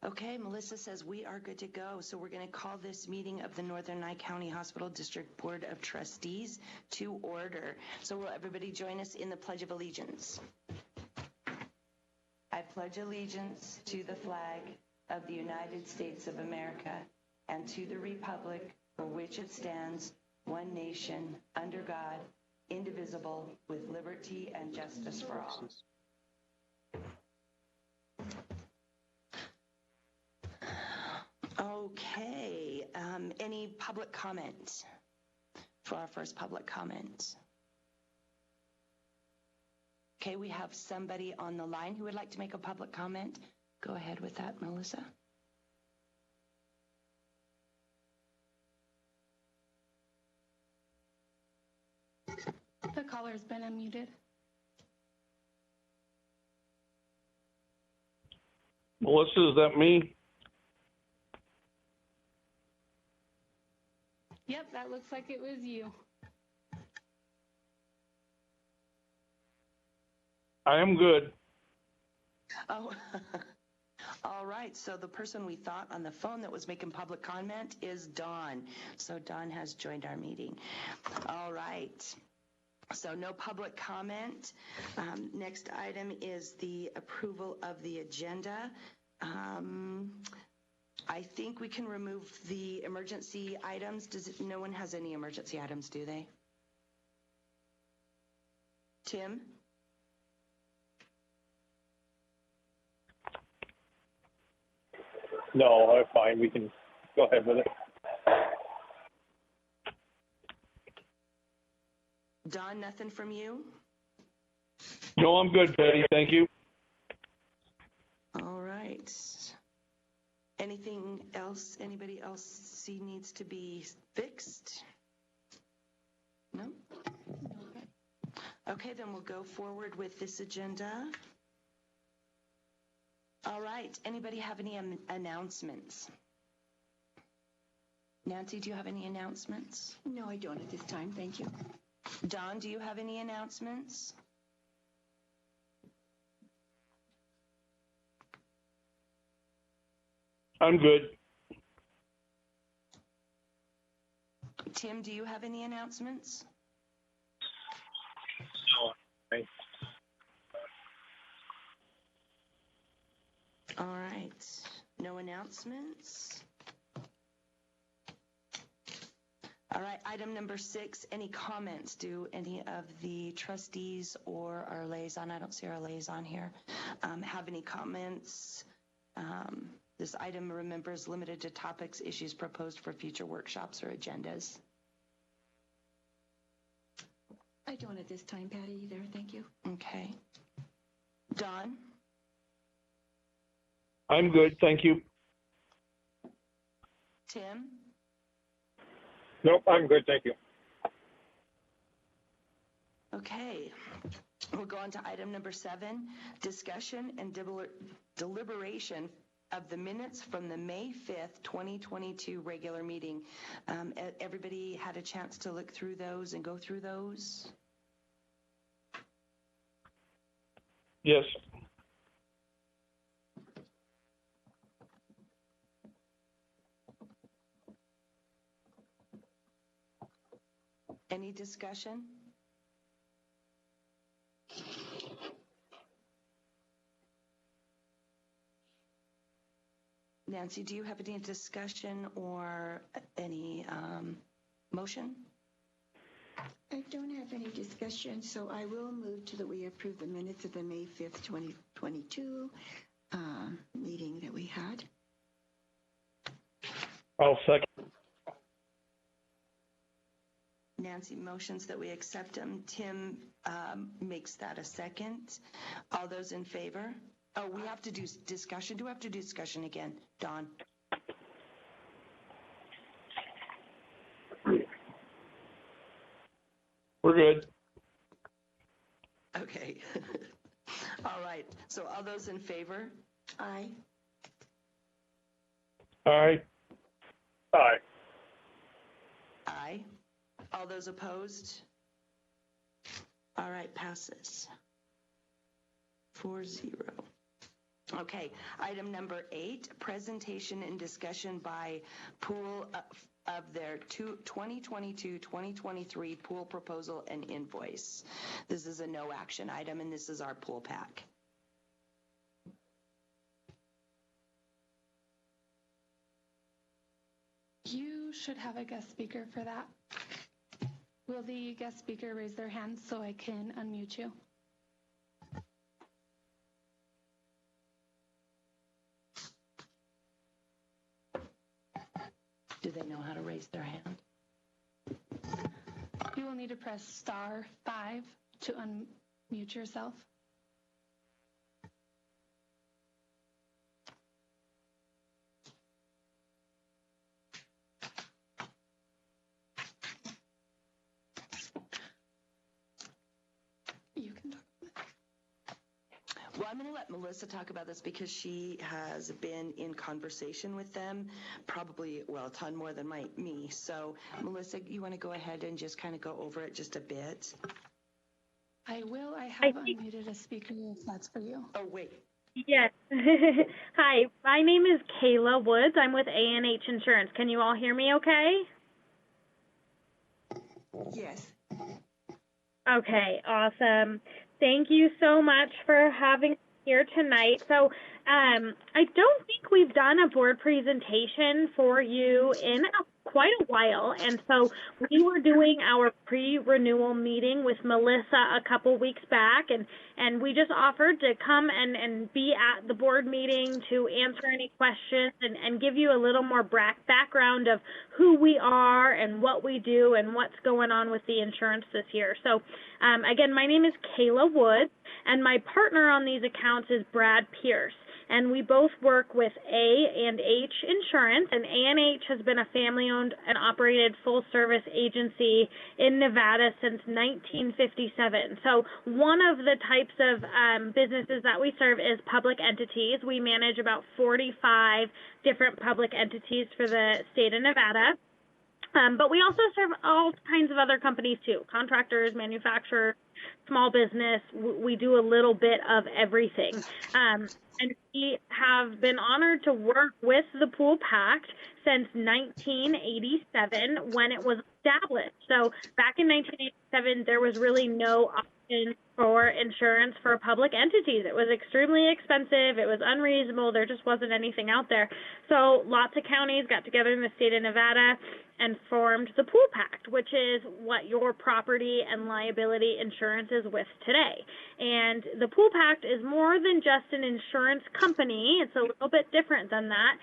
Okay, Melissa says we are good to go. So we're going to call this meeting of the Northern Nye County Hospital District Board of Trustees to order. So will everybody join us in the Pledge of Allegiance? I pledge allegiance to the flag of the United States of America and to the republic for which it stands, one nation, under God, indivisible, with liberty and justice for all. Okay, any public comment for our first public comment? Okay, we have somebody on the line who would like to make a public comment. Go ahead with that, Melissa. The caller has been unmuted. Melissa, is that me? Yep, that looks like it was you. I am good. Oh, all right. So the person we thought on the phone that was making public comment is Dawn. So Dawn has joined our meeting. All right. So no public comment. Next item is the approval of the agenda. I think we can remove the emergency items. No one has any emergency items, do they? Tim? No, I'm fine. We can go ahead with it. Don, nothing from you? No, I'm good, Patty. Thank you. All right. Anything else anybody else see needs to be fixed? No? Okay, then we'll go forward with this agenda. All right. Anybody have any announcements? Nancy, do you have any announcements? No, I don't at this time. Thank you. Don, do you have any announcements? I'm good. Tim, do you have any announcements? No, thanks. All right. No announcements. All right. Item number 6, any comments? Do any of the trustees or our liaison, I don't see our liaison here, have any comments? This item, remember, is limited to topics, issues proposed for future workshops or agendas. I don't at this time, Patty, either. Thank you. Okay. Don? I'm good. Thank you. Tim? Nope, I'm good. Thank you. Okay. We'll go on to item number 7, discussion and deliberation of the minutes from the May 5th, 2022 regular meeting. Everybody had a chance to look through those and go through those? Yes. Any discussion? Nancy, do you have any discussion or any motion? I don't have any discussion, so I will move to that we approve the minutes of the May 5th, 2022 meeting that we had. I'll second. Nancy motions that we accept them. Tim makes that a second. All those in favor? Oh, we have to do discussion. Do we have to do discussion again? Don? We're good. Okay. All right. So all those in favor? Aye. Aye. Aye. Aye. All those opposed? All right, passes. 4-0. Okay, item number 8, presentation and discussion by pool of their 2022-2023 pool proposal and invoice. This is a no action item, and this is our pool pack. You should have a guest speaker for that. Will the guest speaker raise their hand so I can unmute you? Do they know how to raise their hand? You will need to press *5 to unmute yourself. You can talk. Well, I'm going to let Melissa talk about this because she has been in conversation with them, probably, well, a ton more than me. So, Melissa, you want to go ahead and just kind of go over it just a bit? I will. I have unmuted a speaker if that's for you. Oh, wait. Yes. Hi, my name is Kayla Woods. I'm with A&H Insurance. Can you all hear me okay? Yes. Okay, awesome. Thank you so much for having me here tonight. So I don't think we've done a board presentation for you in quite a while. And so we were doing our pre-renewal meeting with Melissa a couple weeks back, and we just offered to come and be at the board meeting to answer any questions and give you a little more background of who we are and what we do and what's going on with the insurance this year. So again, my name is Kayla Woods, and my partner on these accounts is Brad Pierce. And we both work with A&H Insurance, and A&H has been a family-owned and operated full-service agency in Nevada since 1957. So one of the types of businesses that we serve is public entities. We manage about 45 different public entities for the state of Nevada. But we also serve all kinds of other companies too, contractors, manufacturers, small business. We do a little bit of everything. And we have been honored to work with the Pool Pact since 1987 when it was established. So back in 1987, there was really no option for insurance for public entities. It was extremely expensive. It was unreasonable. There just wasn't anything out there. So lots of counties got together in the state of Nevada and formed the Pool Pact, which is what your property and liability insurance is with today. And the Pool Pact is more than just an insurance company. It's a little bit different than that.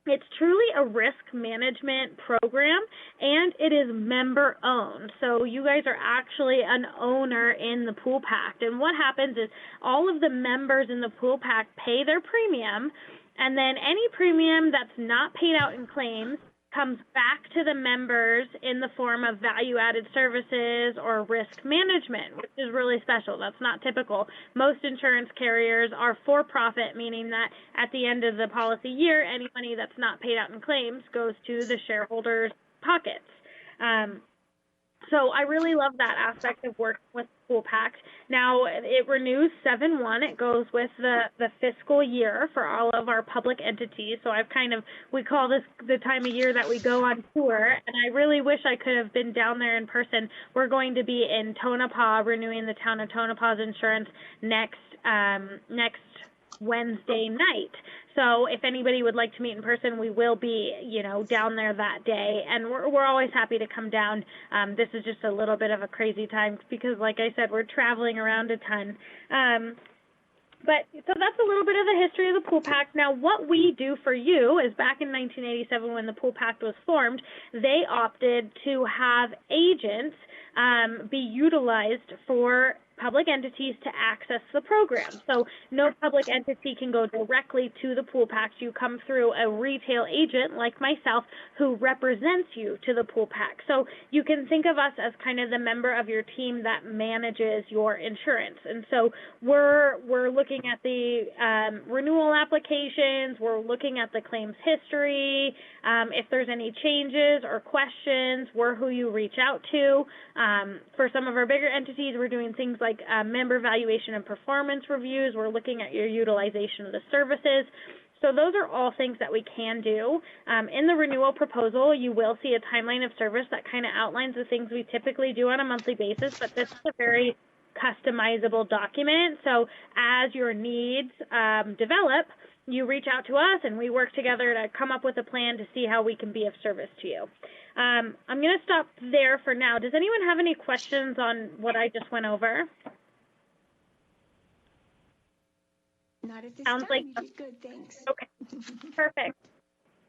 It's truly a risk management program, and it is member-owned. So you guys are actually an owner in the Pool Pact. And what happens is all of the members in the Pool Pact pay their premium, and then any premium that's not paid out in claims comes back to the members in the form of value-added services or risk management, which is really special. That's not typical. Most insurance carriers are for-profit, meaning that at the end of the policy year, any money that's not paid out in claims goes to the shareholders' pockets. So I really love that aspect of working with Pool Pact. Now, it renews 7/1. It goes with the fiscal year for all of our public entities. So we call this the time of year that we go on tour, and I really wish I could have been down there in person. We're going to be in Tonopah, renewing the town of Tonopah's insurance next Wednesday night. So if anybody would like to meet in person, we will be, down there that day. And we're always happy to come down. This is just a little bit of a crazy time because, like I said, we're traveling around a ton. So that's a little bit of the history of the Pool Pact. Now, what we do for you is back in 1987 when the Pool Pact was formed, they opted to have agents be utilized for public entities to access the program. So no public entity can go directly to the Pool Pact. You come through a retail agent like myself who represents you to the Pool Pact. So you can think of us as kind of the member of your team that manages your insurance. And so we're looking at the renewal applications. We're looking at the claims history. If there's any changes or questions, we're who you reach out to. For some of our bigger entities, we're doing things like like member valuation and performance reviews. We're looking at your utilization of the services. So those are all things that we can do. In the renewal proposal, you will see a timeline of service that kind of outlines the things we typically do on a monthly basis, but this is a very customizable document. So as your needs develop, you reach out to us and we work together to come up with a plan to see how we can be of service to you. I'm going to stop there for now. Does anyone have any questions on what I just went over? Not at this Sounds time. like You did good, thanks. Okay, perfect.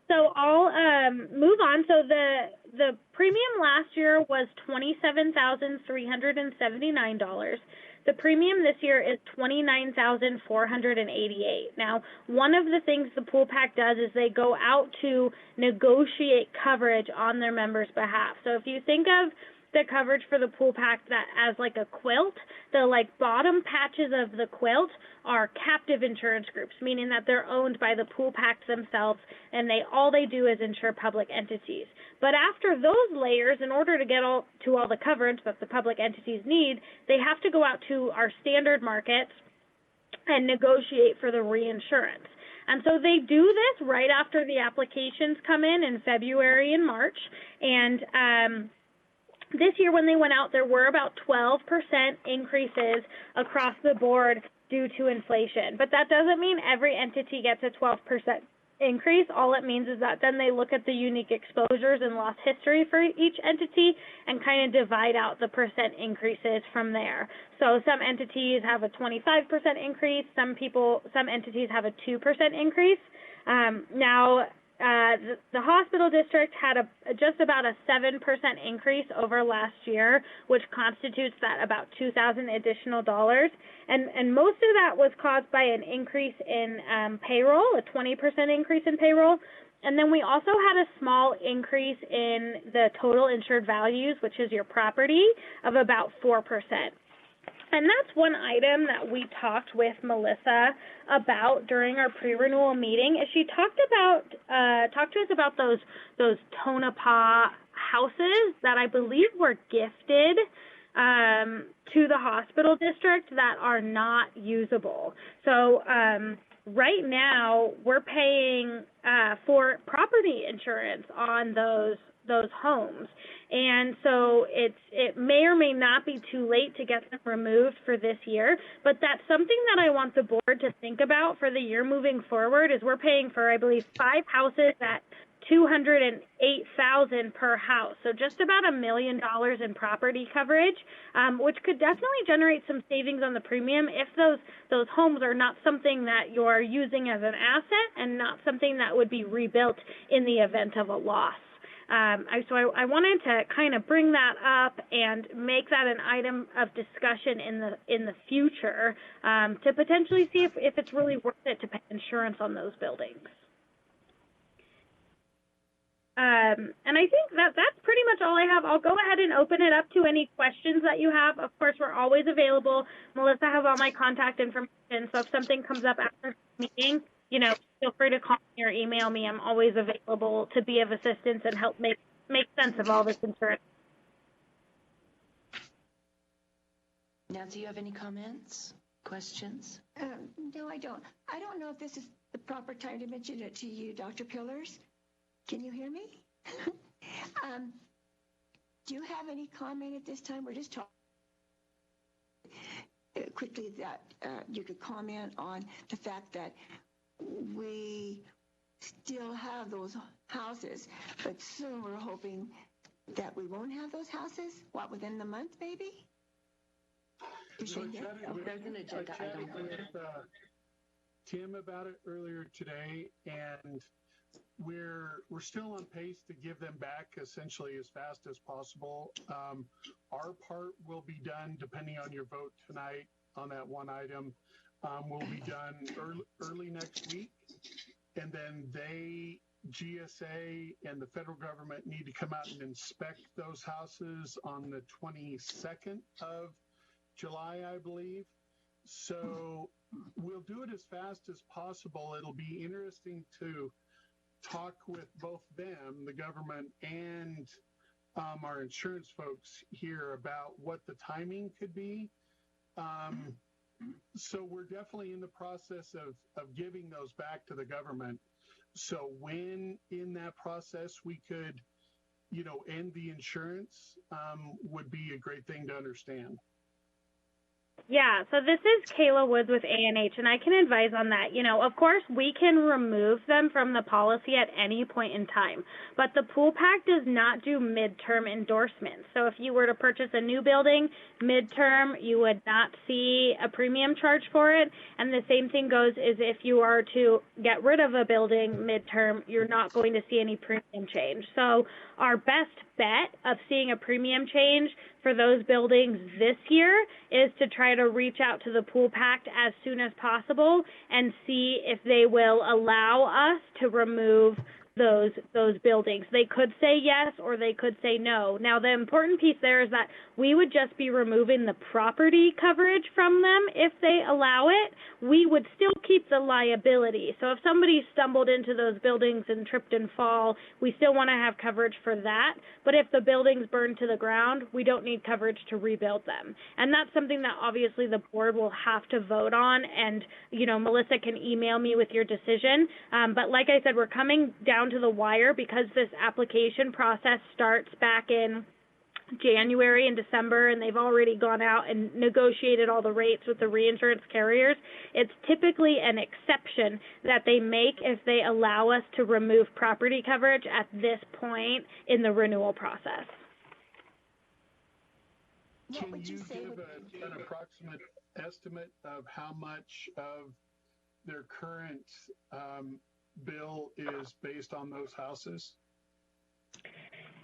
So I'll move on. So the premium last year was $27,379. The premium this year is $29,488. Now, one of the things the Pool Pack does is they go out to negotiate coverage on their members' behalf. So if you think of the coverage for the Pool Pack that as like a quilt, the like bottom patches of the quilt are captive insurance groups, meaning that they're owned by the Pool Packs themselves, and all they do is insure public entities. But after those layers, in order to get all the coverage that the public entities need, they have to go out to our standard markets and negotiate for the reinsurance. And so they do this right after the applications come in February and March. And this year when they went out, there were about 12% increases across the board due to inflation. But that doesn't mean every entity gets a 12% increase. All it means is that then they look at the unique exposures and loss history for each entity and kind of divide out the percent increases from there. So some entities have a 25% increase. Some entities have a 2% increase. The hospital district had just about a 7% increase over last year, which constitutes that about $2,000 additional dollars. And most of that was caused by an increase in payroll, a 20% increase in payroll. And then we also had a small increase in the total insured values, which is your property, of about 4%. And that's one item that we talked with Melissa about during our pre-renewal meeting. Is she talked to us about those Tonopah houses that I believe were gifted to the hospital district that are not usable. So right now we're paying for property insurance on those homes. And so it may or may not be too late to get them removed for this year, but that's something that I want the board to think about for the year moving forward. Is we're paying for, I believe, 5 houses at $208,000 per house. So just about $1 million in property coverage, which could definitely generate some savings on the premium if those homes are not something that you're using as an asset and not something that would be rebuilt in the event of a loss. So I wanted to kind of bring that up and make that an item of discussion in the future to potentially see if it's really worth it to pay insurance on those buildings. And I think that's pretty much all I have. I'll go ahead and open it up to any questions that you have. Of course, we're always available. Melissa has all my contact information, so if something comes up after the meeting, feel free to call me or email me. I'm always available to be of assistance and help make sense of all this insurance. Nancy, you have any comments, questions? No, I don't. I don't know if this is the proper time to mention it to you, Dr. Pillars. Can you hear me? Do you have any comment at this time? We're just talking quickly that you could comment on the fact that we still have those houses, but soon we're hoping that we won't have those houses. What, within the month, maybe? There's an agenda item. With Tim about it earlier today, and we're still on pace to give them back essentially as fast as possible. Our part will be done depending on your vote tonight on that one item. Will be done early next week, and then GSA and the federal government need to come out and inspect those houses on the 22nd of July, I believe. So we'll do it as fast as possible. It'll be interesting to talk with both them, the government, and our insurance folks here about what the timing could be. So we're definitely in the process of giving those back to the government. So when in that process we could, end the insurance would be a great thing to understand. Yeah, so this is Kayla Woods with A&H, and I can advise on that. Of course, we can remove them from the policy at any point in time, but the Pool Pact does not do midterm endorsements. So if you were to purchase a new building midterm, you would not see a premium charge for it, and the same thing goes is if you are to get rid of a building midterm, you're not going to see any premium change. So our best bet of seeing a premium change for those buildings this year is to try to reach out to the Pool Pact as soon as possible and see if they will allow us to remove those buildings. They could say yes or they could say no. Now, the important piece there is that we would just be removing the property coverage from them if they allow it. We would still keep the liability. So if somebody stumbled into those buildings and tripped and fall, we still want to have coverage for that. But if the buildings burn to the ground, we don't need coverage to rebuild them. And that's something that obviously the board will have to vote on. And, Melissa can email me with your decision. But like I said, we're coming down to the wire because this application process starts back in January and December, and they've already gone out and negotiated all the rates with the reinsurance carriers. It's typically an exception that they make if they allow us to remove property coverage at this point in the renewal process. Can you give an approximate estimate of how much of their current bill is based on those houses?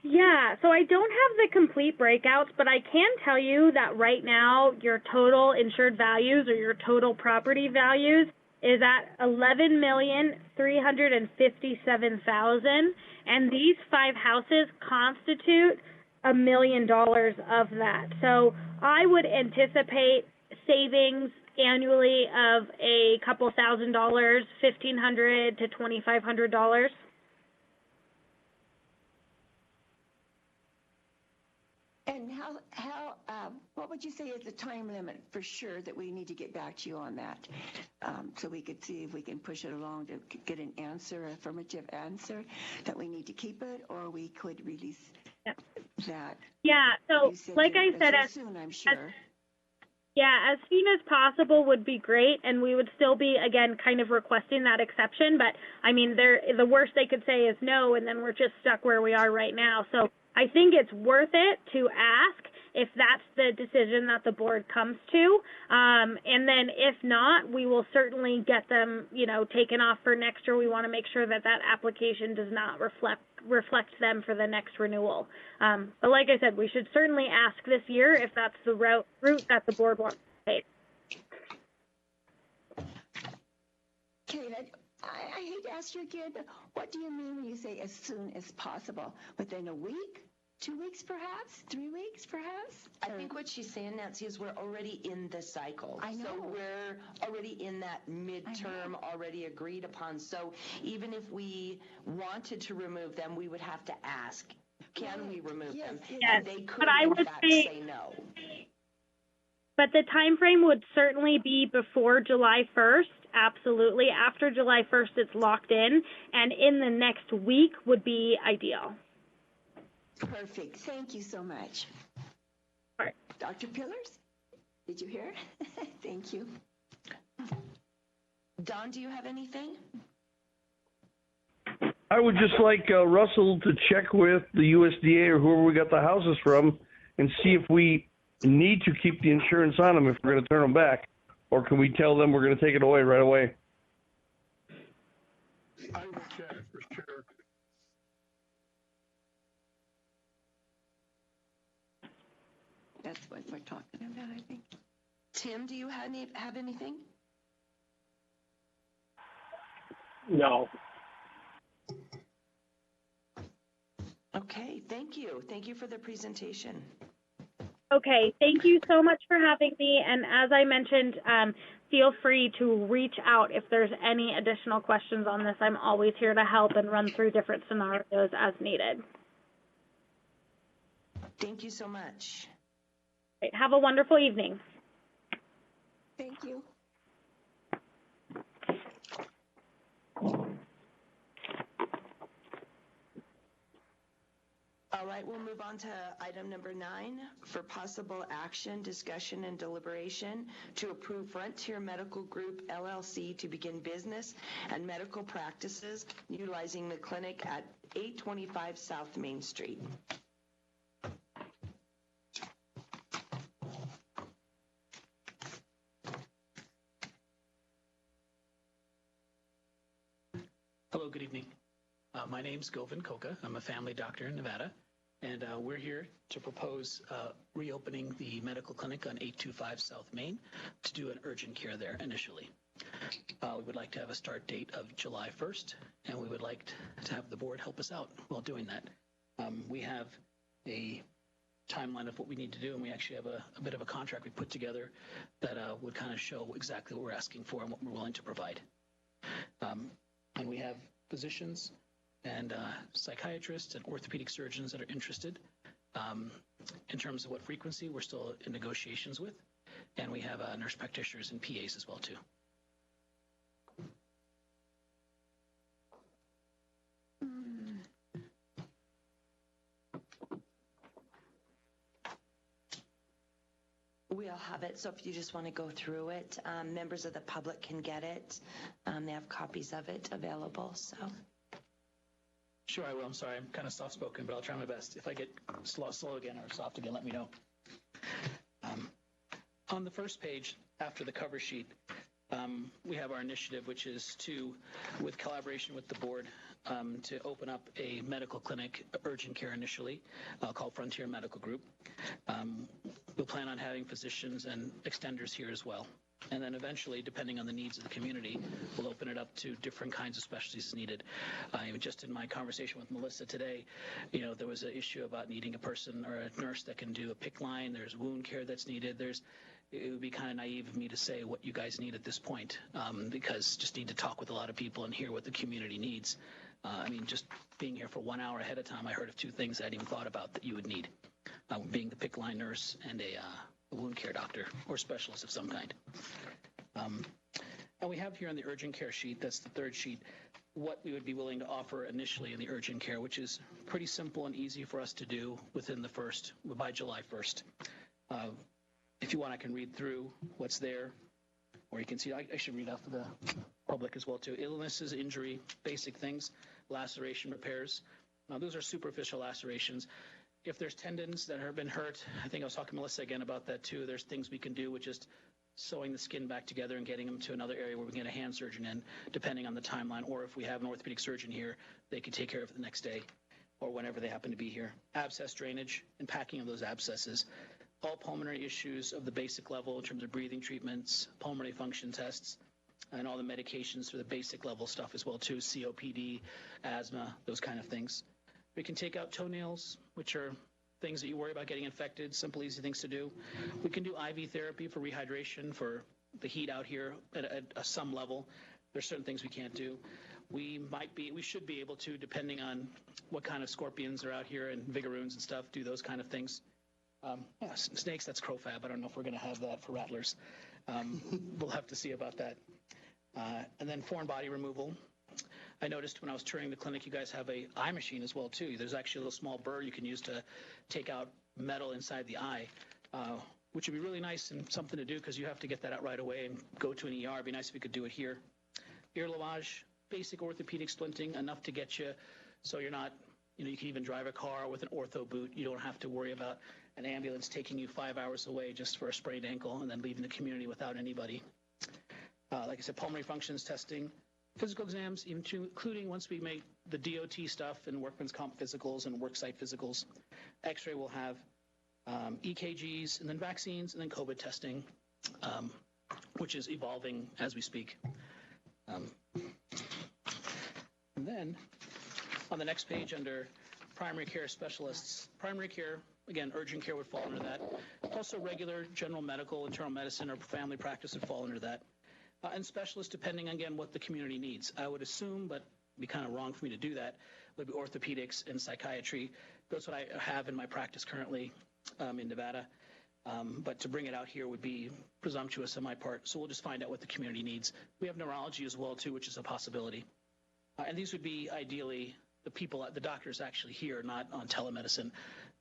Yeah, so I don't have the complete breakouts, but I can tell you that right now your total insured values or your total property values is at $11,357,000, and these 5 houses constitute $1 million of that. So I would anticipate savings annually of a couple $1,000, $1,500 to $2,500. And what would you say is the time limit for sure that we need to get back to you on that? So we could see if we can push it along to get an answer, affirmative answer, that we need to keep it, or we could release that. Yeah, so like I said, as soon, I'm sure. As soon as possible would be great, and we would still be, again, kind of requesting that exception, but, I mean, the worst they could say is no, and then we're just stuck where we are right now. So I think it's worth it to ask if that's the decision that the board comes to. And then if not, we will certainly get them, taken off for next year. We want to make sure that that application does not reflect them for the next renewal. But like I said, we should certainly ask this year if that's the route that the board wants to take. Kayla, I hate to ask you again, but what do you mean when you say as soon as possible? Within a week? 2 weeks, perhaps? 3 weeks, perhaps? I think what she's saying, Nancy, is we're already in the cycle. I know. So we're already in that midterm already agreed upon. So even if we wanted to remove them, we would have to ask, can we remove them? Yes, And they could, but I would say no. But the time frame would certainly be before July 1st. Absolutely. After July 1st, it's locked in. And in the next week would be ideal. Perfect. Thank you so much. All right. Dr. Pillars, did you hear? Thank you. Don, do you have anything? I would just like Russell to check with the USDA or whoever we got the houses from and see if we need to keep the insurance on them if we're going to turn them back, or can we tell them we're going to take it away right away? I will check for sure. That's what we're talking about, I think. Tim, do you have anything? No. Okay, thank you. Thank you for the presentation. Okay, thank you so much for having me. And as I mentioned, feel free to reach out if there's any additional questions on this. I'm always here to help and run through different scenarios as needed. Thank you so much. Great. Have a wonderful evening. Thank you. All right, we'll move on to item number 9 for possible action, discussion, and deliberation to approve Frontier Medical Group LLC to begin business and medical practices utilizing the clinic at 825 South Main Street. Hello, good evening. My name's Govind Koka. I'm a family doctor in Nevada, and we're here to propose reopening the medical clinic on 825 South Main to do an urgent care there initially. We would like to have a start date of July 1st, and we would like to have the board help us out while doing that. We have a timeline of what we need to do, and we actually have a bit of a contract we put together that would kind of show exactly what we're asking for and what we're willing to provide. And we have physicians and psychiatrists and orthopedic surgeons that are interested. In terms of what frequency, we're still in negotiations with. And we have nurse practitioners and PAs as well, too. We'll have it, so if you just want to go through it, members of the public can get it. They have copies of it available, so. Sure, I will. I'm sorry. I'm kind of soft-spoken, but I'll try my best. If I get slow again or soft again, let me know. On the first page, after the cover sheet, we have our initiative, which is to, with collaboration with the board, to open up a medical clinic, urgent care initially, called Frontier Medical Group. We'll plan on having physicians and extenders here as well. And then eventually, depending on the needs of the community, we'll open it up to different kinds of specialties needed. Just in my conversation with Melissa today, there was an issue about needing a person or a nurse that can do a PICC line. There's wound care that's needed. It would be kind of naive of me to say what you guys need at this point, because just need to talk with a lot of people and hear what the community needs. Just being here for 1 hour ahead of time, I heard of 2 things I hadn't even thought about that you would need, being the PICC line nurse and a wound care doctor or specialist of some kind. And we have here on the urgent care sheet, that's the third sheet, what we would be willing to offer initially in the urgent care, which is pretty simple and easy for us to do by July 1st. If you want, I can read through what's there, or you can see, I should read out for the public as well too. Illnesses, injury, basic things, laceration repairs. Those are superficial lacerations. If there's tendons that have been hurt, I think I was talking to Melissa again about that too. There's things we can do with just sewing the skin back together and getting them to another area where we can get a hand surgeon in, depending on the timeline. Or if we have an orthopedic surgeon here, they can take care of it the next day or whenever they happen to be here. Abscess drainage and packing of those abscesses. All pulmonary issues of the basic level in terms of breathing treatments, pulmonary function tests, and all the medications for the basic level stuff as well too, COPD, asthma, those kind of things. We can take out toenails, which are things that you worry about getting infected, simple, easy things to do. We can do IV therapy for rehydration for the heat out here at some level. There's certain things we can't do. We should be able to, depending on what kind of scorpions are out here and vigoroons and stuff, do those kind of things. Snakes, that's CroFab. I don't know if we're going to have that for rattlers. We'll have to see about that. And then foreign body removal. I noticed when I was touring the clinic, you guys have a eye machine as well too. There's actually a little small burr you can use to take out metal inside the eye, which would be really nice and something to do because you have to get that out right away and go to an ER. It'd be nice if we could do it here. Ear lavage, basic orthopedic splinting, enough to get you so you're not, you can even drive a car with an ortho boot. You don't have to worry about an ambulance taking you 5 hours away just for a sprained ankle and then leaving the community without anybody. Like I said, pulmonary functions testing, physical exams, including once we make the DOT stuff and workman's comp physicals and worksite physicals. X-ray will have EKGs and then vaccines and then COVID testing, which is evolving as we speak. And then on the next page under primary care specialists, primary care, again, urgent care would fall under that. Also regular general medical, internal medicine, or family practice would fall under that. And specialists, depending on, again, what the community needs. I would assume, but it'd be kind of wrong for me to do that, would be orthopedics and psychiatry. That's what I have in my practice currently in Nevada. But to bring it out here would be presumptuous on my part. So we'll just find out what the community needs. We have neurology as well, too, which is a possibility. And these would be ideally the doctors actually here, not on telemedicine.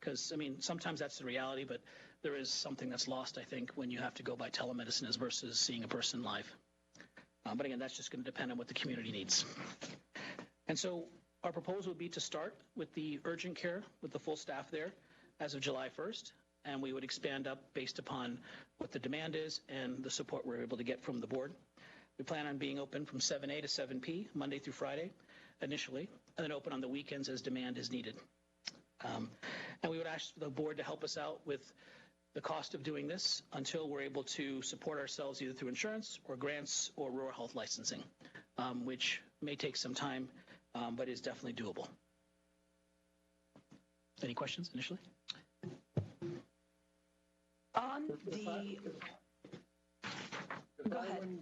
Because, I mean, sometimes that's the reality, but there is something that's lost, I think, when you have to go by telemedicine as versus seeing a person live. But again, that's just going to depend on what the community needs. And so our proposal would be to start with the urgent care with the full staff there as of July 1st. And we would expand up based upon what the demand is and the support we're able to get from the board. We plan on being open from 7A to 7P, Monday through Friday, initially, and then open on the weekends as demand is needed. And we would ask the board to help us out with the cost of doing this until we're able to support ourselves either through insurance or grants or rural health licensing, which may take some time, but is definitely doable. Any questions initially? On the... Go ahead.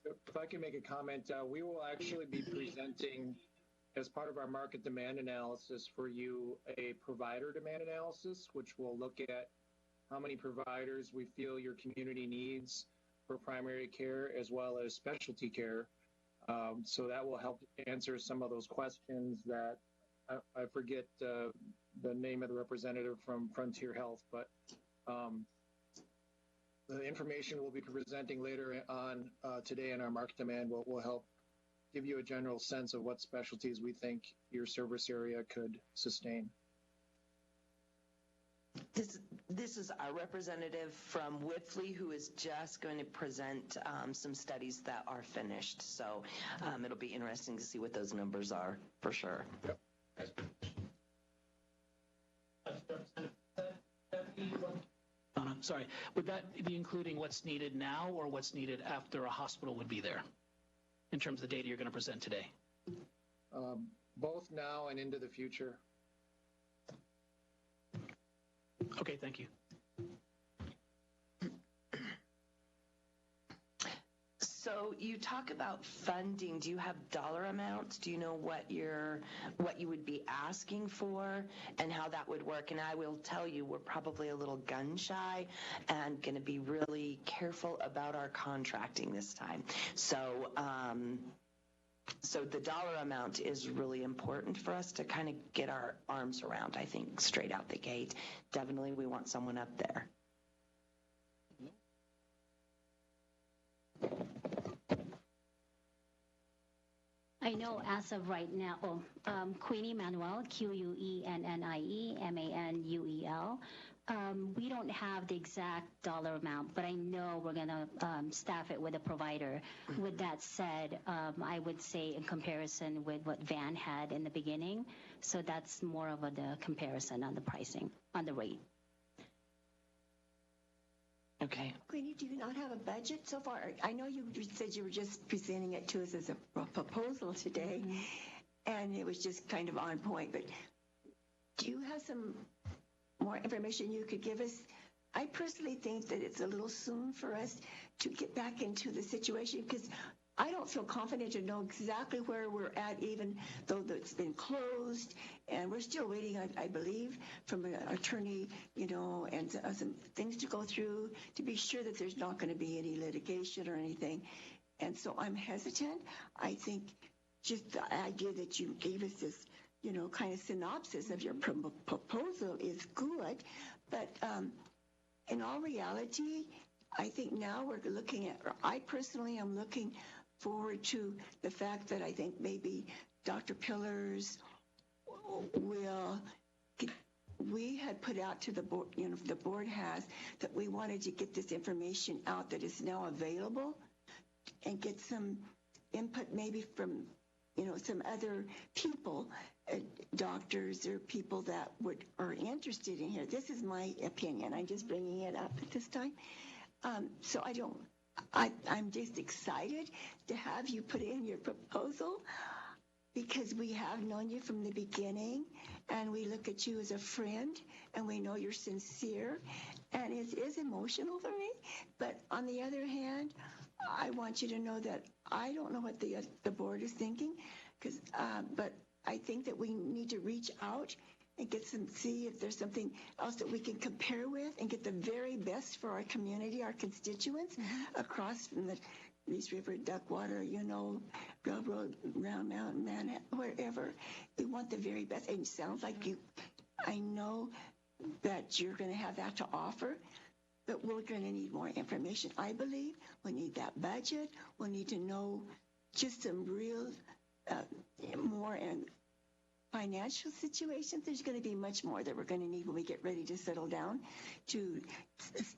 If I can make a comment, we will actually be presenting, as part of our market demand analysis for you, a provider demand analysis, which will look at how many providers we feel your community needs for primary care as well as specialty care. So that will help answer some of those questions that I forget the name of the representative from Frontier Health, but the information we'll be presenting later on today in our market demand will help give you a general sense of what specialties we think your service area could sustain. This is our representative from Whiffley, who is just going to present some studies that are finished. So it'll be interesting to see what those numbers are, for sure. Yep. Sorry, would that be including what's needed now or what's needed after a hospital would be there in terms of the data you're going to present today? Both now and into the future. Okay, thank you. So you talk about funding. Do you have dollar amounts? Do you know what you would be asking for and how that would work? And I will tell you, we're probably a little gun shy and going to be really careful about our contracting this time. So the dollar amount is really important for us to kind of get our arms around, I think, straight out the gate. Definitely we want someone up there. I know as of right now, Queenie Manuel, QUENNIE MANUEL. We don't have the exact dollar amount, but I know we're going to staff it with a provider. With that said, I would say in comparison with what Van had in the beginning, so that's more of the comparison on the pricing, on the rate. Okay. Queenie, do you not have a budget so far? I know you said you were just presenting it to us as a proposal today, and it was just kind of on point, but do you have some more information you could give us? I personally think that it's a little soon for us to get back into the situation because I don't feel confident to know exactly where we're at, even though it's been closed, and we're still waiting, I believe, from an attorney, and some things to go through to be sure that there's not going to be any litigation or anything. And so I'm hesitant. I think just the idea that you gave us this, kind of synopsis of your proposal is good, but in all reality, I think now we're looking at, or I personally am looking forward to the fact that I think maybe Dr. Pillars we had put out to the board, the board has, that we wanted to get this information out that is now available and get some input maybe from, some other people, doctors or people that are interested in here. This is my opinion. I'm just bringing it up at this time. So I'm just excited to have you put in your proposal because we have known you from the beginning and we look at you as a friend and we know you're sincere and it is emotional for me. But on the other hand, I want you to know that I don't know what the board is thinking but I think that we need to reach out and see if there's something else that we can compare with and get the very best for our community, our constituents across from the East River, Duckwater, Railroad, Round Mountain, Manhattan, wherever. We want the very best. And it sounds like I know that you're going to have that to offer, but we're going to need more information. I believe we need that budget. We'll need to know just some real more and financial situations. There's going to be much more that we're going to need when we get ready to settle down to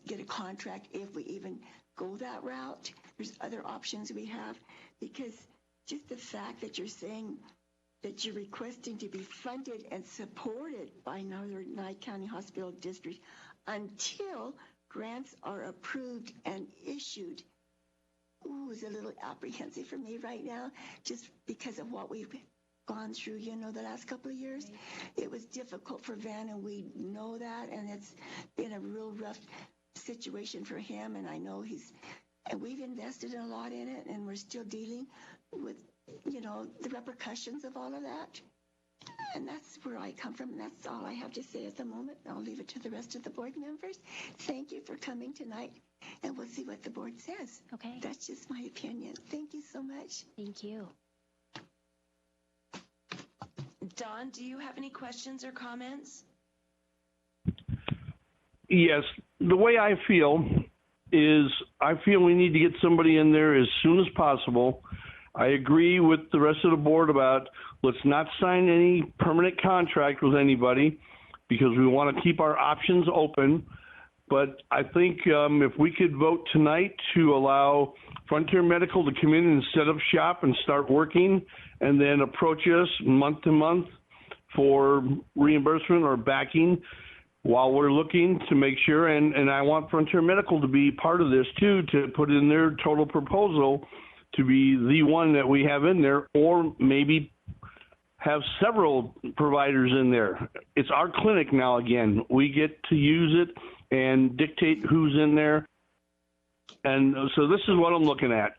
get a contract, if we even go that route. There's other options we have, because just the fact that you're saying that you're requesting to be funded and supported by Northern Nye County Hospital District until grants are approved and issued, is a little apprehensive for me right now, just because of what we've gone through, the last couple of years. It was difficult for Van, and we know that, and it's been a real rough situation for him, and I know and we've invested a lot in it, and we're still dealing with, the repercussions of all of that. And that's where I come from, and that's all I have to say at the moment. I'll leave it to the rest of the board members. Thank you for coming tonight, and we'll see what the board says. Okay. That's just my opinion. Thank you so much. Thank you. Don, do you have any questions or comments? Yes. The way I feel is we need to get somebody in there as soon as possible. I agree with the rest of the board about let's not sign any permanent contract with anybody, because we want to keep our options open. But I think if we could vote tonight to allow Frontier Medical to come in and set up shop and start working, and then approach us month to month for reimbursement or backing while we're looking to make sure. And I want Frontier Medical to be part of this too, to put in their total proposal to be the one that we have in there, or maybe have several providers in there. It's our clinic now again. We get to use it and dictate who's in there. And so this is what I'm looking at.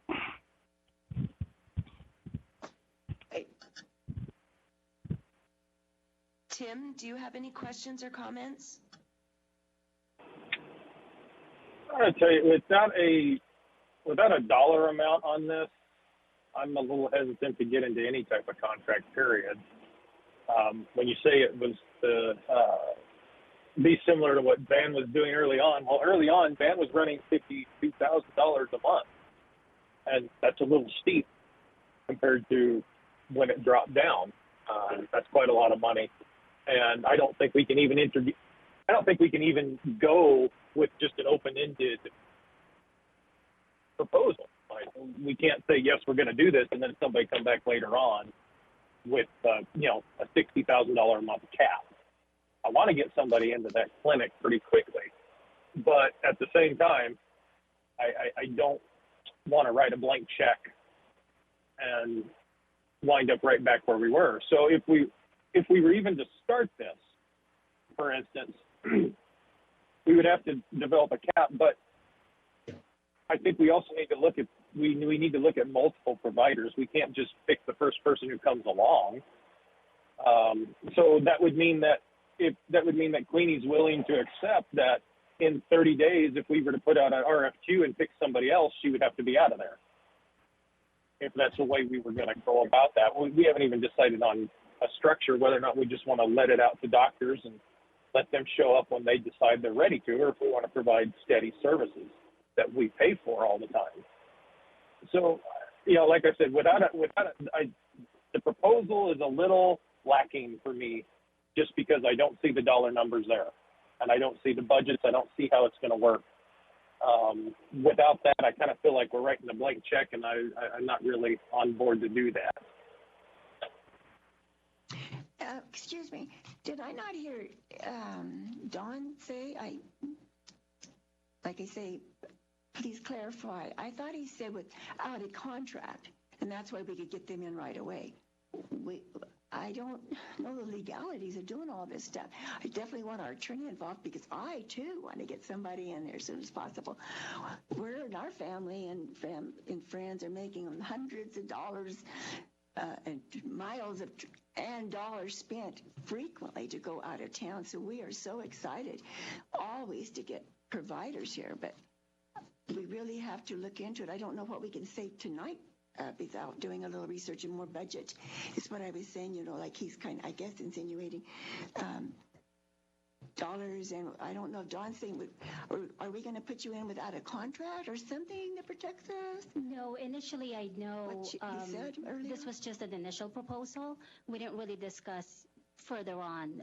Tim, do you have any questions or comments? I'm going to tell you, without a dollar amount on this, I'm a little hesitant to get into any type of contract, period. When you say it was to be similar to what Van was doing early on, well, early on, Van was running $52,000 a month, and that's a little steep compared to when it dropped down. That's quite a lot of money, and I don't think we can even go with just an open-ended proposal. Like, we can't say, yes, we're going to do this, and then somebody come back later on with, a $60,000 a month cap. I want to get somebody into that clinic pretty quickly, but at the same time, I don't want to write a blank check and wind up right back where we were. So if we were even to start this, for instance, we would have to develop a cap, but I think we also need to look at we need to look at multiple providers. We can't just pick the first person who comes along. So that would mean that Queenie's willing to accept that in 30 days, if we were to put out an RFQ and pick somebody else, she would have to be out of there. If that's the way we were going to go about that, we haven't even decided on a structure, whether or not we just want to let it out to doctors and let them show up when they decide they're ready to, or if we want to provide steady services that we pay for all the time. So, like I said, the proposal is a little lacking for me, just because I don't see the dollar numbers there, and I don't see the budgets. I don't see how it's going to work. Without that, I kind of feel like we're writing a blank check, and I'm not really on board to do that. Excuse me, did I not hear Don say, please clarify. I thought he said without a contract, and that's why we could get them in right away. I don't know the legalities of doing all this stuff. I definitely want our attorney involved, because I, too, want to get somebody in there as soon as possible. We're in our family and friends are making hundreds of dollars and miles of and dollars spent frequently to go out of town. So we are so excited always to get providers here, but we really have to look into it. I don't know what we can say tonight without doing a little research and more budget. Is what I was saying, like he's kind of, I guess, insinuating dollars. And I don't know if Don's saying, are we going to put you in without a contract or something that protects us? No, initially I know What he said earlier? this was just an initial proposal. We didn't really discuss further on,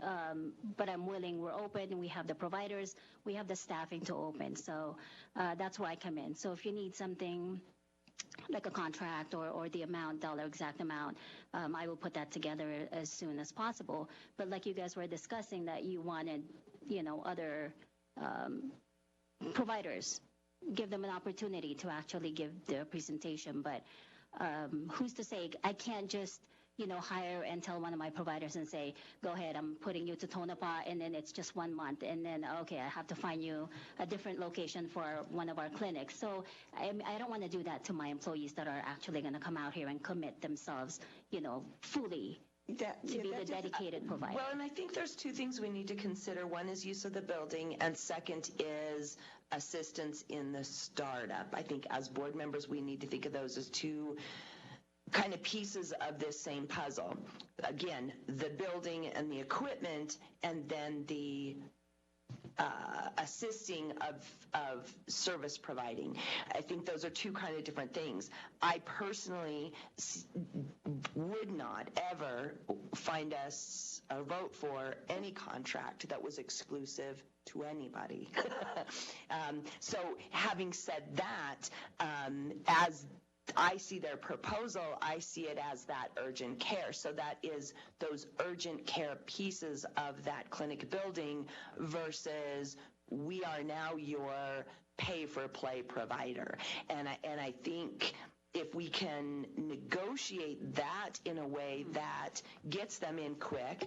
but I'm willing. We're open. We have the providers. We have the staffing to open. So that's where I come in. So if you need something like a contract or the amount, dollar exact amount, I will put that together as soon as possible. But like you guys were discussing that you wanted, other providers, give them an opportunity to actually give their presentation. But who's to say? I can't just hire and tell one of my providers and say, go ahead, I'm putting you to Tonopah, and then it's just 1 month, and then, okay, I have to find you a different location for one of our clinics. So I don't want to do that to my employees that are actually going to come out here and commit themselves, fully to be the dedicated provider. Well, and I think there's two things we need to consider. One is use of the building, and second is assistance in the startup. I think as board members, we need to think of those as two kind of pieces of this same puzzle. Again, the building and the equipment, and then the assisting of service providing. I think those are two kind of different things. I personally would not ever find us or vote for any contract that was exclusive to anybody. So having said that, as I see their proposal, I see it as that urgent care. So that is those urgent care pieces of that clinic building versus we are now your pay-for-play provider. And I think if we can negotiate that in a way that gets them in quick,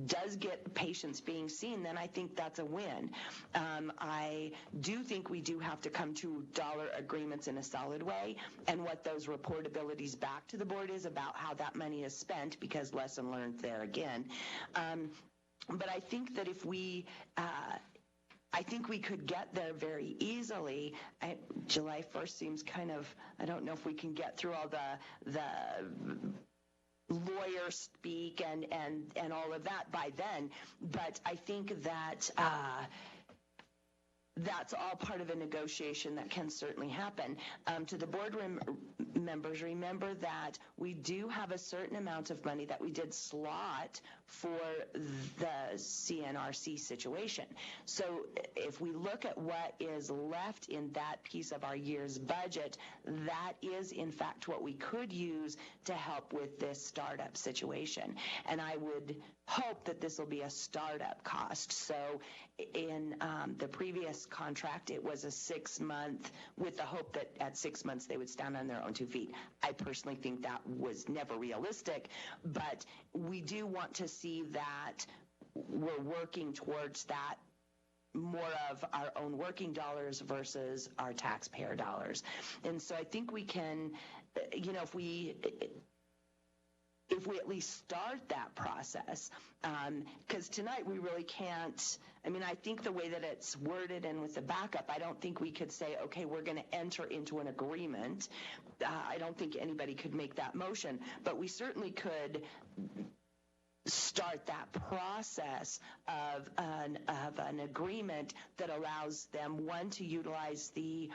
does get patients being seen, then I think that's a win. I do think we do have to come to dollar agreements in a solid way, and what those reportabilities back to the board is about how that money is spent, because lesson learned there again. But I think that if I think we could get there very easily. July 1st seems kind of, I don't know if we can get through all the lawyer speak and all of that by then, but I think that that's all part of a negotiation that can certainly happen. To the boardroom members, remember that we do have a certain amount of money that we did slot for the CNRC situation. So if we look at what is left in that piece of our year's budget, that is in fact what we could use to help with this startup situation. And I would hope that this will be a startup cost. So in the previous contract, it was a 6-month with the hope that at 6 months they would stand on their own 2 feet. I personally think that was never realistic, but we do want to see that we're working towards that, more of our own working dollars versus our taxpayer dollars. And so I think we can, if we at least start that process, because tonight we really can't, I think the way that it's worded and with the backup, I don't think we could say, okay, we're going to enter into an agreement. I don't think anybody could make that motion, but we certainly could start that process of an agreement that allows them, one, to utilize the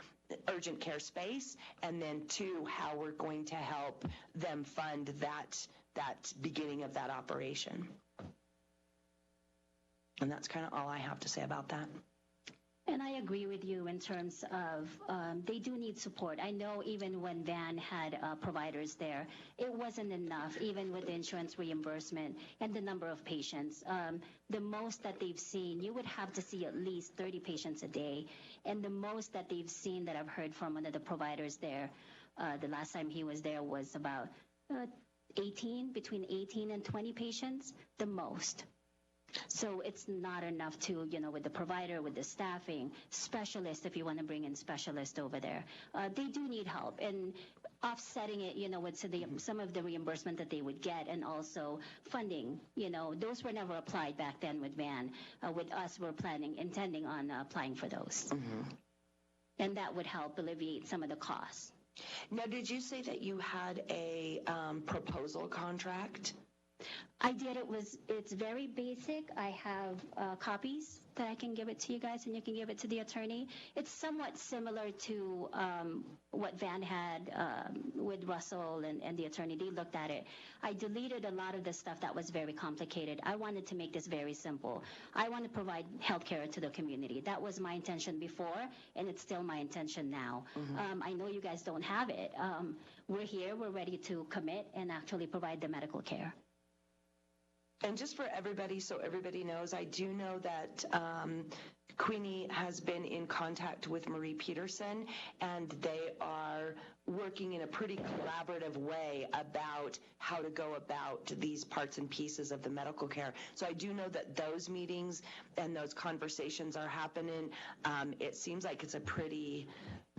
urgent care space, and then two, how we're going to help them fund that beginning of that operation. And that's kind of all I have to say about that. And I agree with you in terms of they do need support. I know even when Van had providers there, it wasn't enough, even with the insurance reimbursement and the number of patients. The most that they've seen, you would have to see at least 30 patients a day. And the most that they've seen that I've heard from one of the providers there, the last time he was there was about between 18 and 20 patients, the most. So it's not enough to, with the provider, with the staffing, specialists, if you want to bring in specialists over there. They do need help. And offsetting it, with some of the reimbursement that they would get, and also funding. Those were never applied back then with VAN. With us, we're intending on applying for those. Mm-hmm. And that would help alleviate some of the costs. Now, did you say that you had a proposal contract? I did. It's very basic. I have copies that I can give it to you guys, and you can give it to the attorney. It's somewhat similar to what Van had with Russell and the attorney. They looked at it. I deleted a lot of the stuff that was very complicated. I wanted to make this very simple. I want to provide health care to the community. That was my intention before, and it's still my intention now. Mm-hmm. I know you guys don't have it. We're here. We're ready to commit and actually provide the medical care. And just for everybody, so everybody knows, I do know that Queenie has been in contact with Marie Peterson, and they are working in a pretty collaborative way about how to go about these parts and pieces of the medical care. So I do know that those meetings and those conversations are happening. It seems like it's a pretty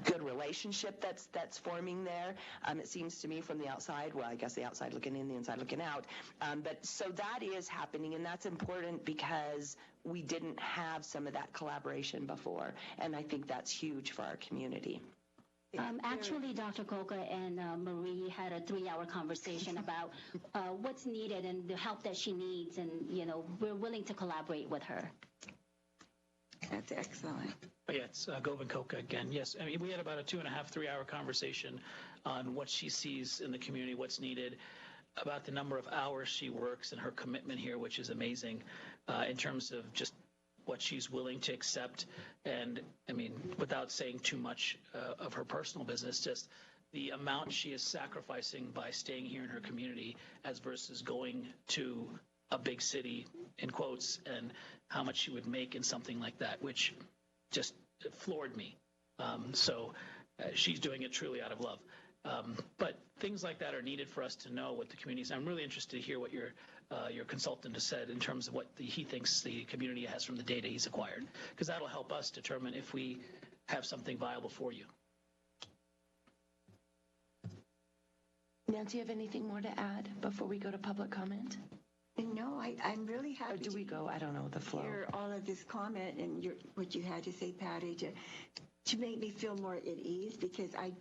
good relationship that's forming there. It seems to me from the outside, well, I guess the outside looking in, the inside looking out. But so that is happening, and that's important because we didn't have some of that collaboration before, and I think that's huge for our community. Actually, Dr. Coca and Marie had a 3-hour conversation about what's needed and the help that she needs, and, we're willing to collaborate with her. That's excellent. Yeah, it's Govind Coca again. Yes, I mean, we had about a 2.5, 3-hour conversation on what she sees in the community, what's needed, about the number of hours she works and her commitment here, which is amazing in terms of just what she's willing to accept. And, I mean, without saying too much of her personal business, just the amount she is sacrificing by staying here in her community as versus going to a big city, in quotes, and how much she would make in something like that, which just floored me. So she's doing it truly out of love. But things like that are needed for us to know what the community is. I'm really interested to hear what your consultant has said in terms of what he thinks the community has from the data he's acquired, because that'll help us determine if we have something viable for you. Nancy, you have anything more to add before we go to public comment? No, I'm really happy. Or do we go? I don't know the flow. Hear all of this comment and what you had to say, Patty, to make me feel more at ease, because I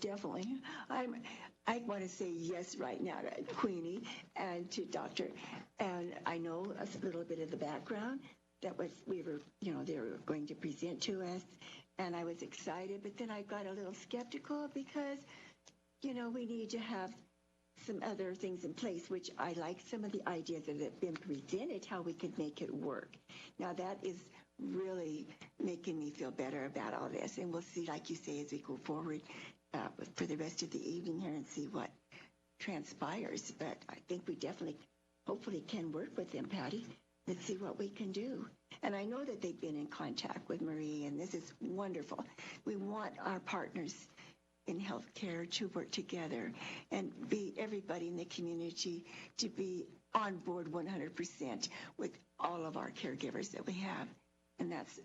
want to say yes right now to Queenie and to Doctor. And I know a little bit of the background that they were going to present to us, and I was excited, but then I got a little skeptical because, we need to have some other things in place, which I like some of the ideas that have been presented, how we could make it work. Now that is really making me feel better about all this, and we'll see, like you say, as we go forward for the rest of the evening here and see what transpires. But I think we definitely, hopefully, can work with them, Patty. Let's see what we can do. And I know that they've been in contact with Marie, and this is wonderful. We want our partners in healthcare to work together and be everybody in the community to be on board 100% with all of our caregivers that we have. And that's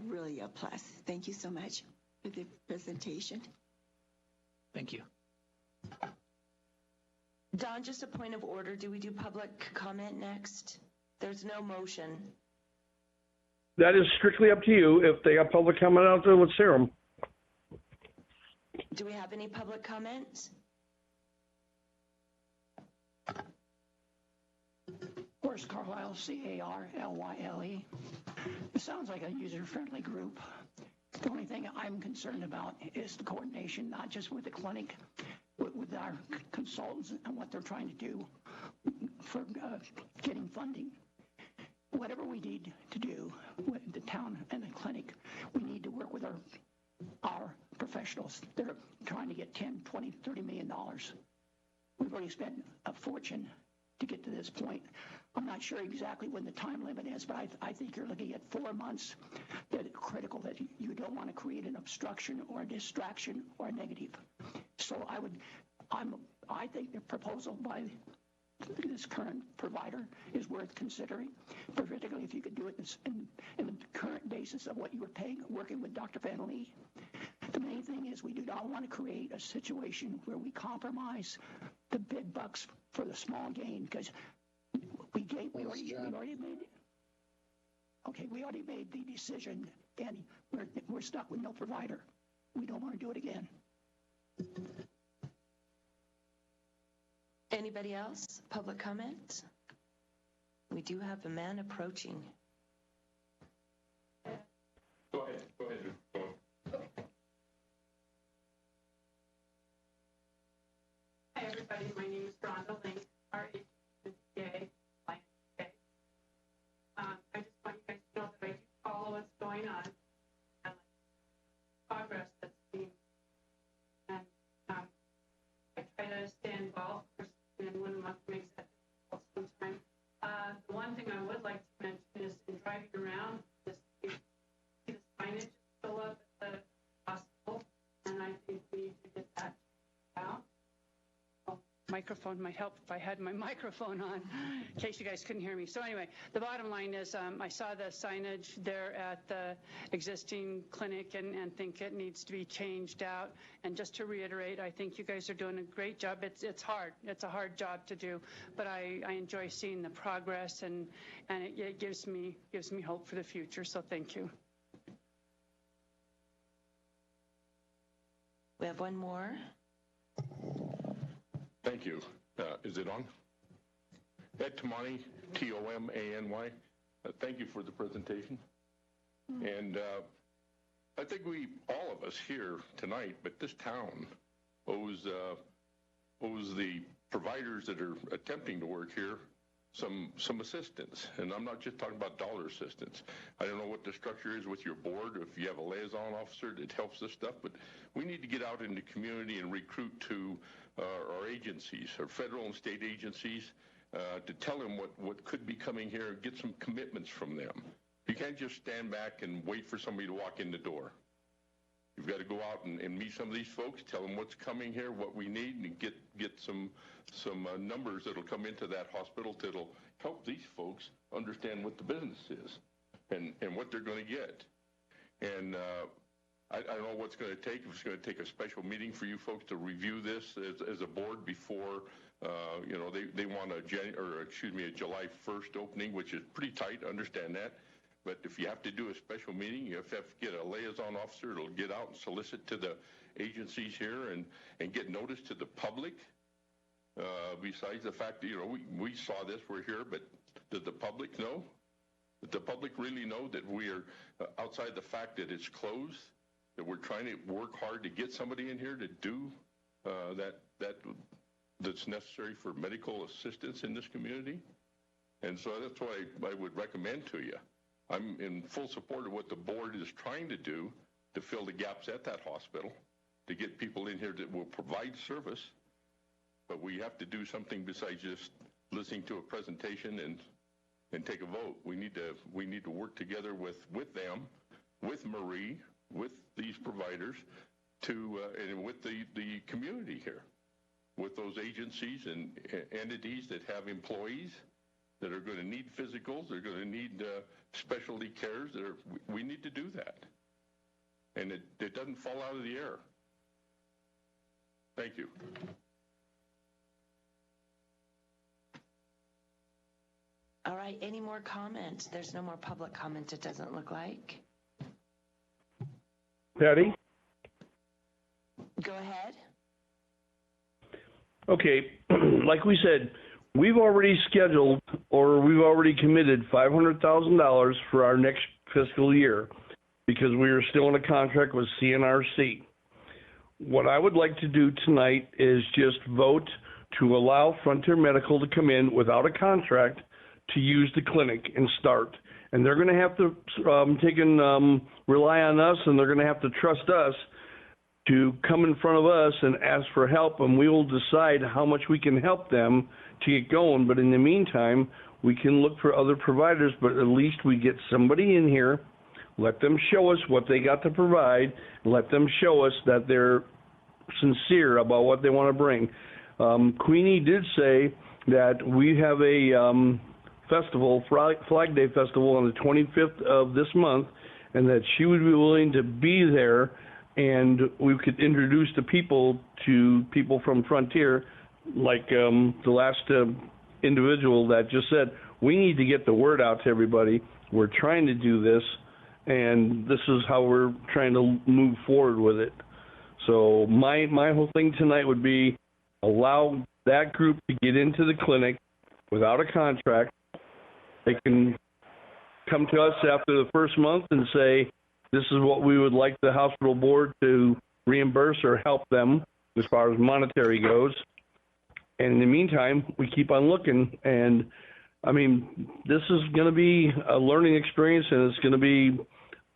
really a plus. Thank you so much for the presentation. Thank you. Don, just a point of order. Do we do public comment next? There's no motion. That is strictly up to you. If they got public comment out there, let's hear them. Do we have any public comments? Horace Carlisle, C-A-R-L-Y-L-E. It sounds like a user-friendly group. The only thing I'm concerned about is the coordination, not just with the clinic, but with our consultants and what they're trying to do for getting funding. Whatever we need to do with the town and the clinic, we need to work with our professionals. They're trying to get $10, $20, $30 million. We've already spent a fortune to get to this point. I'm not sure exactly when the time limit is, but I think you're looking at 4 months that are critical, that you don't want to create an obstruction or a distraction or a negative. So I think the proposal by this current provider is worth considering, particularly if you could do it in the current basis of what you were paying, working with Dr. Van Lee. The main thing is we do not want to create a situation where we compromise the big bucks for the small gain, because we already made the decision, and we're stuck with no provider. We don't want to do it again. Anybody else? Public comment? We do have a man approaching. Go ahead. Hi, everybody. My name is Rhonda Link, RHCA. I just want you guys to know that I do follow what's going on and progress that's being, and I try to stay involved. Of course, in 1 month makes that difficult sometimes. The one thing I would like to mention is in driving around, see the signage still up at the hospital, and I think we need to get that out. Microphone might help if I had my microphone on, in case you guys couldn't hear me. So anyway, the bottom line is I saw the signage there at the existing clinic and think it needs to be changed out. And just to reiterate, I think you guys are doing a great job. It's hard. It's a hard job to do, but I enjoy seeing the progress, and it gives me hope for the future. So thank you. We have one more. Thank you. Is it on? Ed Tomani, Tomany. Thank you for the presentation. And I think all of us here tonight, but this town owes the providers that are attempting to work here some assistance. And I'm not just talking about dollar assistance. I don't know what the structure is with your board, or if you have a liaison officer that helps this stuff, but we need to get out in the community and recruit to our agencies, our federal and state agencies, to tell them what could be coming here and get some commitments from them. You can't just stand back and wait for somebody to walk in the door. You've got to go out and meet some of these folks, tell them what's coming here, what we need, and get some numbers that'll come into that hospital that'll help these folks understand what the business is and what they're going to get. And I don't know what's going to take. If it's going to take a special meeting for you folks to review this as a board before, they want a July 1st opening, which is pretty tight. Understand that. But if you have to do a special meeting, you have to get a liaison officer that'll get out and solicit to the agencies here and get notice to the public. Besides the fact that, we saw this, we're here, but does the public know? Does the public really know that we are outside the fact that it's closed, that we're trying to work hard to get somebody in here to do that's necessary for medical assistance in this community? And so that's what I would recommend to you. I'm in full support of what the board is trying to do to fill the gaps at that hospital, to get people in here that will provide service. But we have to do something besides just listening to a presentation and take a vote. We need to work together with them, with Marie, with these providers, and with the community here, with those agencies and entities that have employees that are going to need physicals, they're going to need specialty cares. We need to do that. And it doesn't fall out of the air. Thank you. All right, any more comments? There's no more public comment, it doesn't look like. Patty? Go ahead. Okay, like we said, we've already scheduled or we've already committed $500,000 for our next fiscal year because we are still in a contract with CNRC. What I would like to do tonight is just vote to allow Frontier Medical to come in without a contract to use the clinic and start. And they're going to have to rely on us, and they're going to have to trust us to come in front of us and ask for help, and we will decide how much we can help them to get going. But in the meantime, we can look for other providers, but at least we get somebody in here, let them show us what they got to provide, let them show us that they're sincere about what they want to bring. Queenie did say that we have a festival, Flag Day Festival, on the 25th of this month, and that she would be willing to be there and we could introduce the people to people from Frontier, like the last individual that just said, we need to get the word out to everybody. We're trying to do this, and this is how we're trying to move forward with it. So my whole thing tonight would be allow that group to get into the clinic without a contract. They can come to us after the first month and say, this is what we would like the hospital board to reimburse or help them as far as monetary goes. And in the meantime, we keep on looking. And I mean, this is going to be a learning experience, and it's going to be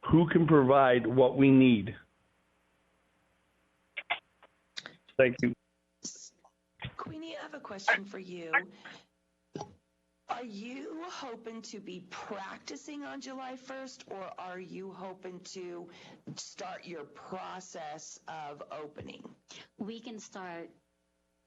who can provide what we need. Thank you. Queenie, I have a question for you. Are you hoping to be practicing on July 1st, or are you hoping to start your process of opening? We can start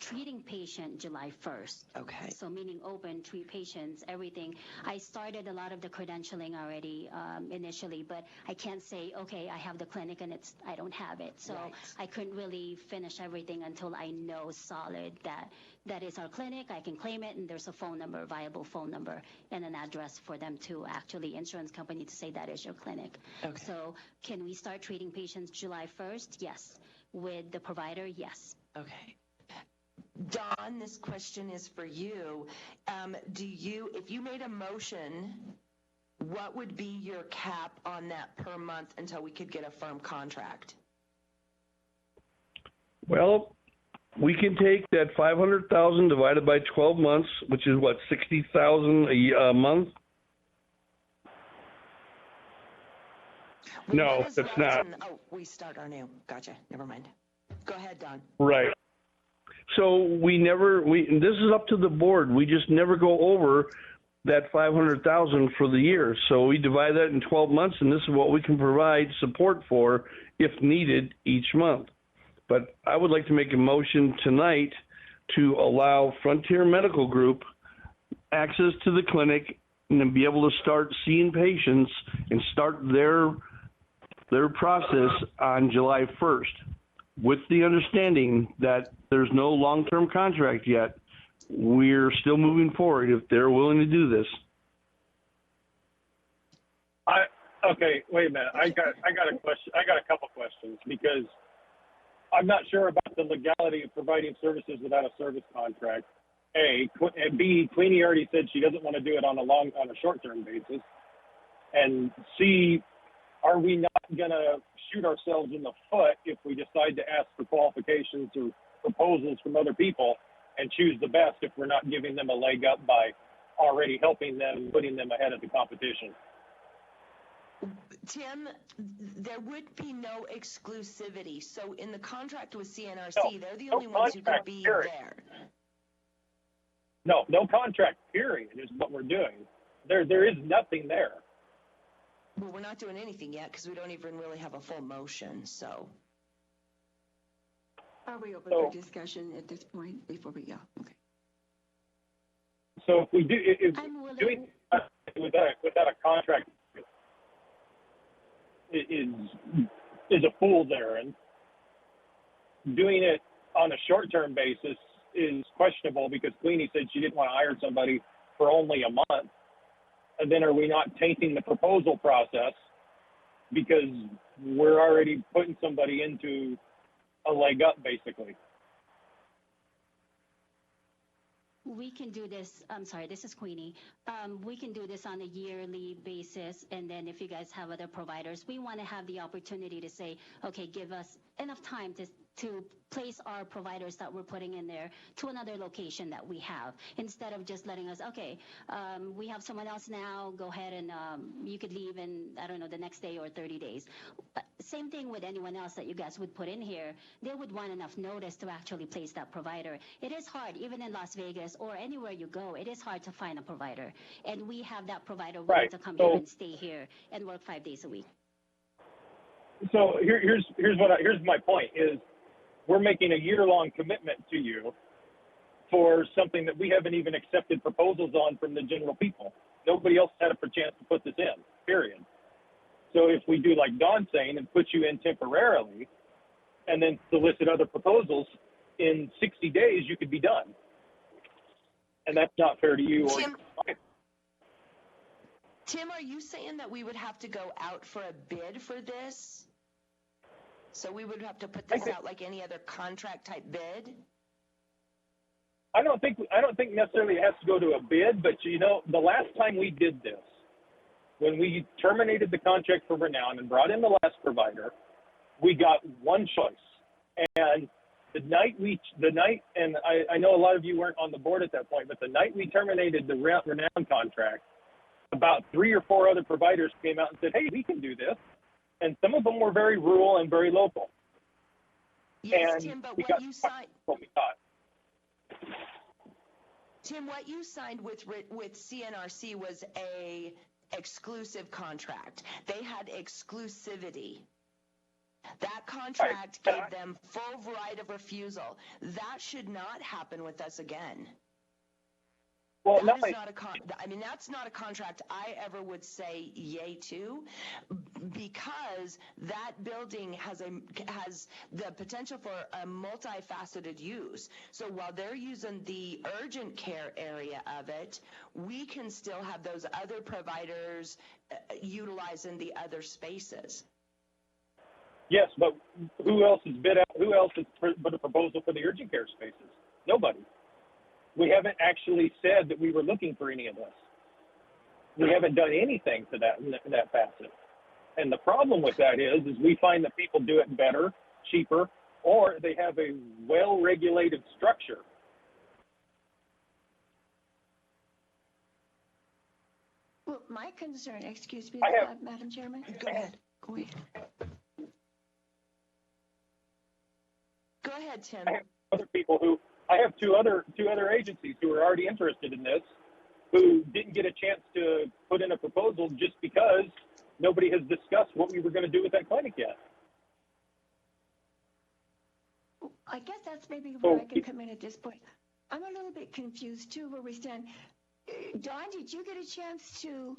treating patient July 1st. Okay. So meaning open, treat patients, everything. I started a lot of the credentialing already initially, but I can't say, okay, I have the clinic and I don't have it. So Right. I couldn't really finish everything until I know solid that is our clinic. I can claim it, and there's a phone number, a viable phone number, and an address for them to actually, insurance company, to say that is your clinic. Okay. So can we start treating patients July 1st? Yes. With the provider? Yes. Okay. Dawn, this question is for you. If you made a motion, what would be your cap on that per month until we could get a firm contract? Well, we can take that 500,000 divided by 12 months, which is what, 60,000 a month? No, that's not. Oh, we start our new. Gotcha. Never mind. Go ahead, Don. Right. So this is up to the board. We just never go over that 500,000 for the year. So we divide that in 12 months, and this is what we can provide support for if needed each month. But I would like to make a motion tonight to allow Frontier Medical Group access to the clinic and then be able to start seeing patients and start their process on July 1st. With the understanding that there's no long-term contract yet, we're still moving forward if they're willing to do this. Okay, wait a minute. I got a question. I got a couple questions because I'm not sure about the legality of providing services without a service contract. A, and B, Queenie already said she doesn't want to do it on a short-term basis. And C, are we not going to shoot ourselves in the foot if we decide to ask for qualifications or proposals from other people and choose the best if we're not giving them a leg up by already helping them, putting them ahead of the competition? Tim, there would be no exclusivity. So in the contract with CNRC, they're the only ones who could be there. No contract, period, is what we're doing. There is nothing there. Well, we're not doing anything yet because we don't even really have a full motion, so. Are we open for discussion at this point before we go? Okay. So if we do, doing without a contract is a fool's errand. Doing it on a short-term basis is questionable because Queenie said she didn't want to hire somebody for only a month. And then are we not tainting the proposal process because we're already putting somebody into a leg up, basically? We can do this. I'm sorry, this is Queenie. We can do this on a yearly basis. And then if you guys have other providers, we want to have the opportunity to say, okay, give us enough time to place our providers that we're putting in there to another location that we have, instead of just letting us, okay, we have someone else now, go ahead and you could leave in, I don't know, the next day or 30 days. Same thing with anyone else that you guys would put in here. They would want enough notice to actually place that provider. It is hard, even in Las Vegas or anywhere you go, it is hard to find a provider. And we have that provider willing to come here and stay here and work 5 days a week. So here's my point is, we're making a year-long commitment to you for something that we haven't even accepted proposals on from the general people. Nobody else had a chance to put this in, period. So if we do like Dawn's saying and put you in temporarily, and then solicit other proposals, in 60 days you could be done. And that's not fair to you or Tim, are you saying that we would have to go out for a bid for this? So we would have to put this out like any other contract type bid? I don't think necessarily it has to go to a bid, but you know, the last time we did this, when we terminated the contract for Renown and brought in the last provider, we got one choice. And the night, and I know a lot of you weren't on the board at that point, but the night we terminated the Renown contract, about 3 or 4 other providers came out and said, hey, we can do this. And some of them were very rural and very local. Yes, and Tim, but we what got you signed, what we thought. Tim, what you signed with CNRC was a exclusive contract. They had exclusivity. That contract gave them full right of refusal. That should not happen with us again. Well, that is not that's not a contract I ever would say yay to, because that building has the potential for a multifaceted use. So while they're using the urgent care area of it, we can still have those other providers utilizing the other spaces. Yes, but who else has bid out? Who else has put a proposal for the urgent care spaces? Nobody. We haven't actually said that we were looking for any of this. We haven't done anything to that facet. And the problem with that is we find that people do it better, cheaper, or they have a well-regulated structure. Well, my concern, excuse me, Madam Chairman. Go ahead. Go ahead. Go ahead, Tim. I have other people I have two other agencies who are already interested in this, who didn't get a chance to put in a proposal just because nobody has discussed what we were going to do with that clinic yet. I guess that's maybe where I can come in at this point. I'm a little bit confused too where we stand. Dawn, did you get a chance to?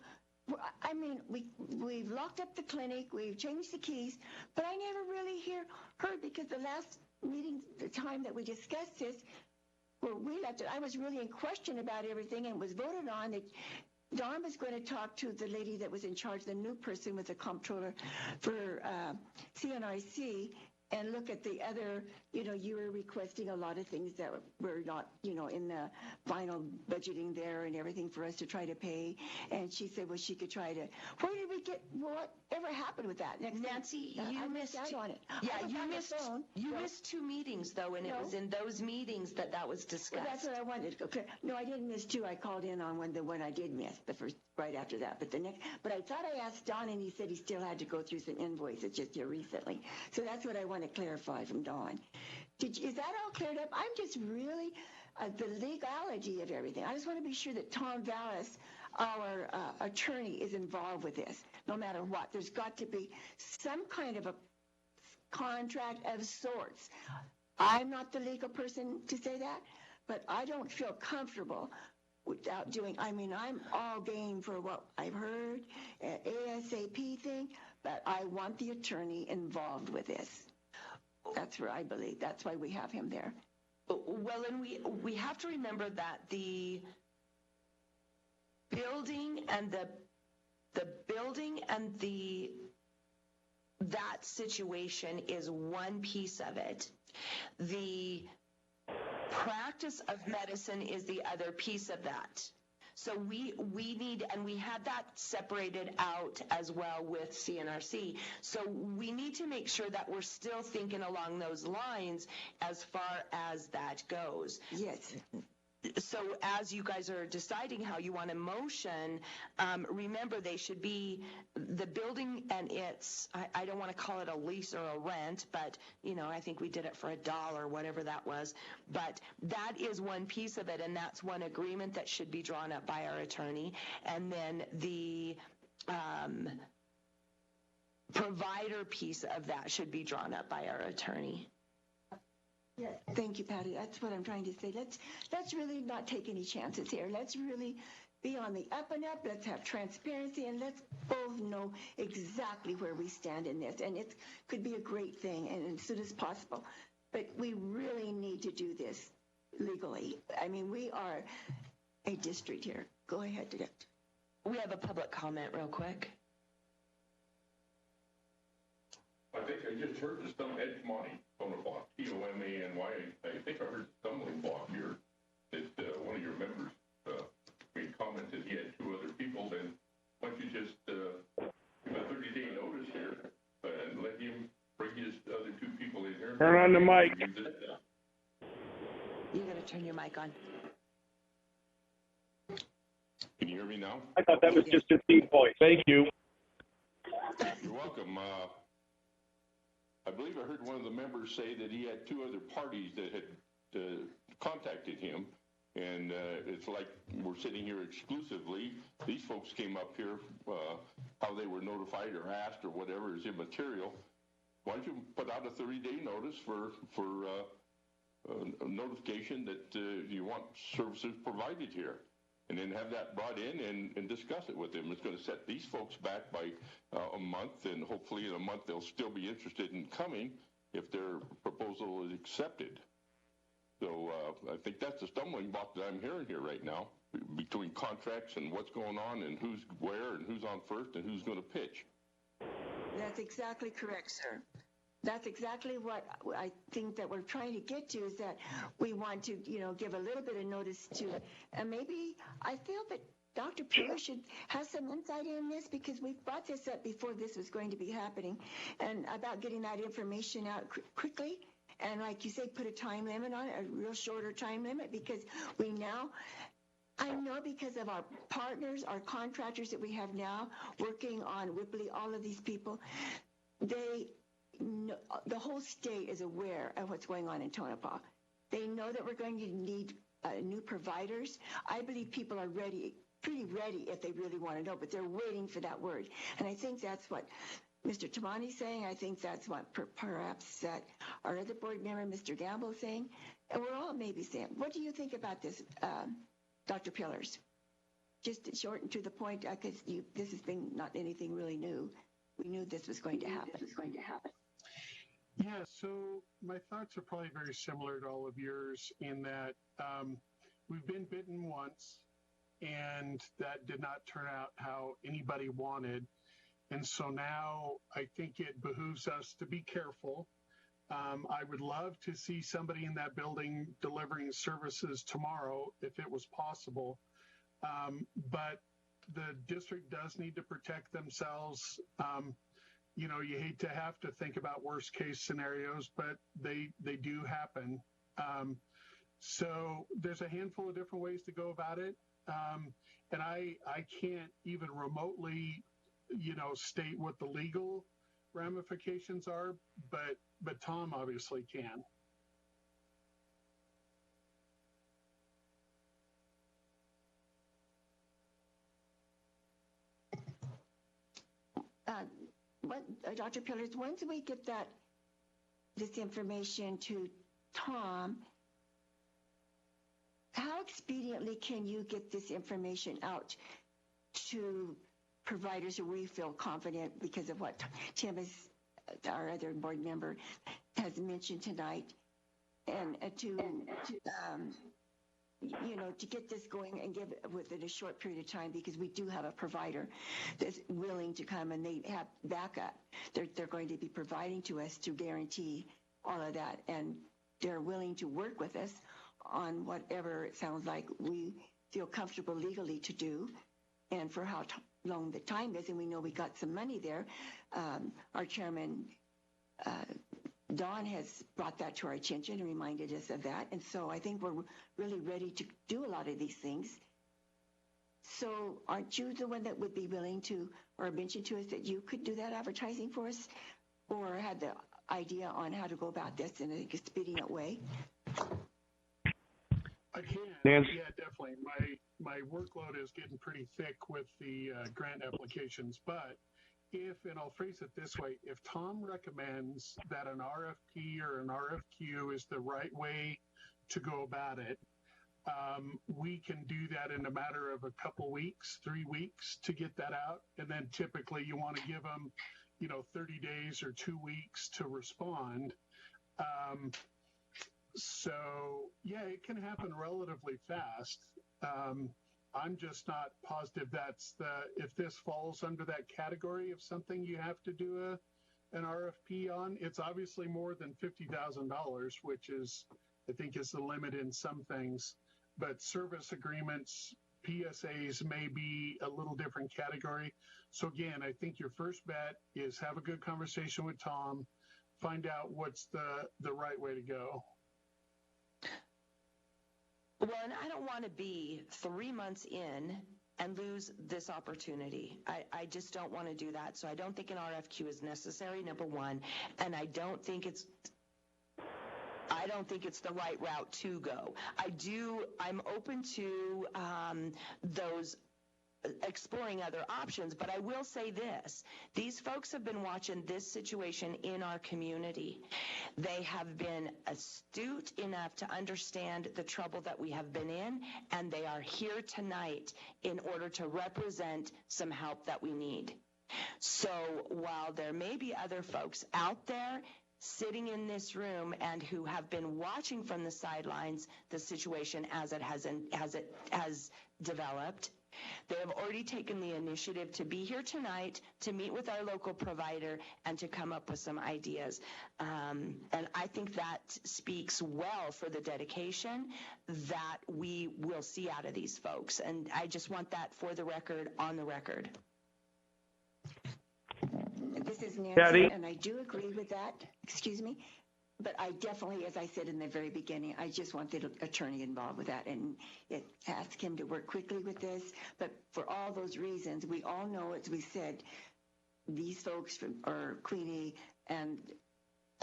I mean, we've locked up the clinic, we've changed the keys, but I never really heard because the last meeting, the time that we discussed this, where we left it, I was really in question about everything, and it was voted on that Dawn was going to talk to the lady that was in charge, the new person with the comptroller for CNRC, and look at the other, you were requesting a lot of things that were not, in the final budgeting there and everything for us to try to pay. And she said, well, she could try to, where did we get, whatever happened with that? Nancy, you missed out on it. Yeah, you missed 2 meetings, though, and it was in those meetings that was discussed. Well, that's what I wanted. Okay. No, I didn't miss 2. I called in on the one I did miss, the first, right after that. But I thought I asked Don, and he said he still had to go through some invoices just here recently. So that's what I want to clarify from Dawn. Is that all cleared up? I'm just really, the legality of everything. I just want to be sure that Tom Vallis, our attorney, is involved with this, no matter what. There's got to be some kind of a contract of sorts. I'm not the legal person to say that, but I don't feel comfortable without doing, I'm all game for what I've heard, ASAP thing, but I want the attorney involved with this. That's where I believe. That's why we have him there. Well, and we have to remember that the building and that situation is one piece of it. The practice of medicine is the other piece of that. So we need, and we had that separated out as well with CNRC. So we need to make sure that we're still thinking along those lines as far as that goes. Yes. So as you guys are deciding how you want to motion, remember they should be the building and I don't want to call it a lease or a rent, but, I think we did it for $1, whatever that was. But that is one piece of it, and that's one agreement that should be drawn up by our attorney. And then the provider piece of that should be drawn up by our attorney. Yes. Thank you, Patty. That's what I'm trying to say. Let's really not take any chances here. Let's really be on the up and up. Let's have transparency, and let's both know exactly where we stand in this. And it could be a great thing, and as soon as possible. But we really need to do this legally. I mean, we are a district here. Go ahead, Direct. We have a public comment real quick. I think I just heard the Ed Monty, Tonopah, T-O-M-A-N-Y. I think I heard the stumbling block here that one of your members made commented he had two other people. Then why don't you just give a 30-day notice here and let him bring his other two people in here? Turn on the mic. You got to turn your mic on. Can you hear me now? I thought that was just a deep voice. Thank you. You're welcome. I believe I heard one of the members say that he had two other parties that had contacted him, and it's like we're sitting here exclusively. These folks came up here, how they were notified or asked or whatever is immaterial. Why don't you put out a 30-day notice for a notification that you want services provided here? And then have that brought in and discuss it with them. It's going to set these folks back by a month, and hopefully in a month they'll still be interested in coming if their proposal is accepted. So I think that's the stumbling block that I'm hearing here right now, between contracts and what's going on and who's where and who's on first and who's going to pitch. That's exactly correct, sir. That's exactly what I think that we're trying to get to, is that we want to, give a little bit of notice to, and maybe I feel that Dr. Peeler should have some insight in this, because we've brought this up before this was going to be happening, and about getting that information out quickly. And like you say, put a time limit on it, a real shorter time limit, because I know because of our partners, our contractors that we have now working on Whippley, all of these people, the whole state is aware of what's going on in Tonopah. They know that we're going to need new providers. I believe people are pretty ready if they really want to know, but they're waiting for that word. And I think that's what Mr. Tamani's saying. I think that's what perhaps that our other board member, Mr. Gamble, is saying. And we're all maybe saying, what do you think about this, Dr. Pillars? Just short and to the point, because this has been not anything really new. We knew this was going to happen. Yeah, so my thoughts are probably very similar to all of yours in that we've been bitten once, and that did not turn out how anybody wanted. And so now I think it behooves us to be careful. I would love to see somebody in that building delivering services tomorrow if it was possible. But the district does need to protect themselves. You hate to have to think about worst case scenarios, but they do happen. So there's a handful of different ways to go about it. And I can't even remotely, state what the legal ramifications are, but Tom obviously can. Dr. Pillars, once we get this information to Tom, how expediently can you get this information out to providers who we feel confident because of what Tim, our other board member, has mentioned tonight, and to get this going and give it within a short period of time, because we do have a provider that's willing to come, and they have backup. They're going to be providing to us to guarantee all of that, and they're willing to work with us on whatever it sounds like we feel comfortable legally to do, and for how long the time is. And we know we got some money there. Our chairman, Don, has brought that to our attention and reminded us of that. And so I think we're really ready to do a lot of these things. So aren't you the one that would be willing to, or mention to us that you could do that advertising for us, or had the idea on how to go about this in an expedient way? I can. Nancy? Yeah, definitely. My workload is getting pretty thick with the grant applications, but and I'll phrase it this way, if Tom recommends that an RFP or an RFQ is the right way to go about it, we can do that in a matter of a couple weeks, 3 weeks to get that out. And then typically you want to give them, 30 days or 2 weeks to respond. So yeah, it can happen relatively fast. I'm just not positive if this falls under that category of something you have to do an RFP on. It's obviously more than $50,000, which I think is the limit in some things, but service agreements, PSAs may be a little different category. So again, I think your first bet is have a good conversation with Tom, find out what's the right way to go. Well, and I don't want to be 3 months in and lose this opportunity. I just don't want to do that. So I don't think an RFQ is necessary, number one, and I don't think it's the right route to go. I'm open to those exploring other options, but I will say this. These folks have been watching this situation in our community. They have been astute enough to understand the trouble that we have been in, and they are here tonight in order to represent some help that we need. So while there may be other folks out there sitting in this room and who have been watching from the sidelines the situation as it has developed, they have already taken the initiative to be here tonight, to meet with our local provider, and to come up with some ideas. And I think that speaks well for the dedication that we will see out of these folks. And I just want that for the record, on the record. This is Nancy, Patty? and I do agree with that. Excuse me. But I definitely, as I said in the very beginning, I just want the attorney involved with that and ask him to work quickly with this. But for all those reasons, we all know, as we said, these folks are Queenie, and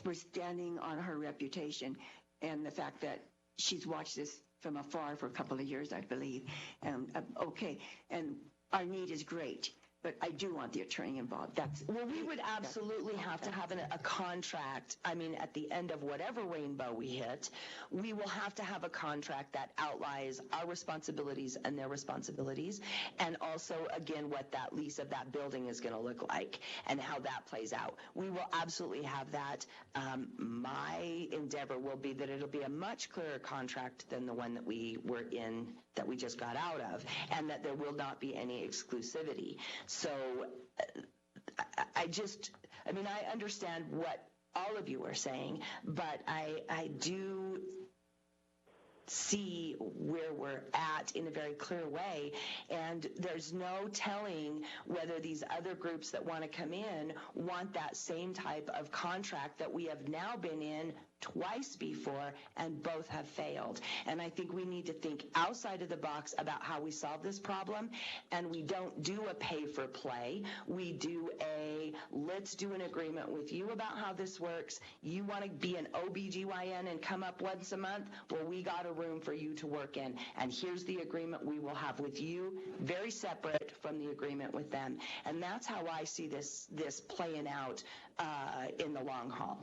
we're standing on her reputation and the fact that she's watched this from afar for a couple of years, I believe. Okay, and our need is great. But I do want the attorney involved. Well, we would absolutely have to have a contract. I mean, at the end of whatever rainbow we hit, we will have to have a contract that outlines our responsibilities and their responsibilities, and also, again, what that lease of that building is going to look like and how that plays out. We will absolutely have that. My endeavor will be that it'll be a much clearer contract than the one that we were in, that we just got out of, and that there will not be any exclusivity. So I understand what all of you are saying, but I do see where we're at in a very clear way, and there's no telling whether these other groups that want to come in want that same type of contract that we have now been in twice before, and both have failed. And I think we need to think outside of the box about how we solve this problem, and we don't do a pay for play. We do let's do an agreement with you about how this works. You want to be an OBGYN and come up once a month? Well, we got a room for you to work in, and here's the agreement we will have with you, very separate from the agreement with them. And that's how I see this playing out in the long haul.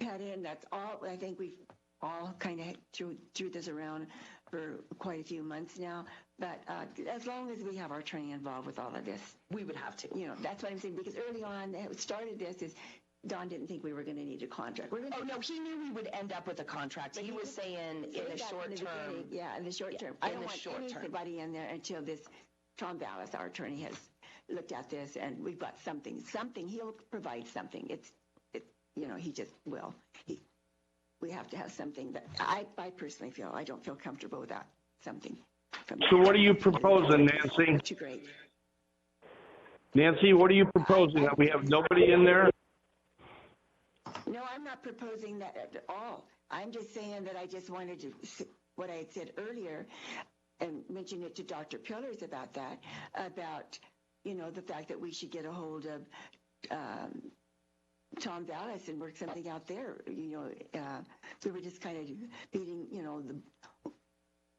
Patty, and that's all. I think we've all kind of threw this around for quite a few months now. But as long as we have our attorney involved with all of this, we would have to. That's what I'm saying. Because early on, it started this is Don didn't think we were going to need a contract. No, he knew we would end up with a contract. He was saying in the short term. Yeah, in the short term. I don't want anybody in there until this Tom Vallis, our attorney, has looked at this, and we've got something. He'll provide something. He just will. We have to have something that I personally feel I don't feel comfortable without something. So what are you proposing, Nancy? Too great. Nancy, what are you proposing? That we have nobody in there? No, I'm not proposing that at all. I'm just saying that I just wanted to, what I had said earlier, and mention it to Dr. Pillars about that, about, the fact that we should get a hold of Tom Vallis and work something out there. We were just kind of beating,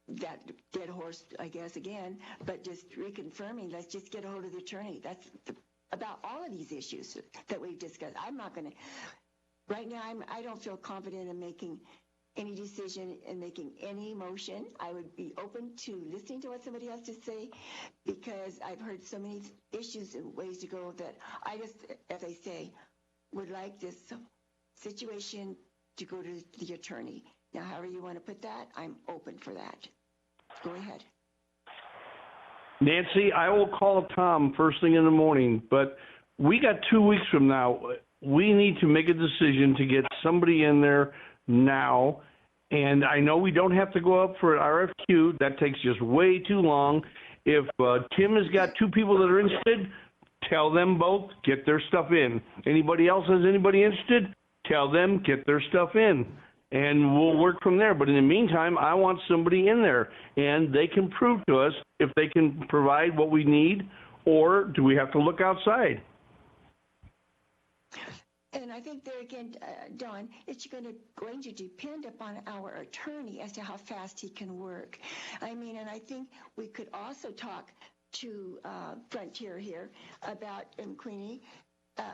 that dead horse, I guess, again, but just reconfirming, let's just get a hold of the attorney. That's about all of these issues that we've discussed. I'm not going to, right now, I don't feel confident in making any decision and making any motion. I would be open to listening to what somebody has to say because I've heard so many issues and ways to go that I just, as I say, would like this situation to go to the attorney. Now, however you want to put that, I'm open for that. Go ahead. Nancy, I will call Tom first thing in the morning, but we got 2 weeks from now. We need to make a decision to get somebody in there now. And I know we don't have to go up for an RFQ. That takes just way too long. If Tim has got 2 people that are interested, tell them both, get their stuff in. Anybody else has anybody interested? Tell them, get their stuff in. And we'll work from there. But in the meantime, I want somebody in there. And they can prove to us if they can provide what we need, or do we have to look outside? And I think there again, Don, it's going to depend upon our attorney as to how fast he can work. I mean, and I think we could also talk to Frontier here about, and Queenie,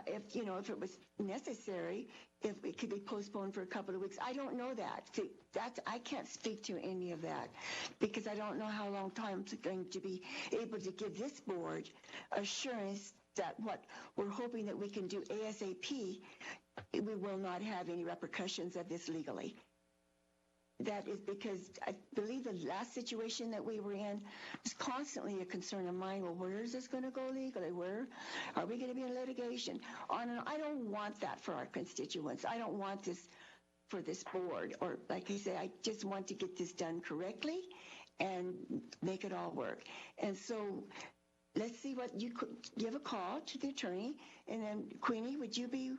if it was necessary, if it could be postponed for a couple of weeks. I don't know that. See, I can't speak to any of that because I don't know how long time it's going to be able to give this board assurance that what we're hoping that we can do ASAP, we will not have any repercussions of this legally. That is because I believe the last situation that we were in was constantly a concern of mine. Well, where is this going to go legally? Where are we going to be in litigation? On and on. I don't want that for our constituents. I don't want this for this board. Or like I say, I just want to get this done correctly and make it all work. And so let's see what you could give a call to the attorney. And then, Queenie, would you be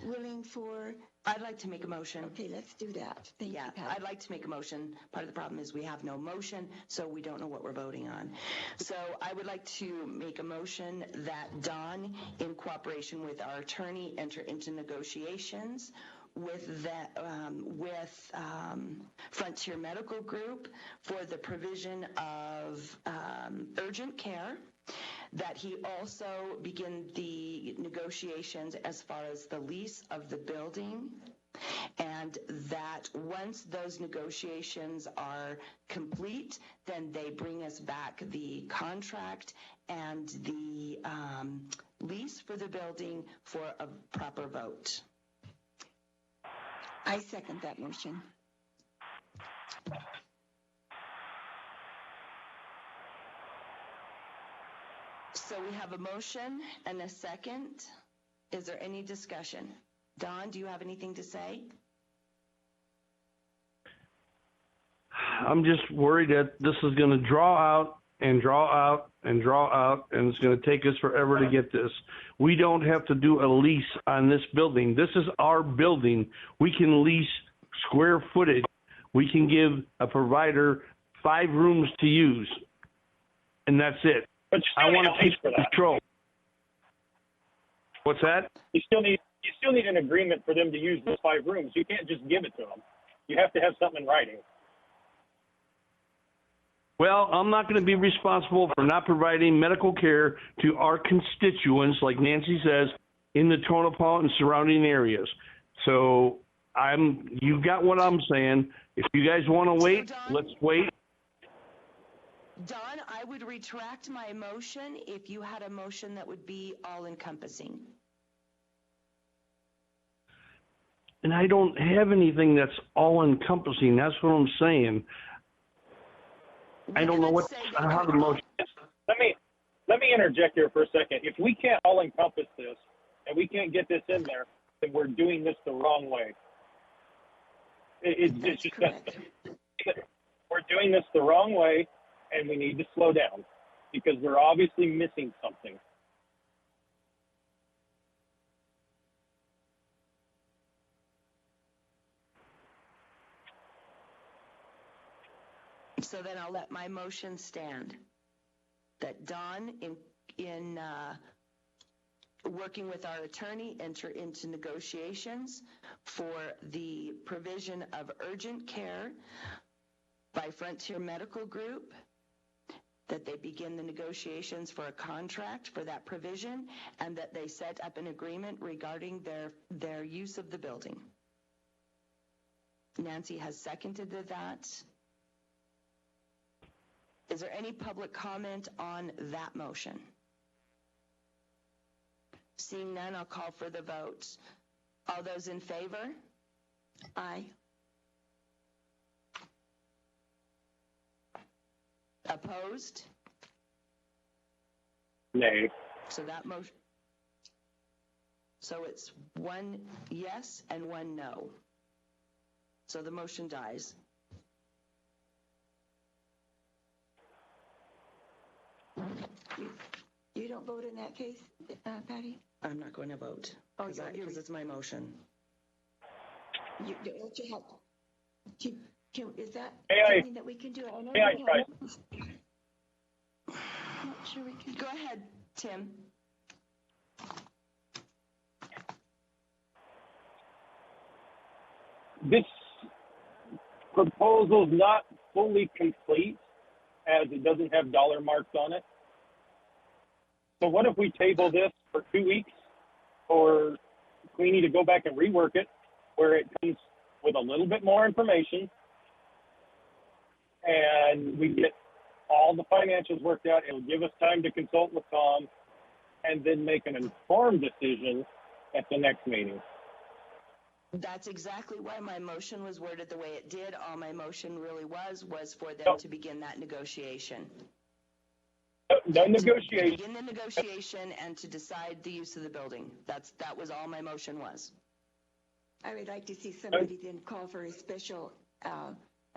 willing for... I'd like to make a motion. Okay, let's do that. Thank you, Pat. I'd like to make a motion. Part of the problem is we have no motion, so we don't know what we're voting on. So I would like to make a motion that Don, in cooperation with our attorney, enter into negotiations with Frontier Medical Group for the provision of urgent care, that he also begin the negotiations as far as the lease of the building, and that once those negotiations are complete, then they bring us back the contract and the lease for the building for a proper vote. I second that motion. So we have a motion and a second. Is there any discussion? Don, do you have anything to say? I'm just worried that this is going to draw out and draw out and draw out, and it's going to take us forever to get this. We don't have to do a lease on this building. This is our building. We can lease square footage. We can give a provider 5 rooms to use, and that's it. But I want to take control. What's that? You still need an agreement for them to use those 5 rooms. You can't just give it to them. You have to have something in writing. Well, I'm not going to be responsible for not providing medical care to our constituents, like Nancy says, in the Tonopah and surrounding areas. So you've got what I'm saying. If you guys want to wait, Don, let's wait. Don, I would retract my motion if you had a motion that would be all-encompassing. And I don't have anything that's all-encompassing. That's what I'm saying. I don't know how the motion. Let me interject here for a second. If we can't all encompass this and we can't get this in there, then we're doing this the wrong way. It's just that we're doing this the wrong way, and we need to slow down because we're obviously missing something. So then I'll let my motion stand. That Don, in working with our attorney, enter into negotiations for the provision of urgent care by Frontier Medical Group, that they begin the negotiations for a contract for that provision, and that they set up an agreement regarding their use of the building. Nancy has seconded that. Is there any public comment on that motion? Seeing none, I'll call for the vote. All those in favor? Aye. Opposed? Nay. So that motion. So it's 1 yes and 1 no. So the motion dies. You don't vote in that case, Patty? I'm not going to vote Oh, because it's my motion. Don't you have? Is that May I- something that we can do? I know may I we try? I'm not sure we can. Go ahead, Tim. This proposal's not fully complete as it doesn't have dollar marks on it. So what if we table this for 2 weeks for Queenie to go back and rework it where it comes with a little bit more information and we get all the financials worked out. It'll give us time to consult with Tom and then make an informed decision at the next meeting. That's exactly why my motion was worded the way it did. All my motion really was for them to begin that negotiation. No negotiation. Begin the negotiation and to decide the use of the building. That was all my motion was. I would like to see somebody then call for a special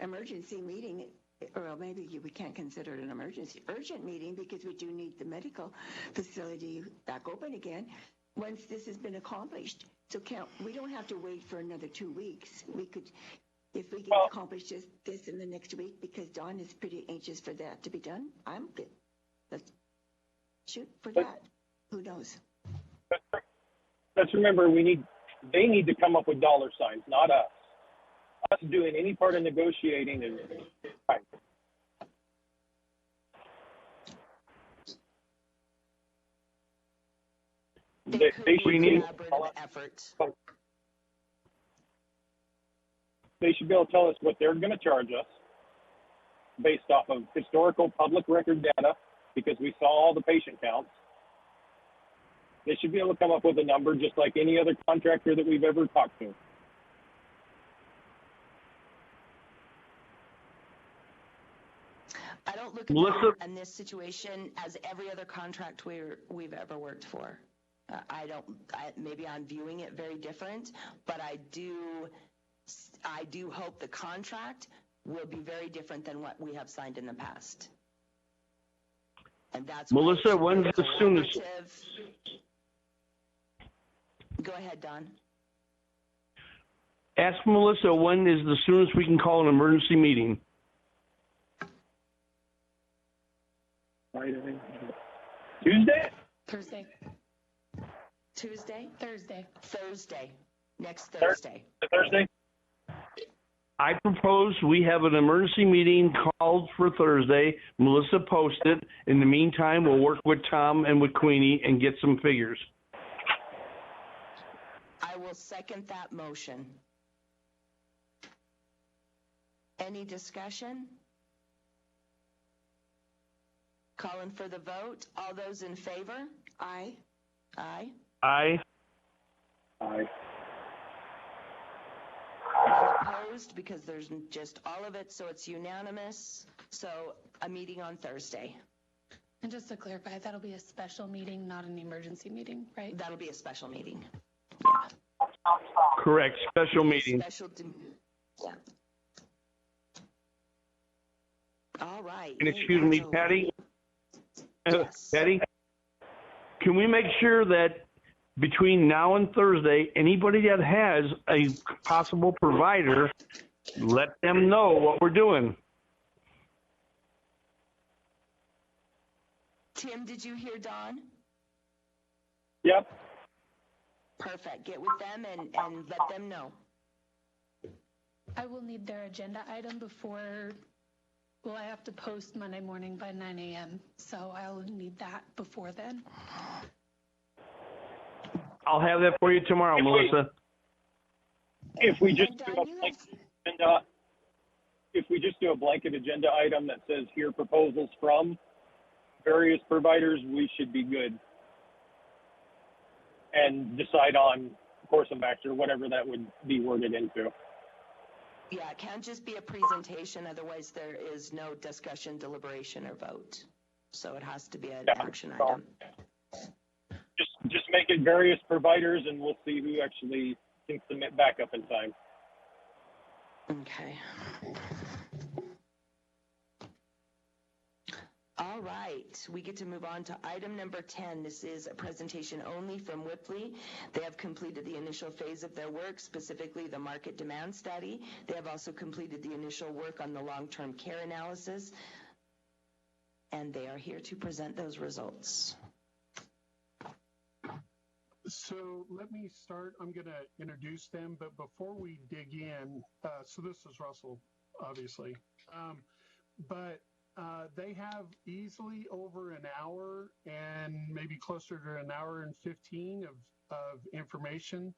emergency meeting, or maybe we can't consider it an emergency, urgent meeting, because we do need the medical facility back open again once this has been accomplished. So we don't have to wait for another 2 weeks. We could, if we can accomplish this in the next week, because Dawn is pretty anxious for that to be done. I'm good. Let's shoot for that. Who knows? Let's remember, they need to come up with dollar signs, not us. Us doing any part of negotiating is right. They should need effort. They should be able to tell us what they're going to charge us based off of historical public record data, because we saw all the patient counts. They should be able to come up with a number just like any other contractor that we've ever talked to. I don't look at Melissa? that in this situation as every other contract we've ever worked for. Maybe I'm viewing it very different, but I do hope the contract will be very different than what we have signed in the past. And that's Melissa, when's the soonest? Go ahead, Don. Ask Melissa when is the soonest we can call an emergency meeting. Tuesday? Thursday. Tuesday? Thursday. Thursday. Next Thursday. Thursday? I propose we have an emergency meeting called for Thursday. Melissa posted. In the meantime, we'll work with Tom and with Queenie and get some figures. I will second that motion. Any discussion? Calling for the vote. All those in favor? Aye. Aye. Aye. Aye. None opposed, because there's just all of it, so it's unanimous. So a meeting on Thursday. And just to clarify, that'll be a special meeting, not an emergency meeting, right? That'll be a special meeting. Correct. Special meeting. Yeah. All right. And excuse me, Patty? Yes. Patty? Can we make sure that between now and Thursday, anybody that has a possible provider, let them know what we're doing? Tim, did you hear Don? Yep. Perfect. Get with them and let them know. I will need their agenda item before, well, I have to post Monday morning by 9 a.m., so I'll need that before then. I'll have that for you tomorrow, Melissa. If we just And do Don, a And if we just do a blanket agenda item that says here proposals from various providers, we should be good. And decide on course of action or whatever that would be worded into. Yeah, it can't just be a presentation, otherwise there is no discussion, deliberation, or vote. So it has to be an action item. Just make it various providers, and we'll see who actually can submit backup in time. Okay. All right, we get to move on to item number 10. This is a presentation only from Whipley. They have completed the initial phase of their work, specifically the market demand study. They have also completed the initial work on the long-term care analysis, and they are here to present those results. So let me start. I'm going to introduce them, but before we dig in, so this is Russell, obviously, but they have easily over an hour and maybe closer to an hour and 15 of information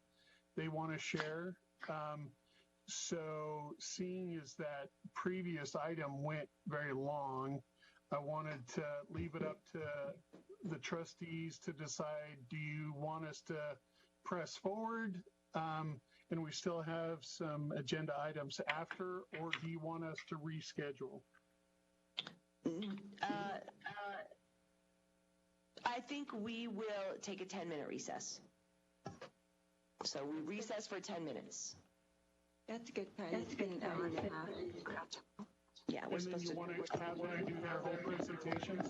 they want to share. So seeing as that previous item went very long, I wanted to leave it up to the trustees to decide, do you want us to press forward? And we still have some agenda items after, or do you want us to reschedule? I think we will take a 10-minute recess. So we recess for 10 minutes. That's a good plan. That's a good hour and a half. Yeah, we're and then supposed you to want to have them do their whole presentation?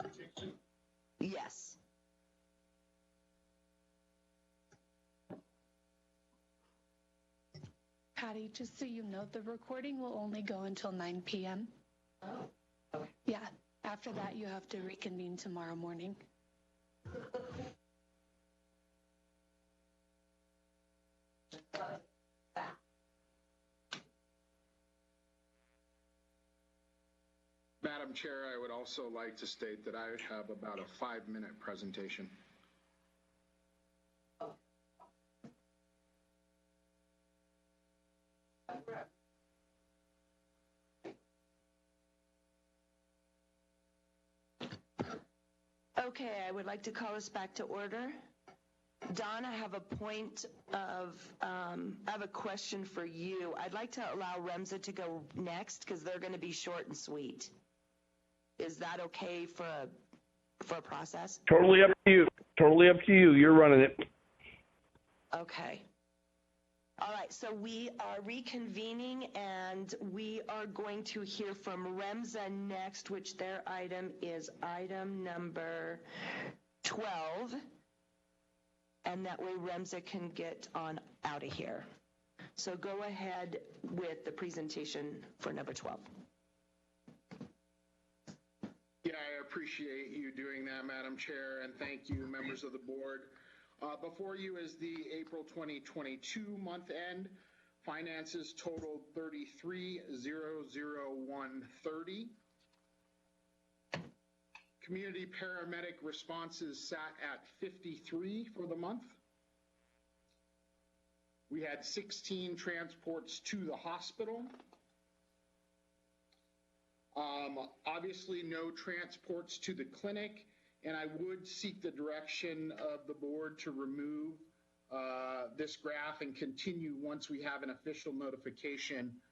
Yes. Patty, just so you know, the recording will only go until 9 p.m. Oh. Okay. Yeah. After that, you have to reconvene tomorrow morning. Madam Chair, I would also like to state that I have about a 5-minute presentation. Okay, I would like to call us back to order. Don, I have a point of, I have a question for you. I'd like to allow Remza to go next because they're going to be short and sweet. Is that okay for a process? Totally up to you. Totally up to you. You're running it. Okay. All right, so we are reconvening, and we are going to hear from Remza next, which their item is item number 12. And that way Remza can get on out of here. So go ahead with the presentation for number 12. Yeah, I appreciate you doing that, Madam Chair, and thank you, members of the board. Before you is the April 2022 month end. Finances totaled $33,001.30. Community paramedic responses sat at 53 for the month. We had 16 transports to the hospital. Obviously, no transports to the clinic, and I would seek the direction of the board to remove this graph and continue once we have an official notification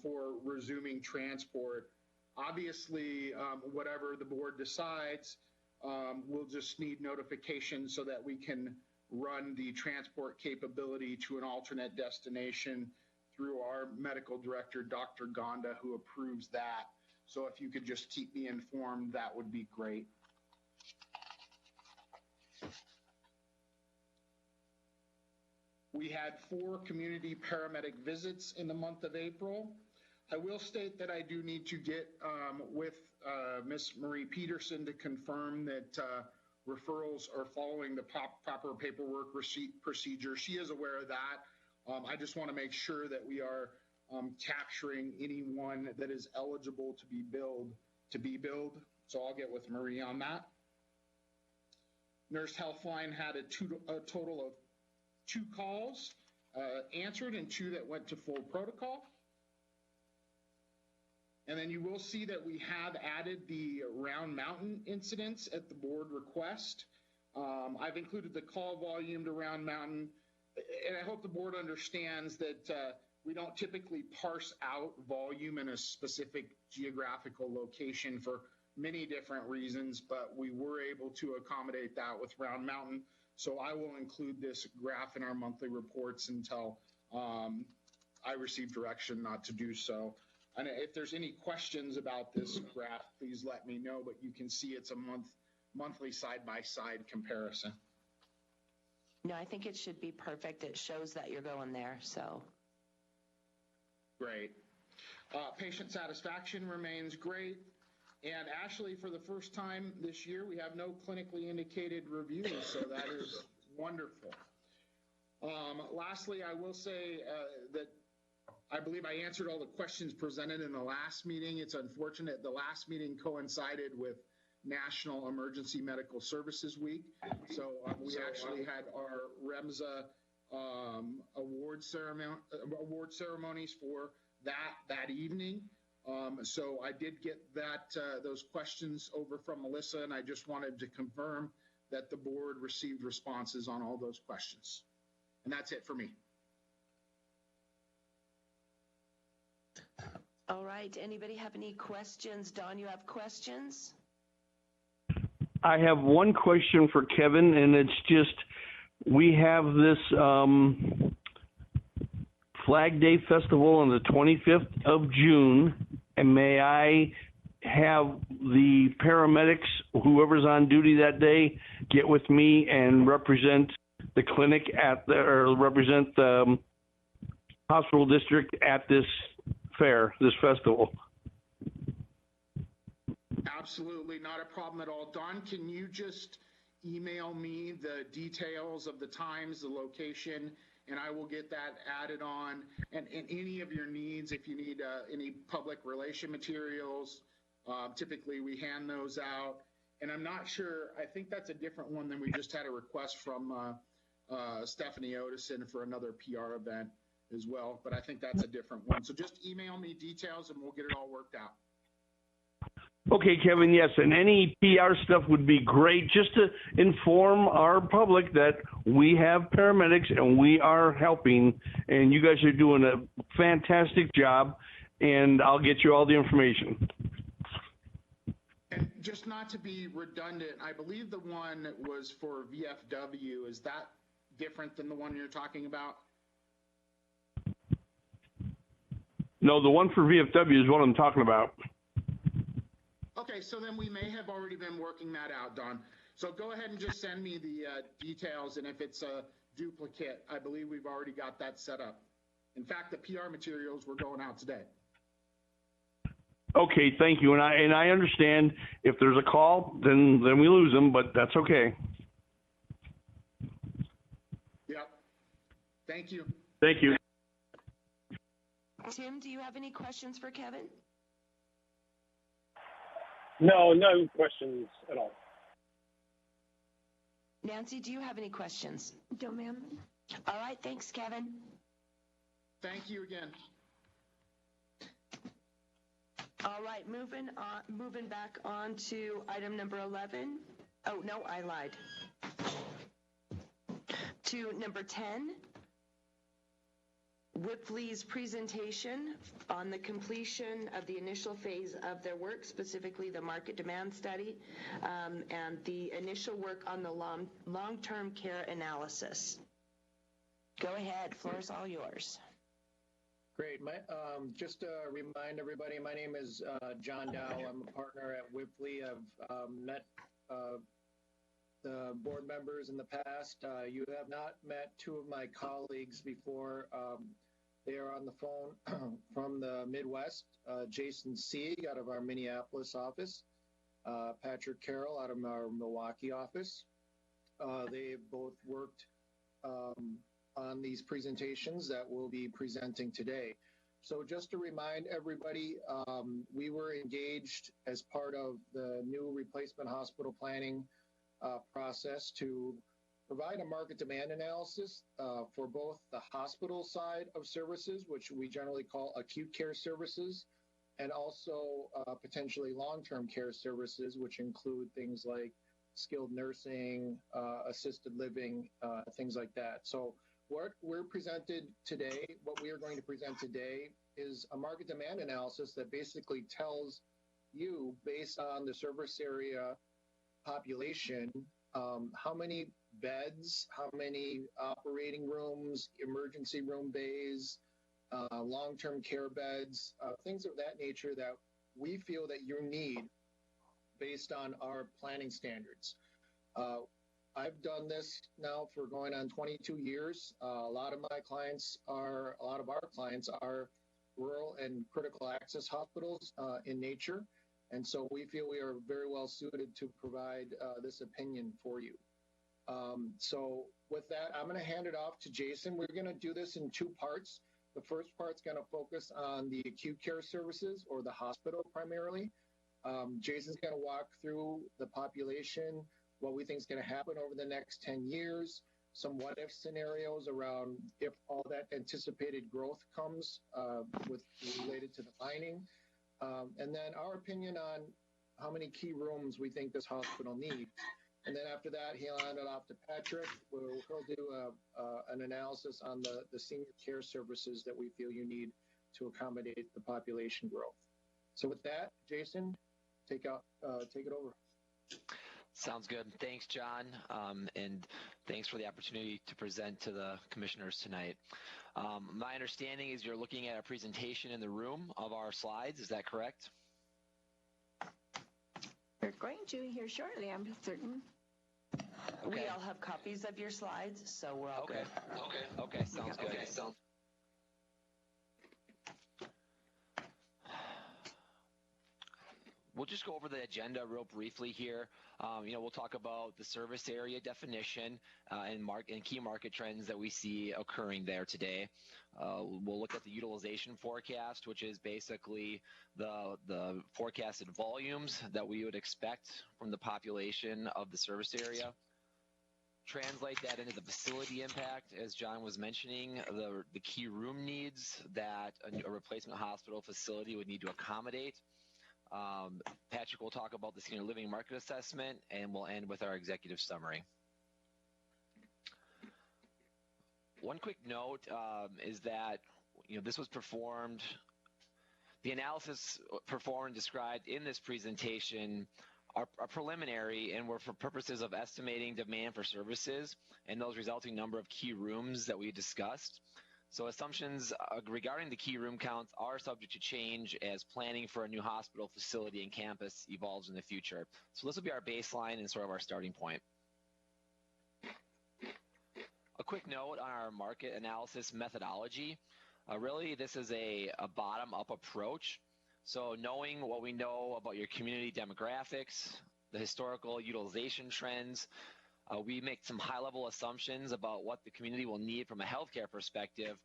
for resuming transport. Obviously, whatever the board decides, we'll just need notification so that we can run the transport capability to an alternate destination through our medical director, Dr. Gonda, who approves that. So if you could just keep me informed, that would be great. We had 4 community paramedic visits in the month of April. I will state that I do need to get with Ms. Marie Peterson to confirm that referrals are following the proper paperwork procedure. She is aware of that. I just want to make sure that we are capturing anyone that is eligible to be billed. So I'll get with Marie on that. Nurse Healthline had a total of 2 calls answered and 2 that went to full protocol. And then you will see that we have added the Round Mountain incidents at the board request. I've included the call volume to Round Mountain, and I hope the board understands that we don't typically parse out volume in a specific geographical location for many different reasons, but we were able to accommodate that with Round Mountain. So I will include this graph in our monthly reports until I receive direction not to do so. And if there's any questions about this graph, please let me know, but you can see it's a monthly side-by-side comparison. No, I think it should be perfect. It shows that you're going there, so. Great. Patient satisfaction remains great. And Ashley, for the first time this year, we have no clinically indicated reviews, so that is wonderful. Lastly, I will say that I believe I answered all the questions presented in the last meeting. It's unfortunate the last meeting coincided with National Emergency Medical Services Week. So we actually had our REMSA award ceremonies for that evening. So I did get those questions over from Melissa, and I just wanted to confirm that the board received responses on all those questions. And that's it for me. All right. Anybody have any questions? Don, you have questions? I have one question for Kevin, and it's just, we have this Flag Day Festival on the 25th of June, and may I have the paramedics, whoever's on duty that day, get with me and represent the clinic or represent the hospital district at this fair, this festival? Absolutely, not a problem at all. Don, can you just email me the details of the times, the location, and I will get that added on. And any of your needs, if you need any public relation materials, typically we hand those out. And I'm not sure, I think that's a different one than we just had a request from Stephanie Otison for another PR event as well, but I think that's a different one. So just email me details and we'll get it all worked out. Okay, Kevin, yes, and any PR stuff would be great, just to inform our public that we have paramedics and we are helping, and you guys are doing a fantastic job, and I'll get you all the information. And just not to be redundant, I believe the one was for VFW. Is that different than the one you're talking about? No, the one for VFW is what I'm talking about. Okay, so then we may have already been working that out, Don. So go ahead and just send me the details, and if it's a duplicate, I believe we've already got that set up. In fact, the PR materials were going out today. Okay, thank you, and I understand if there's a call, then we lose them, but that's okay. Yep. Thank you. Thank you. Tim, do you have any questions for Kevin? No questions at all. Nancy, do you have any questions? No, ma'am. All right, thanks, Kevin. Thank you again. All right, moving back on to item number 11. Oh, no, I lied. To number 10, Whipley's presentation on the completion of the initial phase of their work, specifically the market demand study, and the initial work on the long-term care analysis. Go ahead, floor is all yours. Great. Just to remind everybody, my name is John Dow. I'm a partner at Whipley. I've met the board members in the past. You have not met two of my colleagues before. They are on the phone from the Midwest, Jason Sieg out of our Minneapolis office, Patrick Carroll out of our Milwaukee office. They've both worked on these presentations that we'll be presenting today. So just to remind everybody, we were engaged as part of the new replacement hospital planning process to provide a market demand analysis for both the hospital side of services, which we generally call acute care services, and also potentially long-term care services, which include things like skilled nursing, assisted living, things like that. So what we are going to present today is a market demand analysis that basically tells you, based on the service area population, how many beds, how many operating rooms, emergency room bays, long-term care beds, things of that nature that we feel that you need based on our planning standards. I've done this now for going on 22 years. A lot of our clients are rural and critical access hospitals in nature. And so we feel we are very well suited to provide this opinion for you. So with that, I'm going to hand it off to Jason. We're going to do this in two parts. The first part's going to focus on the acute care services, or the hospital primarily. Jason's going to walk through the population, what we think is going to happen over the next 10 years, some what-if scenarios around if all that anticipated growth comes related to the lining, and then our opinion on how many key rooms we think this hospital needs. And then after that, he'll hand it off to Patrick, where he'll do an analysis on the senior care services that we feel you need to accommodate the population growth. So with that, Jason, take it over. Sounds good. Thanks, John, and thanks for the opportunity to present to the commissioners tonight. My understanding is you're looking at a presentation in the room of our slides. Is that correct? We're going to here shortly, I'm certain. Okay. We all have copies of your slides, so we're all good. Okay, sounds good. We'll just go over the agenda real briefly here. We'll talk about the service area definition and key market trends that we see occurring there today. We'll look at the utilization forecast, which is basically the forecasted volumes that we would expect from the population of the service area. Translate that into the facility impact, as John was mentioning, the key room needs that a replacement hospital facility would need to accommodate. Patrick will talk about the senior living market assessment, and we'll end with our executive summary. One quick note is that this was performed, the analysis performed and described in this presentation are preliminary and were for purposes of estimating demand for services and those resulting number of key rooms that we discussed. So assumptions regarding the key room counts are subject to change as planning for a new hospital facility and campus evolves in the future. So this will be our baseline and sort of our starting point. A quick note on our market analysis methodology. Really, this is a bottom-up approach. So knowing what we know about your community demographics, the historical utilization trends, we make some high-level assumptions about what the community will need from a healthcare perspective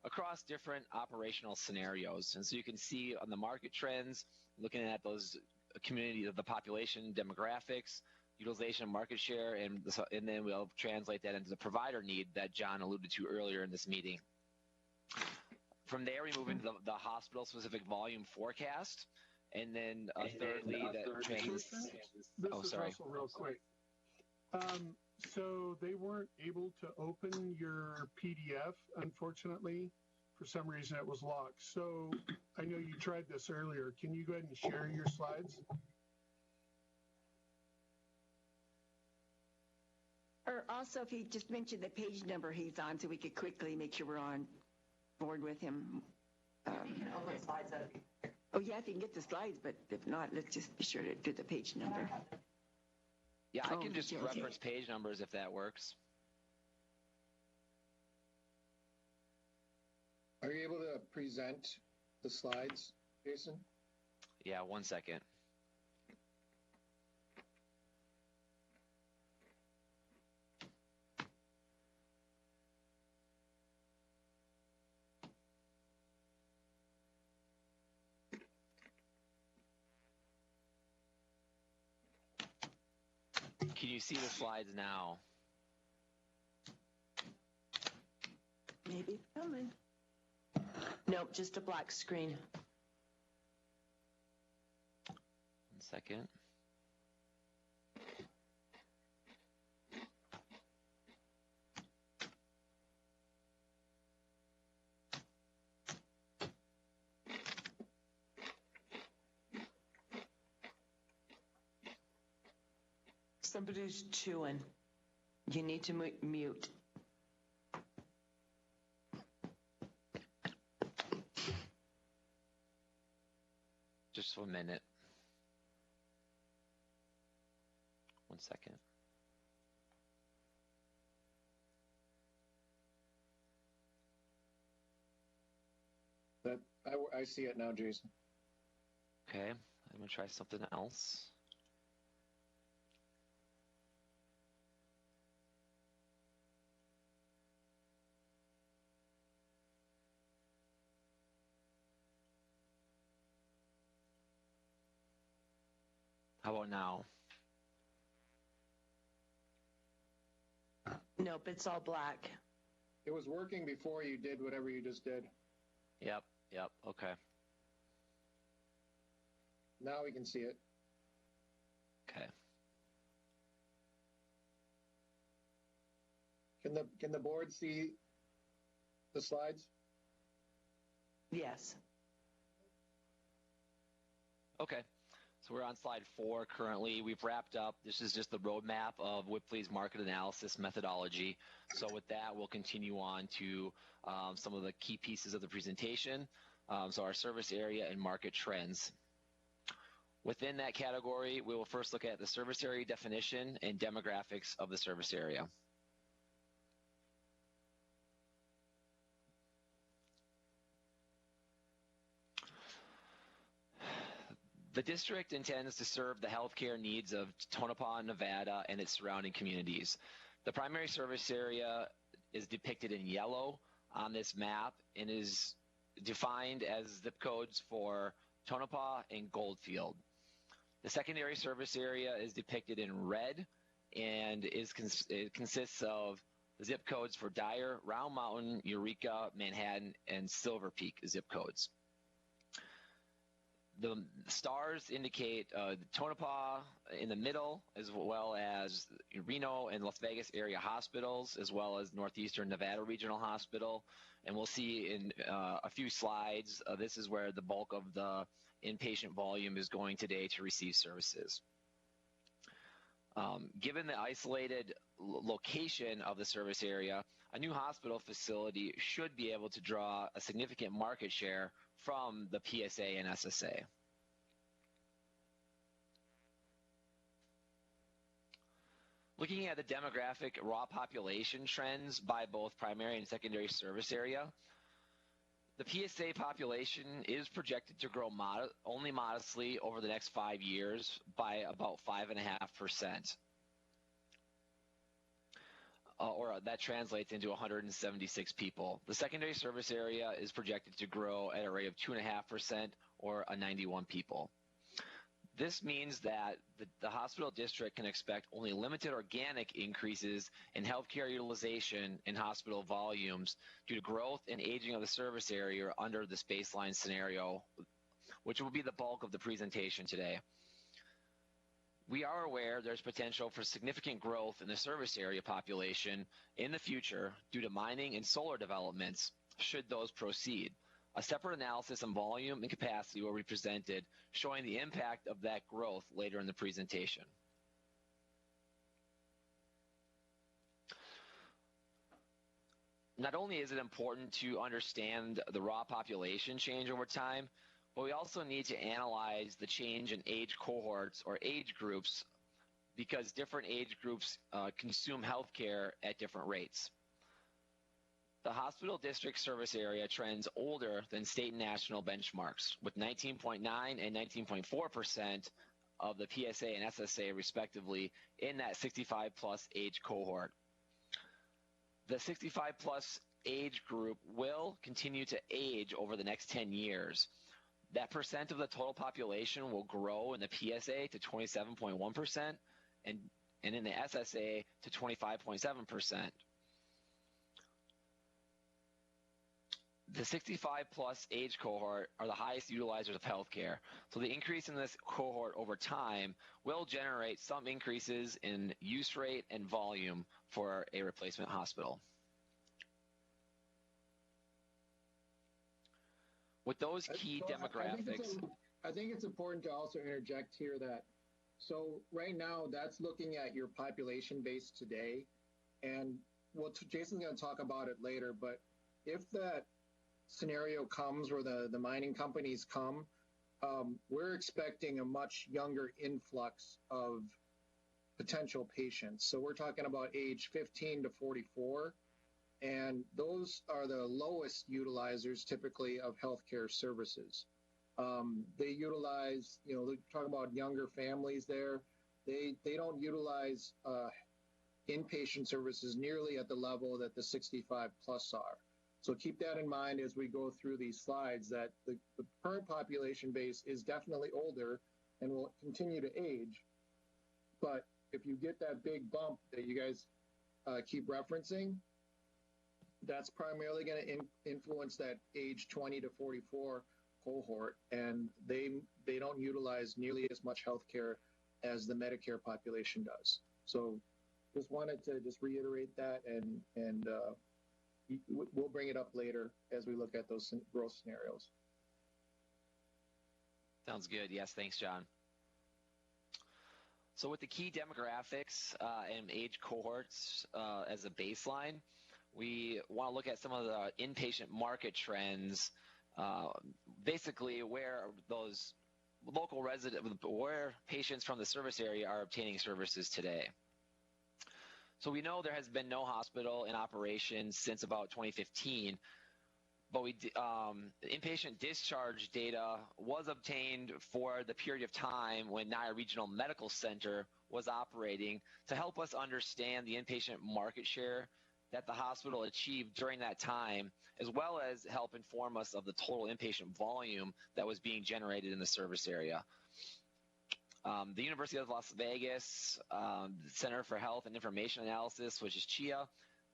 across different operational scenarios. And so you can see on the market trends, looking at those community of the population demographics, utilization, market share, and then we'll translate that into the provider need that John alluded to earlier in this meeting. From there, we move into the hospital-specific volume forecast, and then thirdly, that translates. This is Russell, real quick. So they weren't able to open your PDF, unfortunately. For some reason, it was locked. So I know you tried this earlier. Can you go ahead and share your slides? Or also, if he just mentioned the page number he's on, so we could quickly make sure we're on board with him. Oh, yeah, if you can get the slides, but if not, let's just be sure to do the page number. Yeah, I can just reference page numbers if that works. Are you able to present the slides, Jason? Yeah, 1 second. Can you see the slides now? Maybe it's coming. Nope, just a black screen. second. Somebody's chewing. You need to mute. Just for a minute. 1 second. I see it now, Jason. Okay, I'm gonna try something else. How about now? Nope, it's all black. It was working before you did whatever you just did. Yep, okay. Now we can see it. Okay. Can the board see the slides? Yes. Okay. So we're on slide 4 currently. We've wrapped up. This is just the roadmap of Whipley's market analysis methodology. So with that, we'll continue on to some of the key pieces of the presentation. So our service area and market trends. Within that category, we will first look at the service area definition and demographics of the service area. The district intends to serve the healthcare needs of Tonopah, Nevada, and its surrounding communities. The primary service area is depicted in yellow on this map and is defined as zip codes for Tonopah and Goldfield. The secondary service area is depicted in red and it consists of the zip codes for Dyer, Round Mountain, Eureka, Manhattan, and Silver Peak zip codes. The stars indicate Tonopah in the middle, as well as Reno and Las Vegas area hospitals, as well as Northeastern Nevada Regional Hospital. And we'll see in a few slides, this is where the bulk of the inpatient volume is going today to receive services. Given the isolated location of the service area, a new hospital facility should be able to draw a significant market share from the PSA and SSA. Looking at the demographic raw population trends by both primary and secondary service area, the PSA population is projected to grow only modestly over the next 5 years by about 5.5%. Or that translates into 176 people. The secondary service area is projected to grow at a rate of 2.5% or a 91 people. This means that the hospital district can expect only limited organic increases in healthcare utilization and hospital volumes due to growth and aging of the service area under this baseline scenario, which will be the bulk of the presentation today. We are aware there's potential for significant growth in the service area population in the future due to mining and solar developments, should those proceed. A separate analysis on volume and capacity will be presented, showing the impact of that growth later in the presentation. Not only is it important to understand the raw population change over time, but we also need to analyze the change in age cohorts or age groups, because different age groups consume healthcare at different rates. The hospital district service area trends older than state and national benchmarks, with 19.9 and 19.4% of the PSA and SSA respectively in that 65 plus age cohort. The 65 plus age group will continue to age over the next 10 years. That percent of the total population will grow in the PSA to 27.1% and in the SSA to 25.7%. The 65 plus age cohort are the highest utilizers of healthcare. So the increase in this cohort over time will generate some increases in use rate and volume for a replacement hospital. With those key demographics. I think it's important to also interject here that, so right now that's looking at your population base today. And well, Jason's going to talk about it later, but if that scenario comes where the mining companies come, we're expecting a much younger influx of potential patients. So we're talking about age 15 to 44, and those are the lowest utilizers typically of healthcare services. They utilize, you know, they talk about younger families there. They don't utilize inpatient services nearly at the level that the 65 plus are. So keep that in mind as we go through these slides, that the current population base is definitely older and will continue to age. But if you get that big bump that you guys keep referencing, that's primarily going to influence that age 20 to 44 cohort, and they don't utilize nearly as much healthcare as the Medicare population does. So just wanted to just reiterate that, and we'll bring it up later as we look at those growth scenarios. Sounds good. Yes, thanks, John. So with the key demographics and age cohorts as a baseline, we want to look at some of the inpatient market trends, basically where those local where patients from the service area are obtaining services today. So we know there has been no hospital in operation since about 2015, but inpatient discharge data was obtained for the period of time when Niagara Regional Medical Center was operating to help us understand the inpatient market share that the hospital achieved during that time, as well as help inform us of the total inpatient volume that was being generated in the service area. The University of Las Vegas Center for Health and Information Analysis, which is CHIA,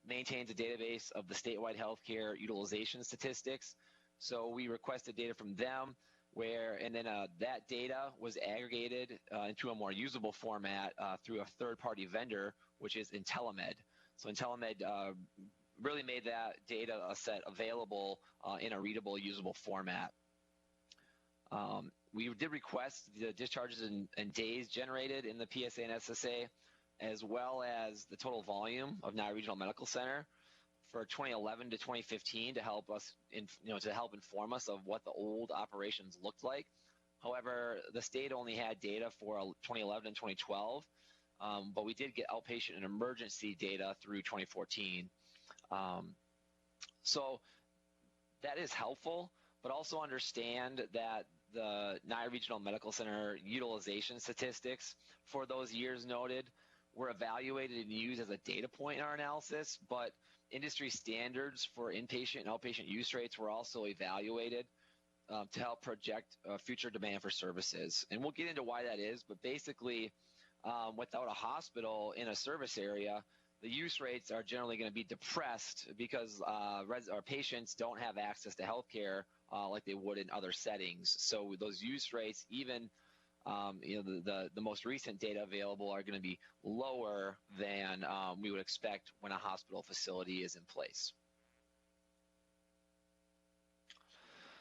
maintains a database of the statewide healthcare utilization statistics. So we requested data from them, and then that data was aggregated into a more usable format through a third-party vendor, which is Intellimed. So Intellimed really made that data set available in a readable, usable format. We did request the discharges and days generated in the PSA and SSA, as well as the total volume of Niagara Regional Medical Center for 2011 to 2015 to help us, to help inform us of what the old operations looked like. However, the state only had data for 2011 and 2012, but we did get outpatient and emergency data through 2014. So that is helpful, but also understand that the Niagara Regional Medical Center utilization statistics for those years noted were evaluated and used as a data point in our analysis, but industry standards for inpatient and outpatient use rates were also evaluated to help project future demand for services. And we'll get into why that is, but basically, without a hospital in a service area, the use rates are generally going to be depressed because our patients don't have access to healthcare like they would in other settings. So those use rates, even the most recent data available, are going to be lower than we would expect when a hospital facility is in place.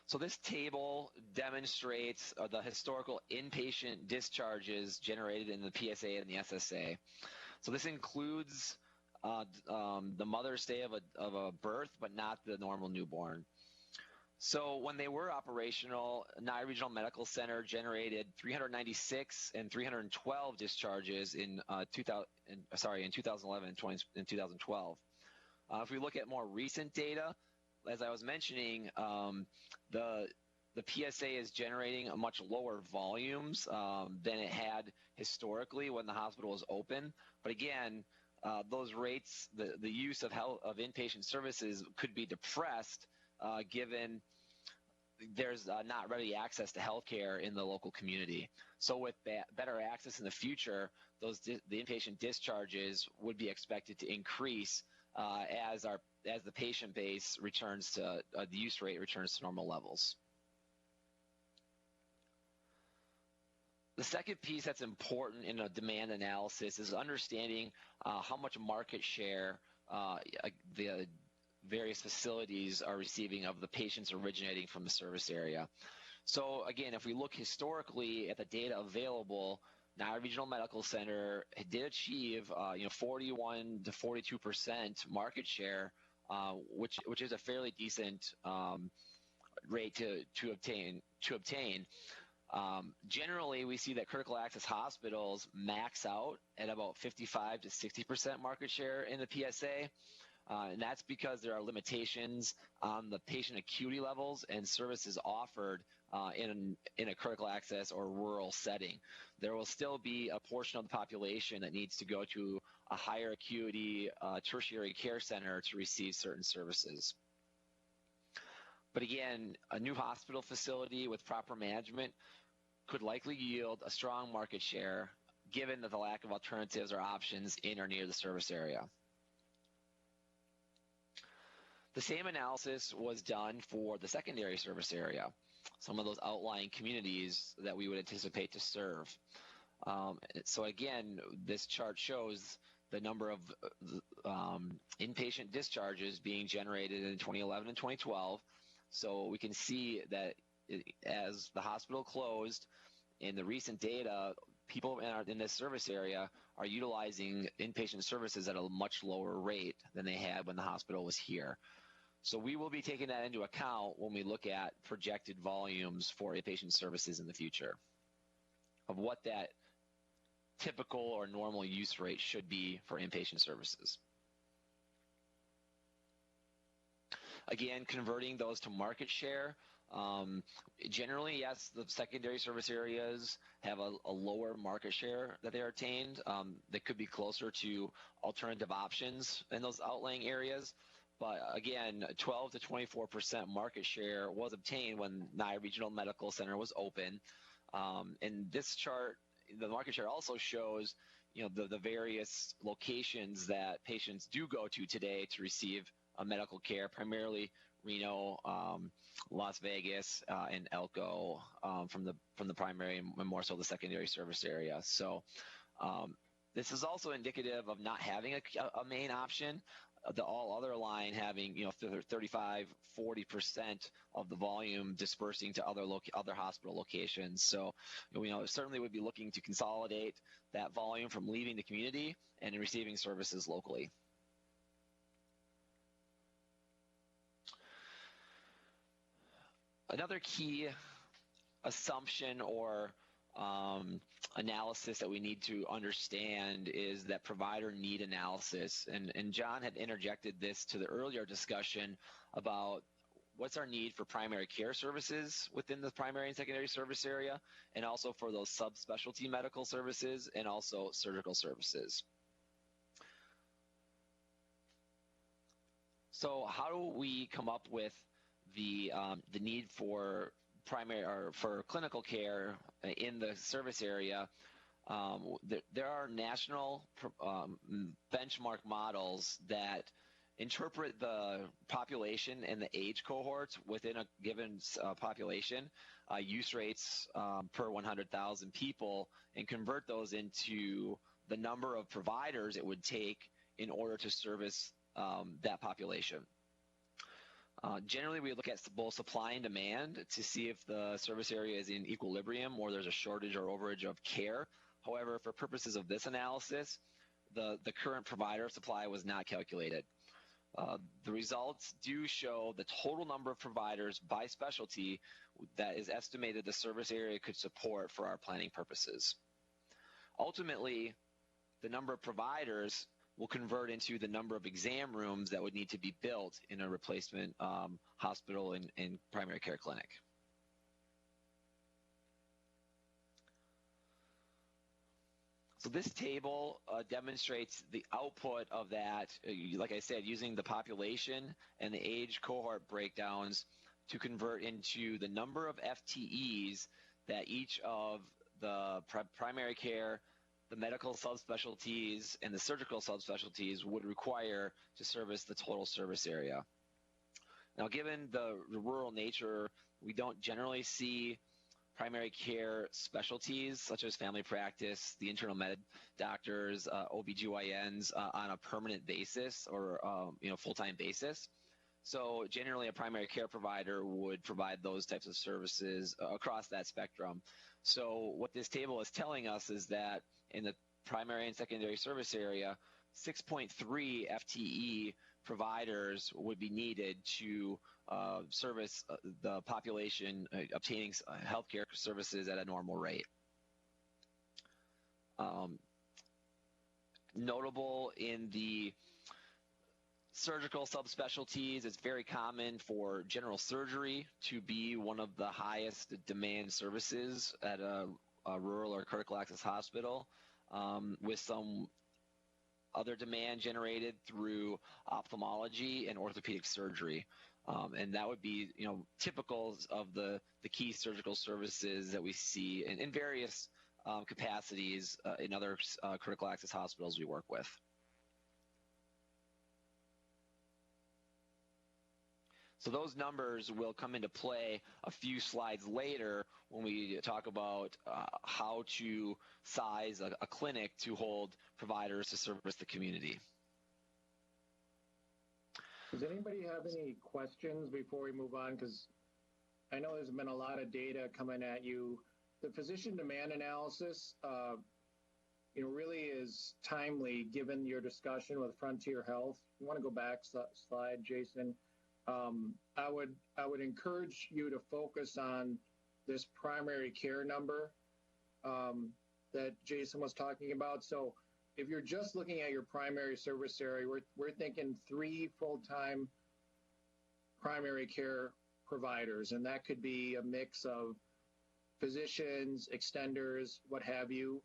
So this table demonstrates the historical inpatient discharges generated in the PSA and the SSA. So this includes the mother's day of a birth, but not the normal newborn. So when they were operational, Niagara Regional Medical Center generated 396 and 312 discharges in 2011 and 2012. If we look at more recent data, as I was mentioning, the PSA is generating a much lower volumes than it had historically when the hospital was open. But again, those rates, the use of inpatient services could be depressed given there's not ready access to healthcare in the local community. So with better access in the future, the inpatient discharges would be expected to increase as as the patient base returns to the use rate returns to normal levels. The second piece that's important in a demand analysis is understanding how much market share the various facilities are receiving of the patients originating from the service area. So again, if we look historically at the data available, Niagara Regional Medical Center did achieve 41 to 42% market share, which is a fairly decent rate to obtain. Generally, we see that critical access hospitals max out at about 55 to 60% market share in the PSA. And that's because there are limitations on the patient acuity levels and services offered in a critical access or rural setting. There will still be a portion of the population that needs to go to a higher acuity tertiary care center to receive certain services. But again, a new hospital facility with proper management could likely yield a strong market share given that the lack of alternatives or options in or near the service area. The same analysis was done for the secondary service area, some of those outlying communities that we would anticipate to serve. So again, this chart shows the number of inpatient discharges being generated in 2011 and 2012. So we can see that as the hospital closed, in the recent data, people in this service area are utilizing inpatient services at a much lower rate than they had when the hospital was here. So we will be taking that into account when we look at projected volumes for inpatient services in the future, of what that typical or normal use rate should be for inpatient services. Again, converting those to market share. Generally, yes, the secondary service areas have a lower market share that they are attained. They could be closer to alternative options in those outlying areas. But again, 12 to 24% market share was obtained when Niagara Regional Medical Center was open. And this chart, the market share also shows, the various locations that patients do go to today to receive medical care, primarily Reno, Las Vegas, and Elko from the primary and more so the secondary service area. So this is also indicative of not having a main option. The all other line having 35, 40% of the volume dispersing to other hospital locations. So certainly would be looking to consolidate that volume from leaving the community and receiving services locally. Another key assumption or analysis that we need to understand is that provider need analysis. And John had interjected this to the earlier discussion about what's our need for primary care services within the primary and secondary service area, and also for those subspecialty medical services and also surgical services. So how do we come up with the need for primary or for clinical care in the service area? There are national benchmark models that interpret the population and the age cohorts within a given population, use rates per 100,000 people, and convert those into the number of providers it would take in order to service that population. Generally, we look at both supply and demand to see if the service area is in equilibrium or there's a shortage or overage of care. However, for purposes of this analysis, the current provider supply was not calculated. The results do show the total number of providers by specialty that is estimated the service area could support for our planning purposes. Ultimately, the number of providers will convert into the number of exam rooms that would need to be built in a replacement hospital and primary care clinic. So this table demonstrates the output of that, like I said, using the population and the age cohort breakdowns to convert into the number of FTEs that each of the primary care, the medical subspecialties and the surgical subspecialties would require to service the total service area. Now, given the rural nature, we don't generally see primary care specialties such as family practice, the internal med doctors, OBGYNs on a permanent basis or full-time basis. So generally a primary care provider would provide those types of services across that spectrum. So what this table is telling us is that in the primary and secondary service area, 6.3 FTE providers would be needed to service the population obtaining healthcare services at a normal rate. Notable in the surgical subspecialties, it's very common for general surgery to be one of the highest demand services at a rural or critical access hospital, with some other demand generated through ophthalmology and orthopedic surgery. And that would be, typical of the key surgical services that we see in various capacities in other critical access hospitals we work with. So those numbers will come into play a few slides later when we talk about how to size a clinic to hold providers to service the community. Does anybody have any questions before we move on? Because I know there's been a lot of data coming at you. The physician demand analysis, really is timely given your discussion with Frontier Health. You want to go back slide, Jason? I would encourage you to focus on this primary care number that Jason was talking about. So if you're just looking at your primary service area, we're thinking 3 full-time primary care providers, and that could be a mix of physicians, extenders, what have you.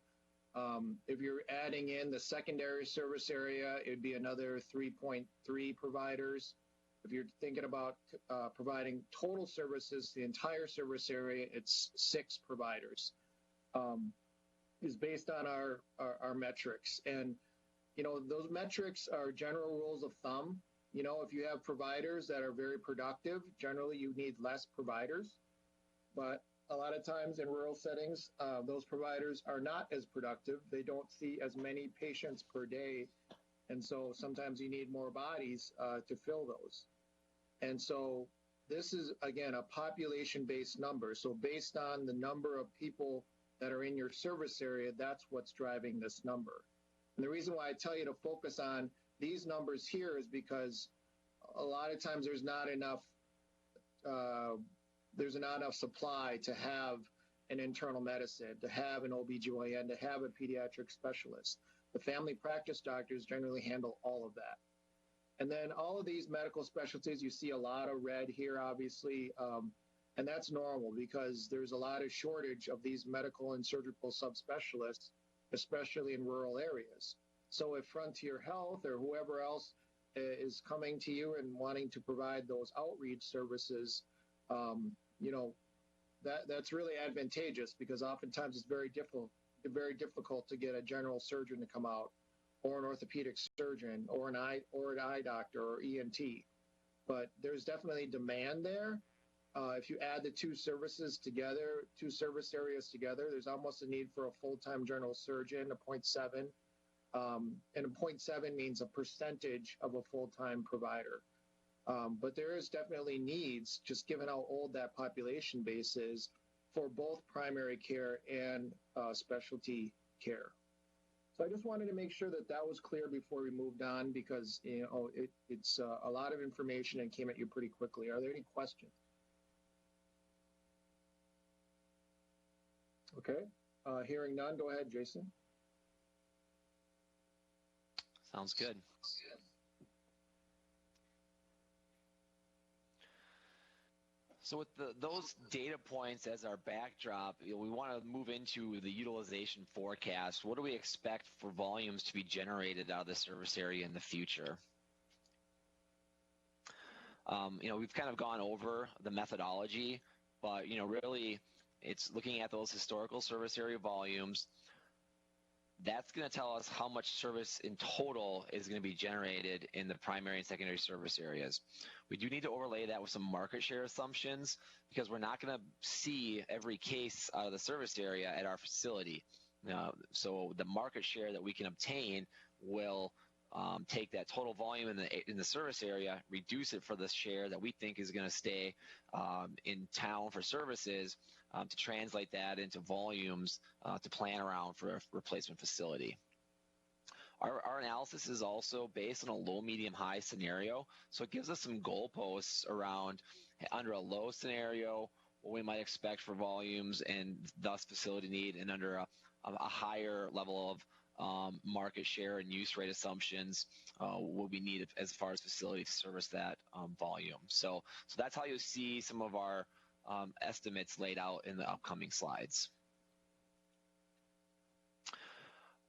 If you're adding in the secondary service area, it'd be another 3.3 providers. If you're thinking about providing total services, the entire service area, it's 6 providers. Is based on our metrics. And, those metrics are general rules of thumb. If you have providers that are very productive, generally you need less providers. But a lot of times in rural settings, those providers are not as productive. They don't see as many patients per day. And so sometimes you need more bodies to fill those. And so this is, again, a population-based number. So based on the number of people that are in your service area, that's what's driving this number. And the reason why I tell you to focus on these numbers here is because a lot of times there's not enough supply to have an internal medicine, to have an OBGYN, to have a pediatric specialist. The family practice doctors generally handle all of that. And then all of these medical specialties, you see a lot of red here, obviously, and that's normal because there's a lot of shortage of these medical and surgical subspecialists, especially in rural areas. So if Frontier Health or whoever else is coming to you and wanting to provide those outreach services, that's really advantageous because oftentimes it's very difficult to get a general surgeon to come out, or an orthopedic surgeon, or an eye doctor, or ENT. But there's definitely demand there. If you add the 2 services together, 2 service areas together, there's almost a need for a full-time general surgeon, a 0.7. And a 0.7 means a percentage of a full-time provider. But there is definitely needs, just given how old that population base is, for both primary care and specialty care. So I just wanted to make sure that that was clear before we moved on because, it's a lot of information and came at you pretty quickly. Are there any questions? Okay. Hearing none, go ahead, Jason. Sounds good. So with those data points as our backdrop, we want to move into the utilization forecast. What do we expect for volumes to be generated out of the service area in the future? We've kind of gone over the methodology, but, really it's looking at those historical service area volumes, that's going to tell us how much service in total is going to be generated in the primary and secondary service areas. We do need to overlay that with some market share assumptions because we're not going to see every case out of the service area at our facility. So the market share that we can obtain will take that total volume in the service area, reduce it for the share that we think is going to stay in town for services, to translate that into volumes to plan around for a replacement facility. Our analysis is also based on a low, medium, high scenario, so it gives us some goalposts around under a low scenario what we might expect for volumes and thus facility need, and under a higher level of market share and use rate assumptions will be needed as far as facility to service that volume. So that's how you'll see some of our estimates laid out in the upcoming slides.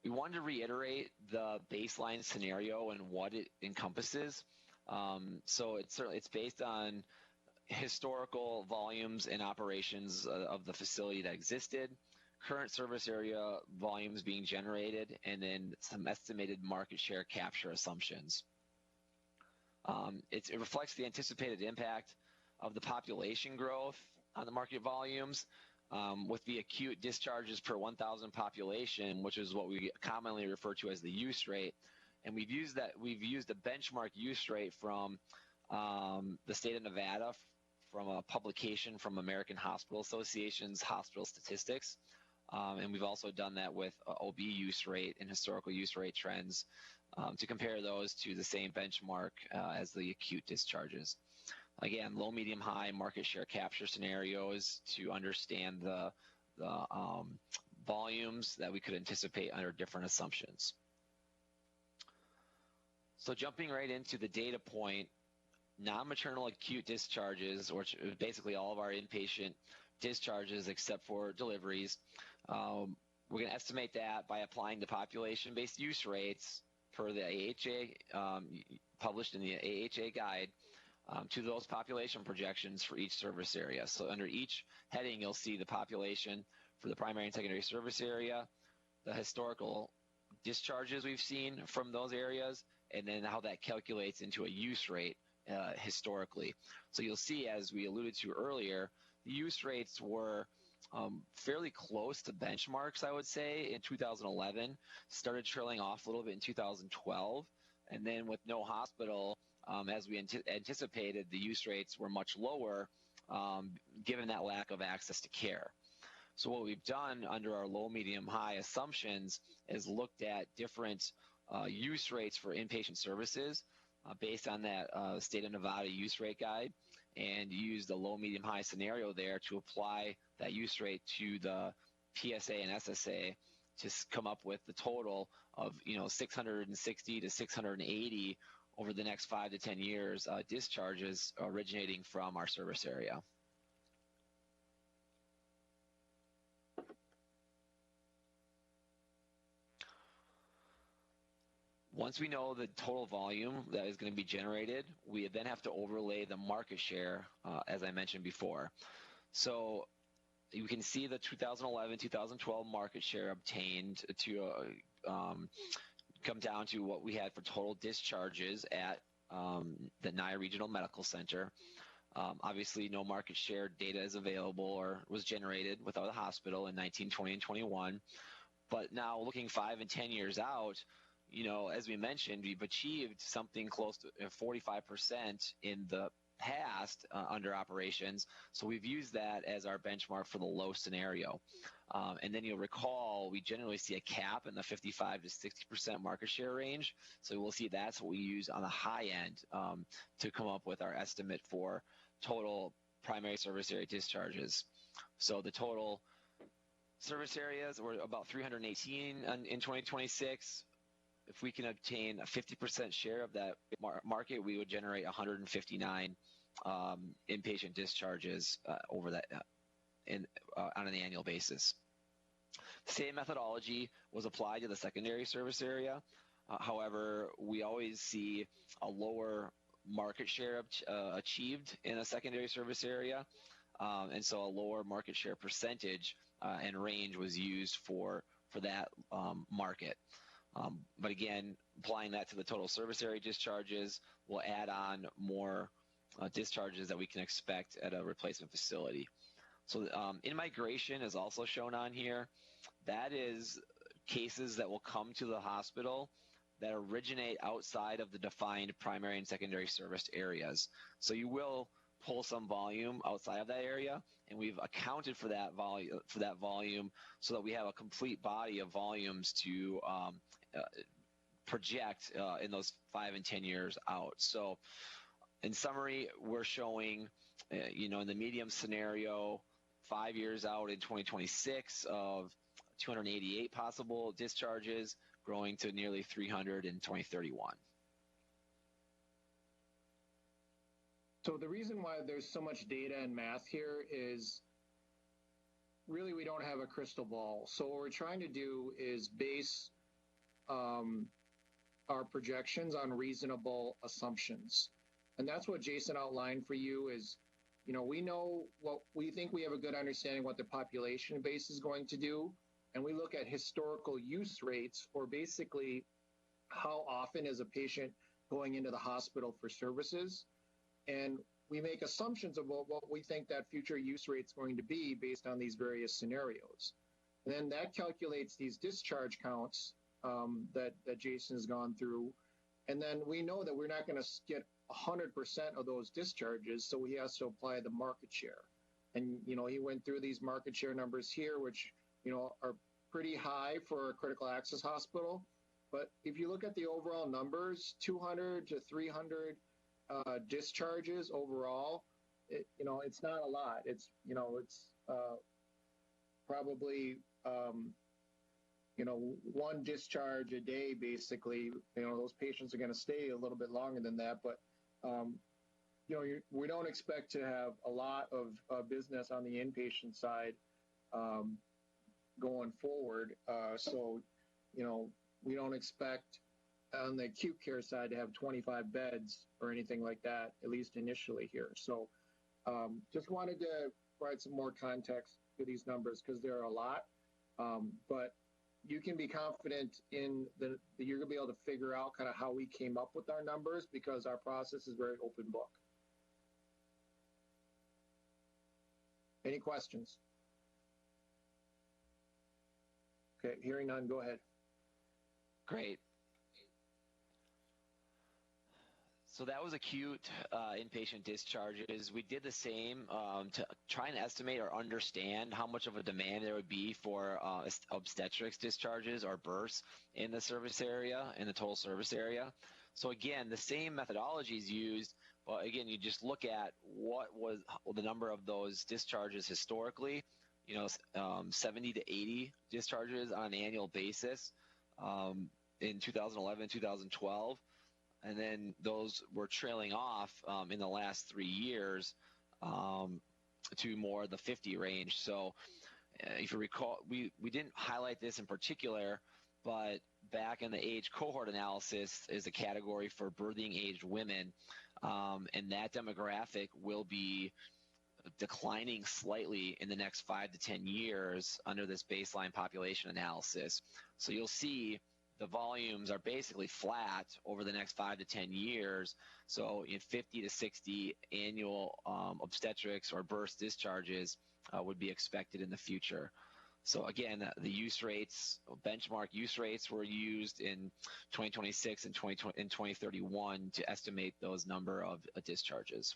We wanted to reiterate the baseline scenario and what it encompasses. So it's based on historical volumes and operations of the facility that existed, current service area volumes being generated, and then some estimated market share capture assumptions. It reflects the anticipated impact of the population growth on the market volumes, with the acute discharges per 1,000 population, which is what we commonly refer to as the use rate. And we've used a benchmark use rate from the state of Nevada, from a publication from American Hospital Association's Hospital Statistics. And we've also done that with OB use rate and historical use rate trends to compare those to the same benchmark as the acute discharges. Again, low, medium, high market share capture scenarios to understand the volumes that we could anticipate under different assumptions. So jumping right into the data point, non-maternal acute discharges, which is basically all of our inpatient discharges except for deliveries, we're going to estimate that by applying the population-based use rates per the AHA, published in the AHA guide, to those population projections for each service area. So under each heading, you'll see the population for the primary and secondary service area, the historical discharges we've seen from those areas, and then how that calculates into a use rate historically. So you'll see, as we alluded to earlier, the use rates were fairly close to benchmarks, I would say, in 2011, started trailing off a little bit in 2012, and then with no hospital, as we anticipated, the use rates were much lower given that lack of access to care. So what we've done under our low, medium, high assumptions is looked at different use rates for inpatient services based on that state of Nevada use rate guide, and used the low, medium, high scenario there to apply that use rate to the PSA and SSA to come up with the total of 660 to 680 over the next 5 to 10 years discharges originating from our service area. Once we know the total volume that is going to be generated, we then have to overlay the market share, as I mentioned before. So you can see the 2011-2012 market share obtained to come down to what we had for total discharges at the Nye Regional Medical Center. Obviously, no market share data is available or was generated without the hospital in 19, 20, and 21. But now looking 5 and 10 years out, as we mentioned, we've achieved something close to 45% in the past under operations. So we've used that as our benchmark for the low scenario. And then you'll recall we generally see a cap in the 55 to 60% market share range. So we'll see that's what we use on the high end to come up with our estimate for total primary service area discharges. So the total service areas were about 318 in 2026. If we can obtain a 50% share of that market, we would generate 159 inpatient discharges over that on an annual basis. The same methodology was applied to the secondary service area. However, we always see a lower market share achieved in a secondary service area, and so a lower market share percentage and range was used for for that market. But again, applying that to the total service area discharges will add on more discharges that we can expect at a replacement facility. So in-migration is also shown on here. That is cases that will come to the hospital that originate outside of the defined primary and secondary serviced areas. So you will pull some volume outside of that area, and we've accounted for that volume so that we have a complete body of volumes to project in those 5 and 10 years out. So in summary, we're showing, in the medium scenario, 5 years out in 2026 of 288 possible discharges, growing to nearly 300 in 2031. So the reason why there's so much data and math here is really we don't have a crystal ball. So what we're trying to do is base our projections on reasonable assumptions. And that's what Jason outlined for you is, we know what we think we have a good understanding what the population base is going to do. And we look at historical use rates, or basically how often is a patient going into the hospital for services. And we make assumptions about what we think that future use rate is going to be based on these various scenarios. And then that calculates these discharge counts that Jason has gone through. And then we know that we're not going to get 100% of those discharges, so he has to apply the market share. And, he went through these market share numbers here, which, are pretty high for a critical access hospital. But if you look at the overall numbers, 200 to 300 discharges overall, it's not a lot. It's probably, one discharge a day, basically. Those patients are going to stay a little bit longer than that. But, we don't expect to have a lot of business on the inpatient side going forward. So, we don't expect on the acute care side to have 25 beds or anything like that, at least initially here. So just wanted to provide some more context to these numbers because there are a lot. But you can be confident in that you're going to be able to figure out kind of how we came up with our numbers because our process is very open book. Any questions? Okay, hearing none, go ahead. Great. So that was acute inpatient discharges. We did the same to try and estimate or understand how much of a demand there would be for obstetrics discharges or births in the service area, in the total service area. So again, the same methodology is used, but again, you just look at what was the number of those discharges historically, 70 to 80 discharges on an annual basis in 2011, 2012. And then those were trailing off in the last 3 years to more the 50 range. So if you recall, we didn't highlight this in particular, but back in the age cohort analysis is a category for birthing aged women. And that demographic will be declining slightly in the next 5 to 10 years under this baseline population analysis. So you'll see the volumes are basically flat over the next 5 to 10 years. So in 50 to 60 annual obstetrics or birth discharges would be expected in the future. So again, the use rates, benchmark use rates were used in 2026 and 2031 to estimate those number of discharges.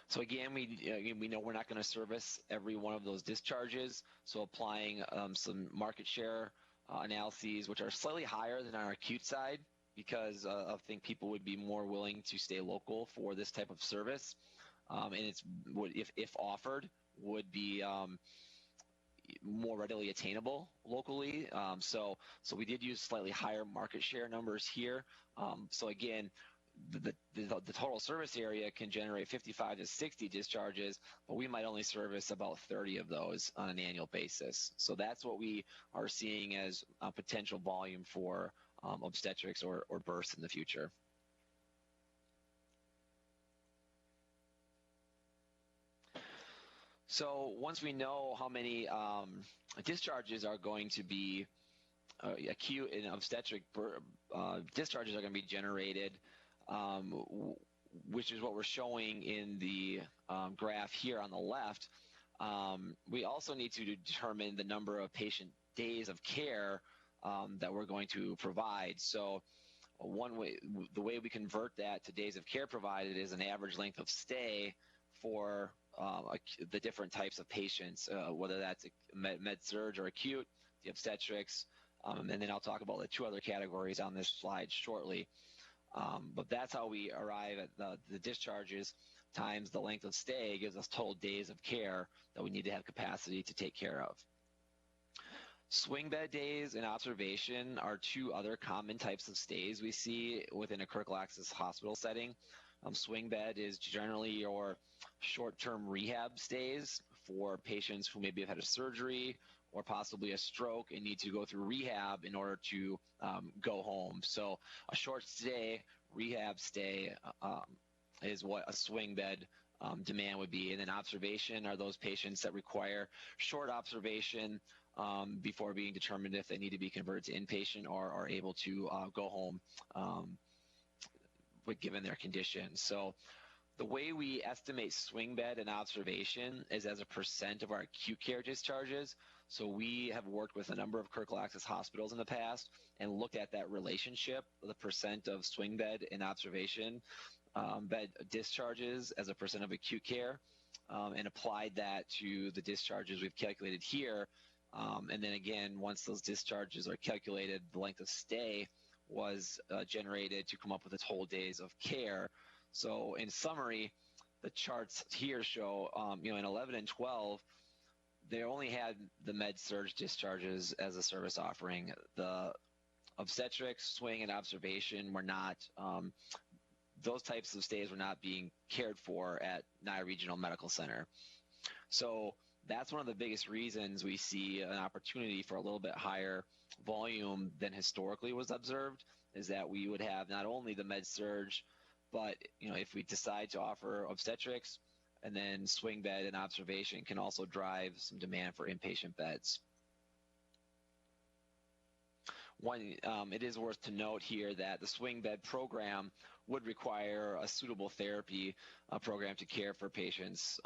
So again, we know we're not going to service every one of those discharges. So applying some market share analyses, which are slightly higher than our acute side, because I think people would be more willing to stay local for this type of service. And it's if offered, would be more readily attainable locally. So we did use slightly higher market share numbers here. So again, the total service area can generate 55 to 60 discharges, but we might only service about 30 of those on an annual basis. So that's what we are seeing as a potential volume for obstetrics or births in the future. So once we know how many discharges are going to be acute and obstetric discharges are going to be generated, which is what we're showing in the graph here on the left, we also need to determine the number of patient days of care that we're going to provide. So the way we convert that to days of care provided is an average length of stay for the different types of patients, whether that's med-surg or acute, the obstetrics, and then I'll talk about the two other categories on this slide shortly. But that's how we arrive at the discharges times the length of stay gives us total days of care that we need to have capacity to take care of. Swing bed days and observation are two other common types of stays we see within a critical access hospital setting. Swing bed is generally your short-term rehab stays for patients who maybe have had a surgery or possibly a stroke and need to go through rehab in order to go home. So a short stay, rehab stay is what a swing bed demand would be. And then observation are those patients that require short observation before being determined if they need to be converted to inpatient or are able to go home given their condition. So the way we estimate swing bed and observation is as a percent of our acute care discharges. So we have worked with a number of critical access hospitals in the past and looked at that relationship, the percent of swing bed and observation bed discharges as a percent of acute care, and applied that to the discharges we've calculated here. And then again, once those discharges are calculated, the length of stay was generated to come up with the total days of care. So in summary, the charts here show, in 11 and 12, they only had the med-surg discharges as a service offering. The obstetrics, swing, and observation were not, those types of stays were not being cared for at Nye Regional Medical Center. So that's one of the biggest reasons we see an opportunity for a little bit higher volume than historically was observed, is that we would have not only the med-surg, but if we decide to offer obstetrics, and then swing bed and observation can also drive some demand for inpatient beds. It is worth to note here that the swing bed program would require a suitable therapy program to care for patients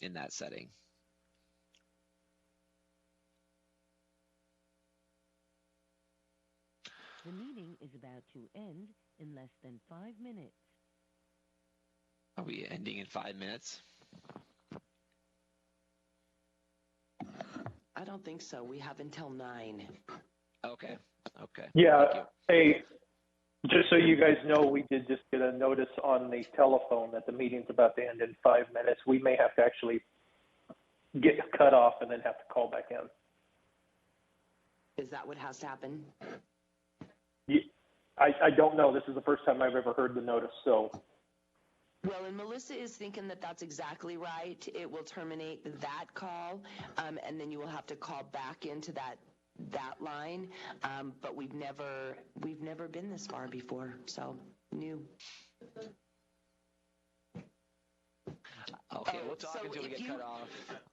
in that setting. The meeting is about to end in less than 5 minutes. Are we ending in 5 minutes? I don't think so. We have until 9. Okay. Yeah. Hey, just so you guys know, we did just get a notice on the telephone that the meeting's about to end in 5 minutes. We may have to actually get cut off and then have to call back in. Is that what has to happen? I don't know. This is the first time I've ever heard the notice, so. Well, and Melissa is thinking that that's exactly right. It will terminate that call, and then you will have to call back into that line. But we've never been this far before, so new. Okay, we'll talk until we get cut off.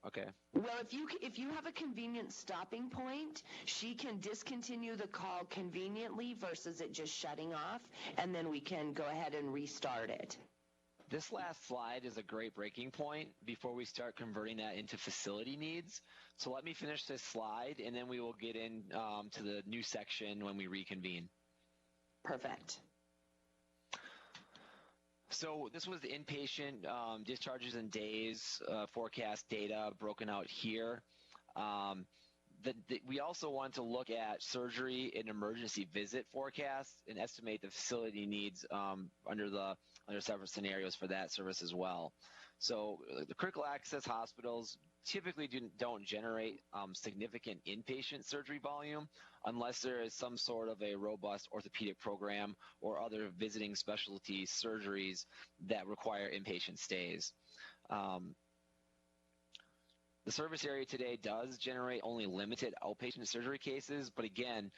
Okay. Well, if you have a convenient stopping point, she can discontinue the call conveniently versus it just shutting off, and then we can go ahead and restart it. This last slide is a great breaking point before we start converting that into facility needs. So let me finish this slide, and then we will get in to the new section when we reconvene. Perfect. So this was the inpatient discharges and days forecast data broken out here. We also want to look at surgery and emergency visit forecasts and estimate the facility needs under several scenarios for that service as well. So the critical access hospitals typically don't generate significant inpatient surgery volume unless there is some sort of a robust orthopedic program or other visiting specialty surgeries that require inpatient stays. The service area today does generate only limited outpatient surgery cases, but again,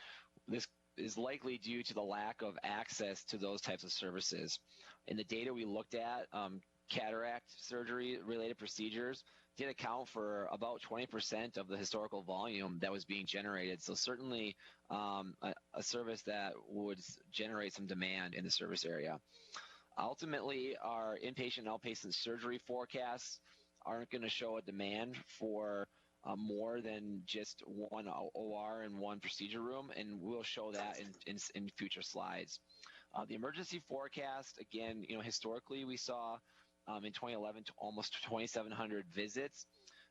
this is likely due to the lack of access to those types of services. In the data we looked at, cataract surgery related procedures did account for about 20% of the historical volume that was being generated. So certainly a service that would generate some demand in the service area. Ultimately, our inpatient and outpatient surgery forecasts aren't going to show a demand for more than just one OR and one procedure room, and we'll show that in future slides. The emergency forecast, again, historically we saw in 2011 to almost 2,700 visits.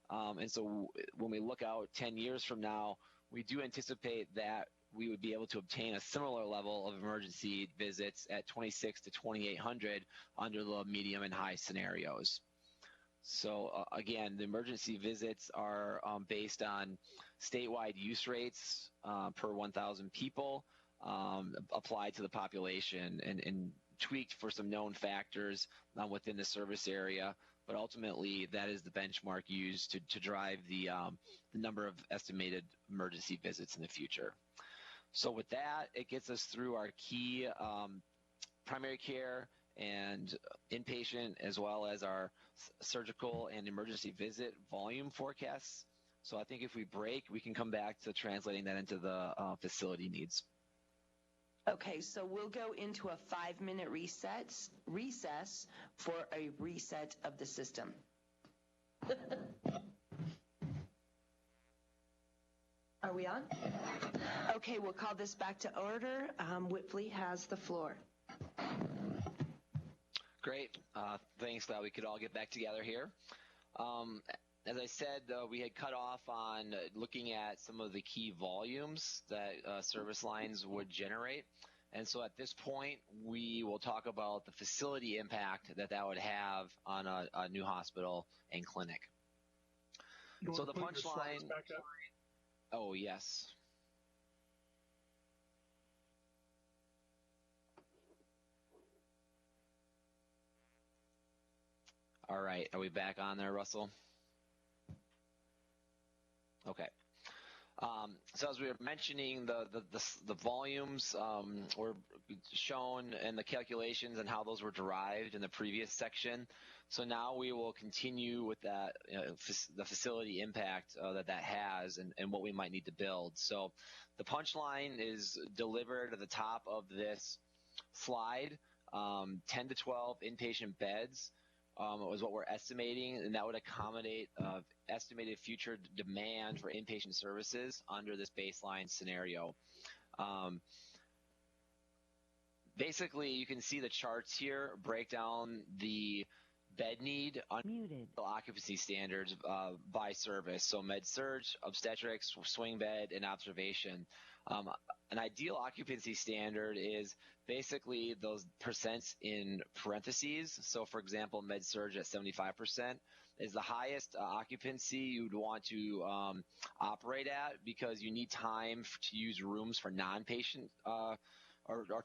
And so when we look out 10 years from now, we do anticipate that we would be able to obtain a similar level of emergency visits at 2,600 to 2,800 under the medium and high scenarios. So again, the emergency visits are based on statewide use rates per 1,000 people applied to the population and tweaked for some known factors within the service area. But ultimately, that is the benchmark used to drive the number of estimated emergency visits in the future. So with that, it gets us through our key primary care and inpatient, as well as our surgical and emergency visit volume forecasts. So I think if we break, we can come back to translating that into the facility needs. Okay, so we'll go into a 5-minute recess for a reset of the system. Are we on? Okay, we'll call this back to order. Whitley has the floor. Great. Thanks. Glad we could all get back together here. As I said, we had cut off on looking at some of the key volumes that service lines would generate. And so at this point, we will talk about the facility impact that would have on a new hospital and clinic. So the punchline. Oh, yes. All right. Are we back on there, Russell? Okay. So as we were mentioning, the volumes were shown in the calculations and how those were derived in the previous section. So now we will continue with that, the facility impact that has and what we might need to build. So the punchline is delivered at the top of this slide, 10 to 12 inpatient beds. Was what we're estimating, and that would accommodate estimated future demand for inpatient services under this baseline scenario. Basically, you can see the charts here break down the bed need under occupancy standards by service. So med-surg, obstetrics, swing bed, and observation. An ideal occupancy standard is basically those percents in parentheses. So for example, med-surg at 75% is the highest occupancy you'd want to operate at, because you need time to use rooms for non-patient or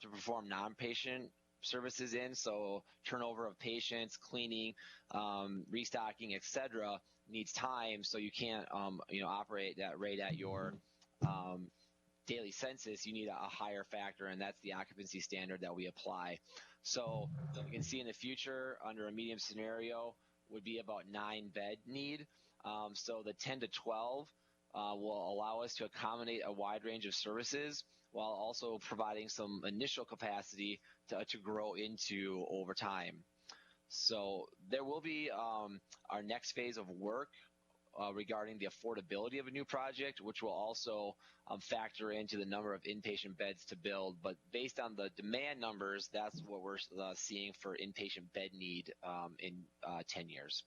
to perform non-patient services in. So turnover of patients, cleaning, restocking, etc. needs time. So you can't operate that rate at your daily census. You need a higher factor, and that's the occupancy standard that we apply. So you can see in the future, under a medium scenario, would be about 9 bed need. So the 10 to 12 will allow us to accommodate a wide range of services while also providing some initial capacity to grow into over time. So there will be our next phase of work regarding the affordability of a new project, which will also factor into the number of inpatient beds to build. But based on the demand numbers, that's what we're seeing for inpatient bed need in 10 years.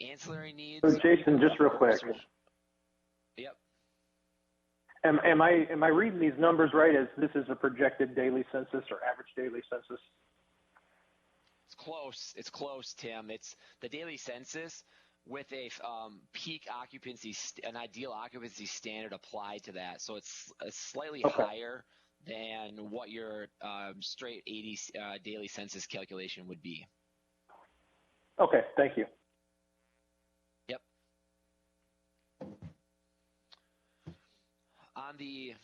Ancillary needs. So Jason, just real quick. Yep. Am I reading these numbers right, as this is a projected daily census or average daily census? It's close, Tim. It's the daily census with a peak occupancy, an ideal occupancy standard applied to that. So it's slightly higher than what your straight 80 daily census calculation would be. Okay, thank you. Yep. On the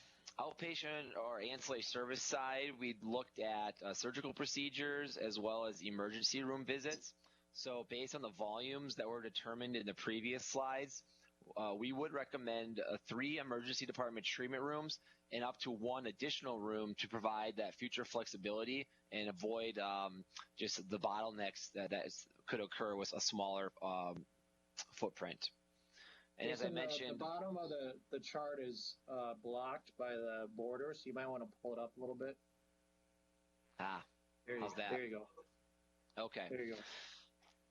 outpatient or ancillary service side, we looked at surgical procedures as well as emergency room visits. So based on the volumes that were determined in the previous slides, we would recommend 3 emergency department treatment rooms and up to 1 additional room to provide that future flexibility and avoid just the bottlenecks that could occur with a smaller footprint. And as I mentioned, the bottom of the chart is blocked by the border, so you might want to pull it up a little bit. How's that? There you go. Okay. There you go.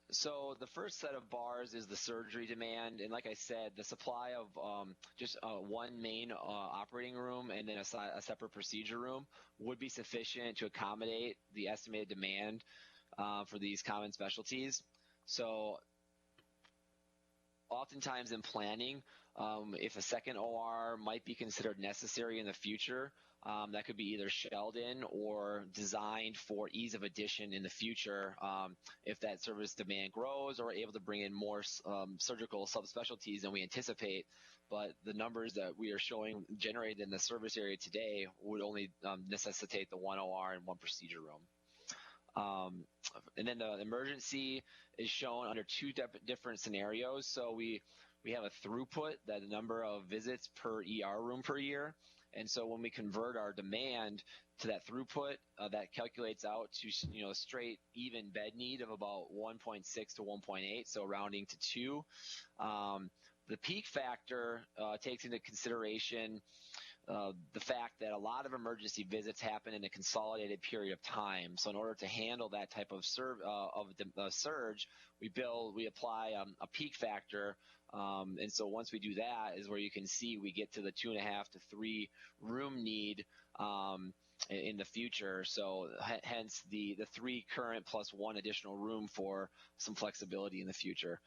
So the first set of bars is the surgery demand, and like I said, the supply of just 1 main operating room and then a separate procedure room would be sufficient to accommodate the estimated demand for these common specialties. So oftentimes in planning, if a second OR might be considered necessary in the future, that could be either shelled in or designed for ease of addition in the future if that service demand grows, or we're able to bring in more surgical subspecialties than we anticipate. But the numbers that we are showing generated in the service area today would only necessitate the 1 OR and 1 procedure room. And then the emergency is shown under 2 different scenarios. So we have a throughput, that the number of visits per ER room per year. And so when we convert our demand to that throughput, that calculates out to a straight even bed need of about 1.6 to 1.8, so rounding to 2. The peak factor takes into consideration the fact that a lot of emergency visits happen in a consolidated period of time. So in order to handle that type of surge, we apply a peak factor. And so once we do that is where you can see we get to the 2.5 to 3 room need in the future. So hence the 3 current plus 1 additional room for some flexibility in the future.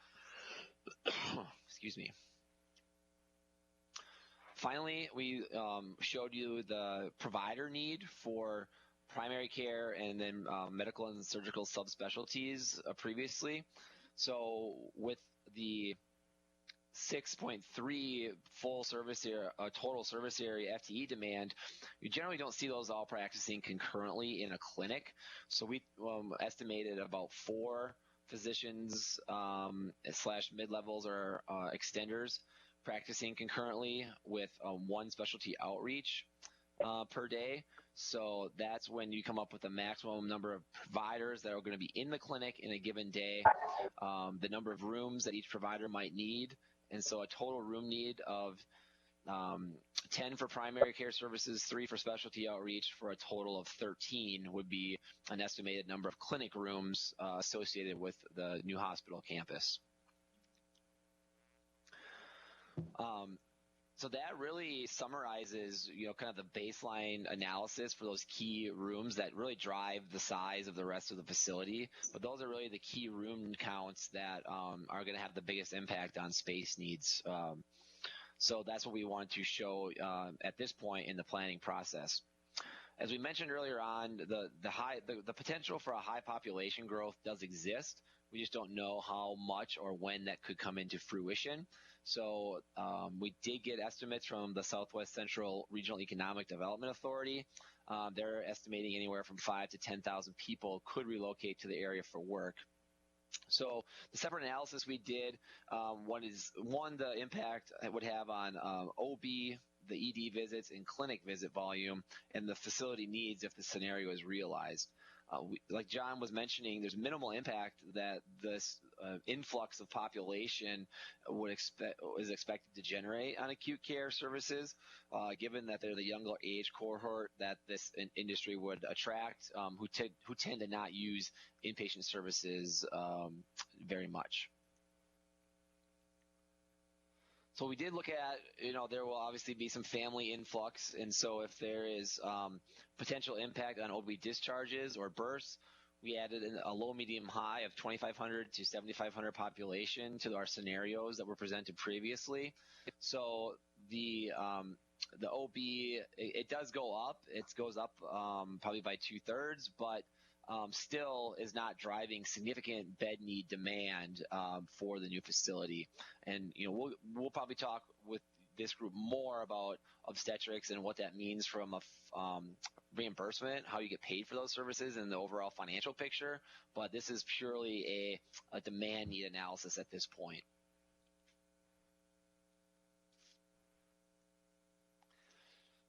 Excuse me. Finally, we showed you the provider need for primary care and then medical and surgical subspecialties previously. So with the 6.3 full service area, total service area FTE demand, you generally don't see those all practicing concurrently in a clinic. So we estimated about 4 physicians / mid-levels or extenders practicing concurrently with 1 specialty outreach per day. So that's when you come up with the maximum number of providers that are going to be in the clinic in a given day, the number of rooms that each provider might need. And so a total room need of 10 for primary care services, 3 for specialty outreach, for a total of 13 would be an estimated number of clinic rooms associated with the new hospital campus. So that really summarizes, kind of the baseline analysis for those key rooms that really drive the size of the rest of the facility. But those are really the key room counts that are going to have the biggest impact on space needs. So that's what we want to show at this point in the planning process. As we mentioned earlier on, the potential for a high population growth does exist. We just don't know how much or when that could come into fruition. So we did get estimates from the Southwest Central Regional Economic Development Authority. They're estimating anywhere from 5,000 to 10,000 people could relocate to the area for work. So the separate analysis we did, the impact it would have on OB, the ED visits, and clinic visit volume, and the facility needs if the scenario is realized. Like John was mentioning, there's minimal impact that this influx of population is expected to generate on acute care services, given that they're the younger age cohort that this industry would attract, who tend to not use inpatient services very much. So we did look at, there will obviously be some family influx, and so if there is potential impact on OB discharges or births, we added a low, medium, high of 2,500 to 7,500 population to our scenarios that were presented previously. So the OB, it does go up. It goes up probably by 2/3, but still is not driving significant bed need demand for the new facility. And we'll probably talk with this group more about obstetrics and what that means from a reimbursement, how you get paid for those services, and the overall financial picture. But this is purely a demand need analysis at this point.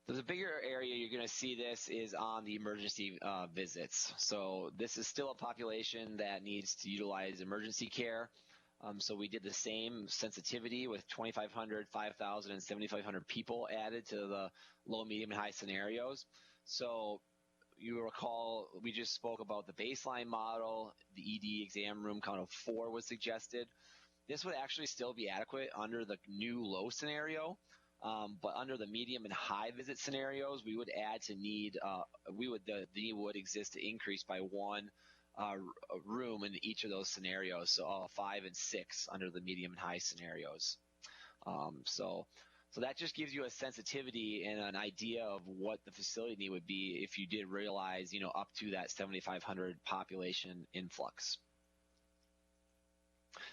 So the bigger area you're going to see this is on the emergency visits. So this is still a population that needs to utilize emergency care. So we did the same sensitivity with 2,500, 5,000, and 7,500 people added to the low, medium, and high scenarios. So you recall we just spoke about the baseline model. The ED exam room count of 4 was suggested. This would actually still be adequate under the new low scenario. But under the medium and high visit scenarios, we would add to need, the need would exist to increase by 1 room in each of those scenarios. So 5 and 6 under the medium and high scenarios. So that just gives you a sensitivity and an idea of what the facility need would be if you did realize, up to that 7,500 population influx.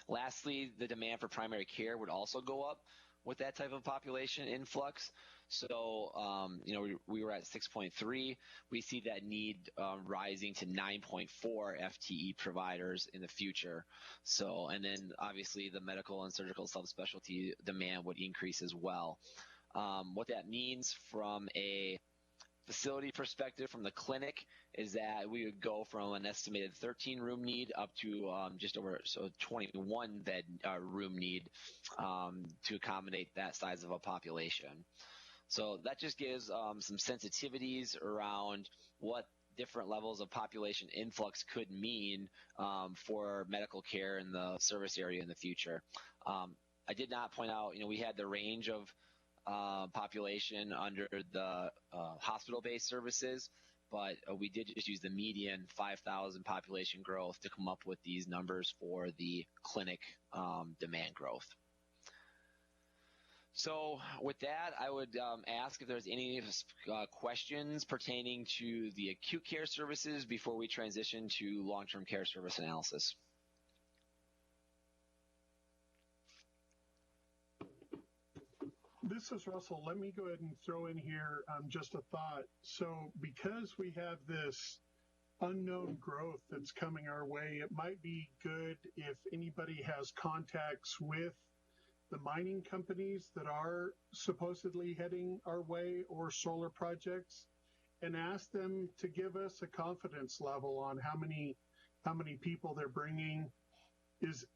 Lastly, the demand for primary care would also go up with that type of population influx. So, we were at 6.3. We see that need rising to 9.4 FTE providers in the future. So, and then obviously the medical and surgical subspecialty demand would increase as well. What that means from a facility perspective from the clinic is that we would go from an estimated 13 room need up to just over 21 bed room need to accommodate that size of a population. So that just gives some sensitivities around what different levels of population influx could mean for medical care in the service area in the future. I did not point out, we had the range of population under the hospital-based services, but we did just use the median 5,000 population growth to come up with these numbers for the clinic demand growth. So with that, I would ask if there's any questions pertaining to the acute care services before we transition to long-term care service analysis. This is Russell. Let me go ahead and throw in here just a thought. So because we have this unknown growth that's coming our way, it might be good if anybody has contacts with the mining companies that are supposedly heading our way or solar projects, and ask them to give us a confidence level on how many people they're bringing,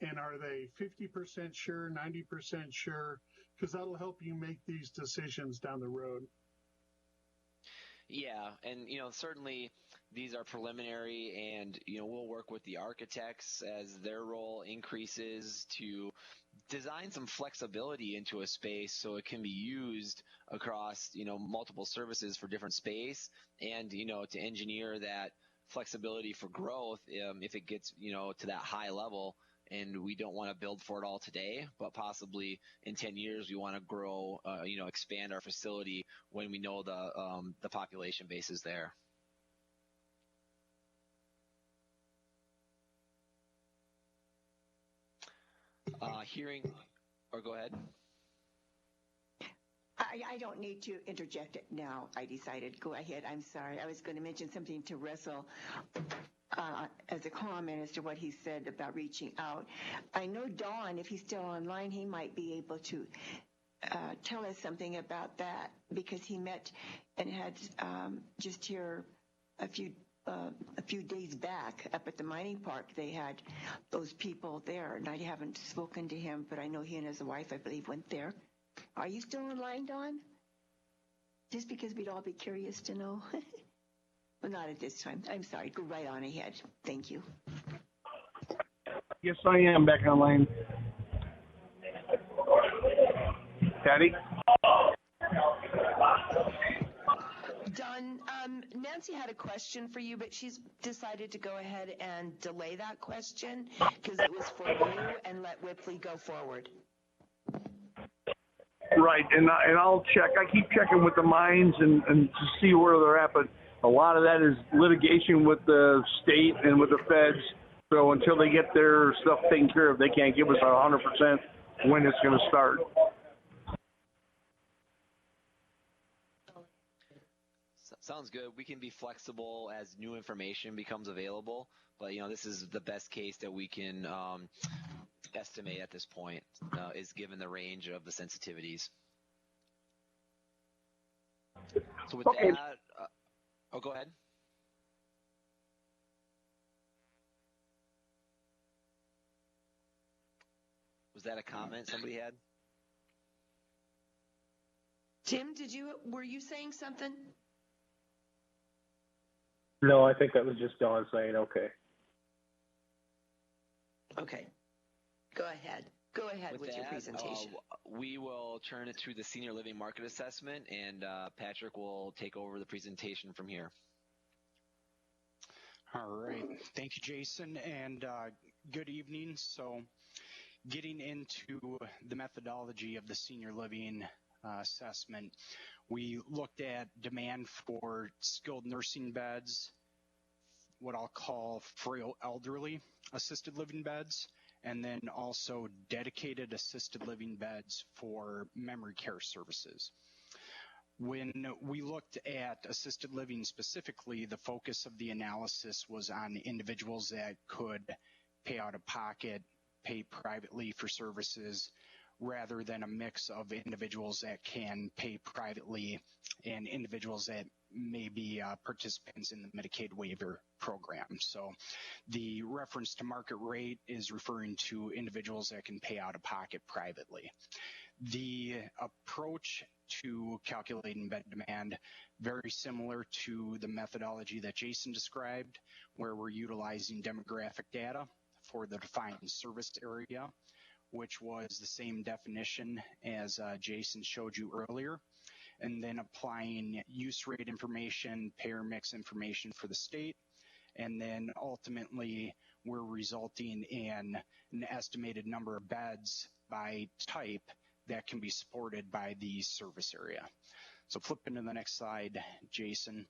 and are they 50% sure, 90% sure? Because that'll help you make these decisions down the road. Yeah, and certainly these are preliminary, and we'll work with the architects as their role increases to design some flexibility into a space so it can be used across multiple services for different space, and to engineer that flexibility for growth if it gets to that high level. And we don't want to build for it all today, but possibly in 10 years we want to grow, expand our facility when we know the population base is there. Go ahead. I don't need to interject it now. I decided. Go ahead. I'm sorry. I was going to mention something to Russell. As a comment as to what he said about reaching out. I know Don, if he's still online, he might be able to tell us something about that, because he met and had just here a few days back up at the mining park. They had those people there, and I haven't spoken to him, but I know he and his wife, I believe, went there. Are you still online, Don? Just because we'd all be curious to know. Well, not at this time. I'm sorry. Go right on ahead. Thank you. Yes, I am back online. Patty? Don, Nancy had a question for you, but she's decided to go ahead and delay that question because it was for you, and let Whipley go forward. Right, and I'll check. I keep checking with the mines and to see where they're at, but a lot of that is litigation with the state and with the feds. So until they get their stuff taken care of, they can't give us 100% when it's going to start. Sounds good. We can be flexible as new information becomes available, but this is the best case that we can estimate at this point, is given the range of the sensitivities. So with Okay. that, go ahead. Was that a comment somebody had? Tim, were you saying something? No, I think that was just Dawn saying, okay. Okay. Go ahead. Go ahead with your that, presentation. We will turn it to the senior living market assessment, and Patrick will take over the presentation from here. All right. Thank you, Jason, and good evening. So getting into the methodology of the senior living assessment, we looked at demand for skilled nursing beds, what I'll call frail elderly assisted living beds, and then also dedicated assisted living beds for memory care services. When we looked at assisted living specifically, the focus of the analysis was on individuals that could pay out of pocket, pay privately for services, rather than a mix of individuals that can pay privately and individuals that may be participants in the Medicaid waiver program. So the reference to market rate is referring to individuals that can pay out of pocket privately. The approach to calculating bed demand, very similar to the methodology that Jason described, where we're utilizing demographic data for the defined service area, which was the same definition as Jason showed you earlier, and then applying use rate information, payer mix information for the state, and then ultimately we're resulting in an estimated number of beds by type that can be supported by the service area. So flip into the next slide, Jason.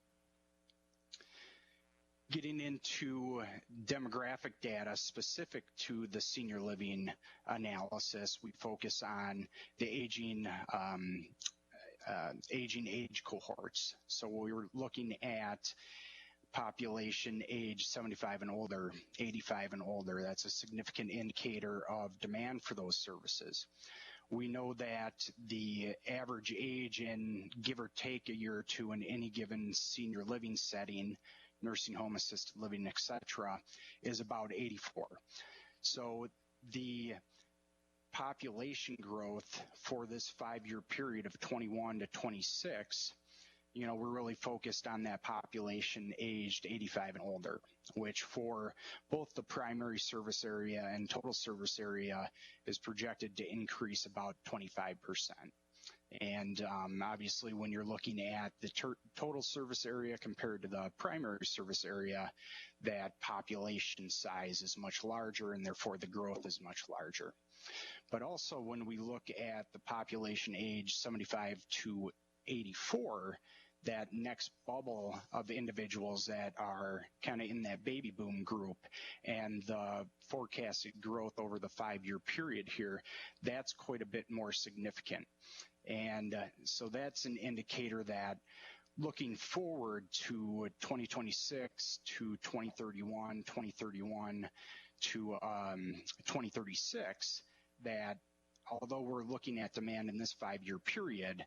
Getting into demographic data specific to the senior living analysis, we focus on the aging age cohorts. So we were looking at population age 75 and older, 85 and older. That's a significant indicator of demand for those services. We know that the average age in give or take a year or two in any given senior living setting, nursing home, assisted living, etc., is about 84. So the population growth for this 5-year period of 21 to 26, we're really focused on that population aged 85 and older, which for both the primary service area and total service area is projected to increase about 25%. And obviously, when you're looking at the total service area compared to the primary service area, that population size is much larger, and therefore the growth is much larger. But also, when we look at the population age 75 to 84, that next bubble of individuals that are kind of in that baby boom group and the forecasted growth over the 5-year period here, that's quite a bit more significant. And so that's an indicator that looking forward to 2026 to 2031, 2031 to 2036, that although we're looking at demand in this 5-year period,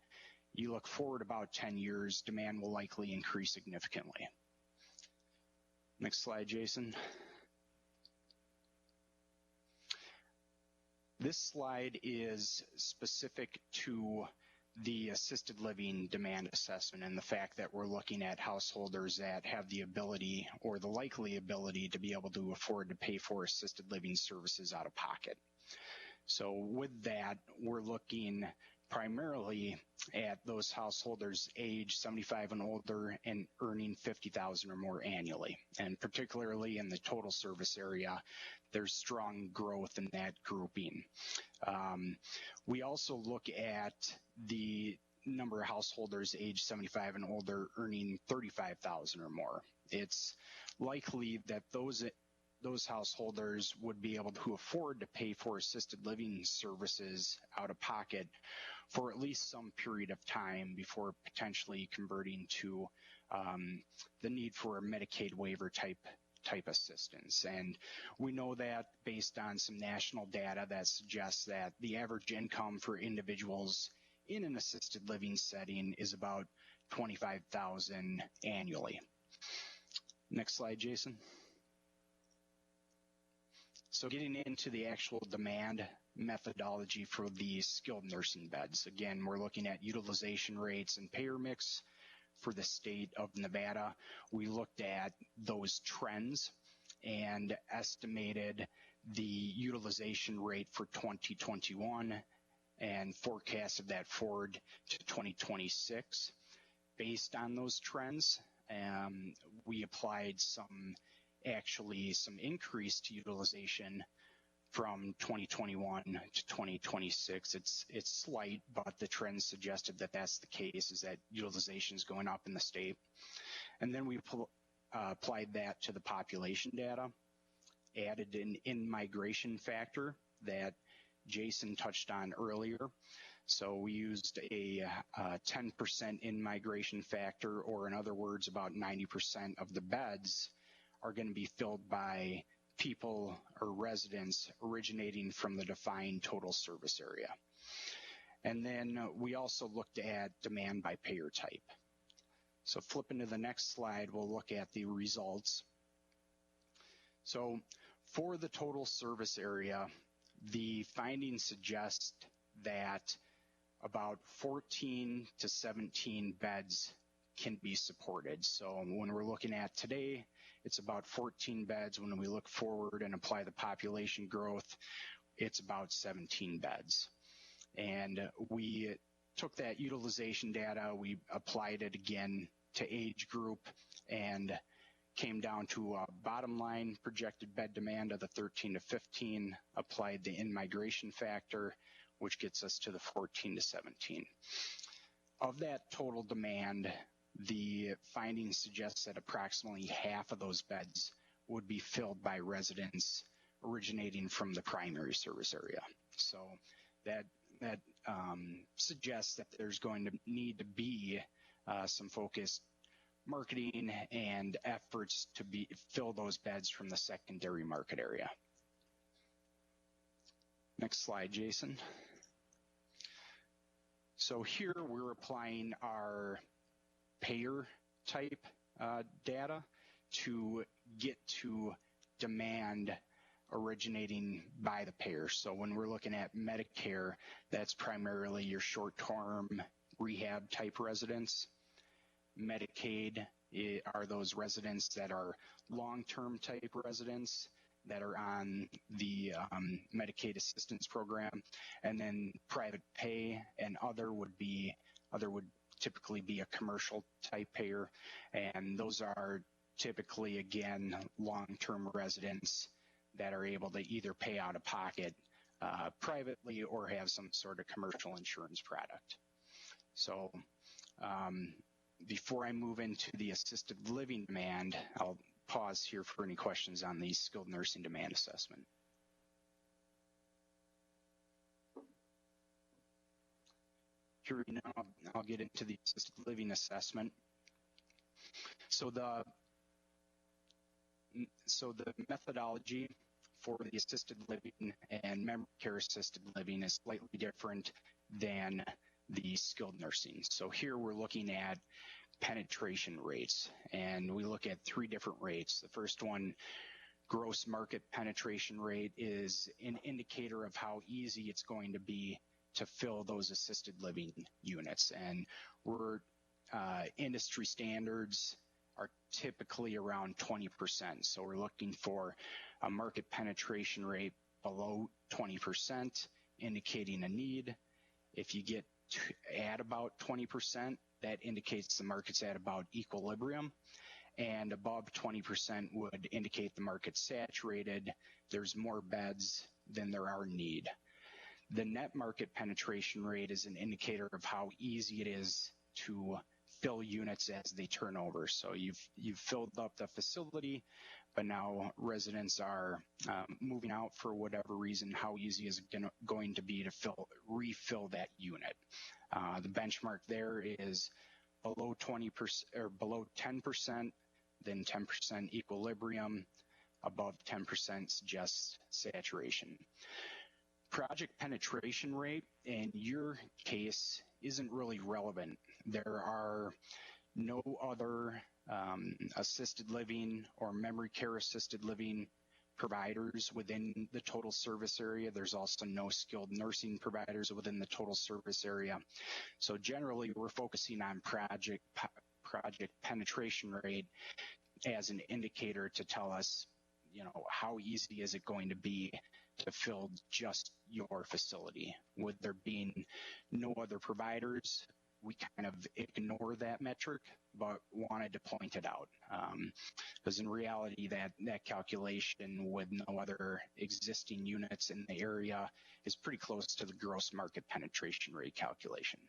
you look forward about 10 years, demand will likely increase significantly. Next slide, Jason. This slide is specific to the assisted living demand assessment and the fact that we're looking at householders that have the ability or the likely ability to be able to afford to pay for assisted living services out of pocket. So with that, we're looking primarily at those householders age 75 and older and earning $50,000 or more annually. And particularly in the total service area, there's strong growth in that grouping. We also look at the number of householders age 75 and older earning $35,000 or more. It's likely that those householders would be able to afford to pay for assisted living services out of pocket for at least some period of time before potentially converting to the need for a Medicaid waiver type assistance. And we know that based on some national data that suggests that the average income for individuals in an assisted living setting is about $25,000 annually. Next slide, Jason. So getting into the actual demand methodology for the skilled nursing beds. Again, we're looking at utilization rates and payer mix for the state of Nevada. We looked at those trends and estimated the utilization rate for 2021 and forecasted that forward to 2026. Based on those trends, we applied some increased utilization from 2021 to 2026. It's slight, but the trends suggested that that's the case, is that utilization is going up in the state. And then we applied that to the population data, added an in-migration factor that Jason touched on earlier. So we used a 10% in-migration factor, or in other words, about 90% of the beds are going to be filled by people or residents originating from the defined total service area. And then we also looked at demand by payer type. So flipping to the next slide, we'll look at the results. So for the total service area, the findings suggest that about 14 to 17 beds can be supported. So when we're looking at today, it's about 14 beds. When we look forward and apply the population growth, it's about 17 beds. And we took that utilization data, we applied it again to age group, and came down to a bottom line projected bed demand of the 13 to 15, applied the in-migration factor, which gets us to the 14 to 17. Of that total demand, the findings suggest that approximately half of those beds would be filled by residents originating from the primary service area. So that suggests that there's going to need to be some focused marketing and efforts to fill those beds from the secondary market area. Next slide, Jason. So here we're applying our payer type data to get to demand originating by the payer. So when we're looking at Medicare, that's primarily your short-term rehab type residents. Medicaid are those residents that are long-term type residents that are on the Medicaid assistance program, and then private pay and other would typically be a commercial type payer, and those are typically, again, long-term residents that are able to either pay out of pocket privately or have some sort of commercial insurance product. So before I move into the assisted living demand, I'll pause here for any questions on the skilled nursing demand assessment. Here now, I'll get into the assisted living assessment. So the methodology for the assisted living and memory care assisted living is slightly different than the skilled nursing. So here we're looking at penetration rates, and we look at three different rates. The first one, gross market penetration rate, is an indicator of how easy it's going to be to fill those assisted living units. And we're industry standards are typically around 20%. So we're looking for a market penetration rate below 20%, indicating a need. If you get at about 20%, that indicates the market's at about equilibrium, and above 20% would indicate the market's saturated. There's more beds than there are need. The net market penetration rate is an indicator of how easy it is to fill units as they turn over. So you've filled up the facility, but now residents are moving out for whatever reason. How easy is it going to be to refill that unit? The benchmark there is below 20% or below 10%, then 10% equilibrium, above 10% suggests saturation. Project penetration rate in your case isn't really relevant. There are no other assisted living or memory care assisted living providers within the total service area. There's also no skilled nursing providers within the total service area. So generally, we're focusing on project penetration rate as an indicator to tell us, how easy is it going to be to fill just your facility. With there being no other providers, we kind of ignore that metric, but wanted to point it out. Because in reality, that calculation with no other existing units in the area is pretty close to the gross market penetration rate calculation.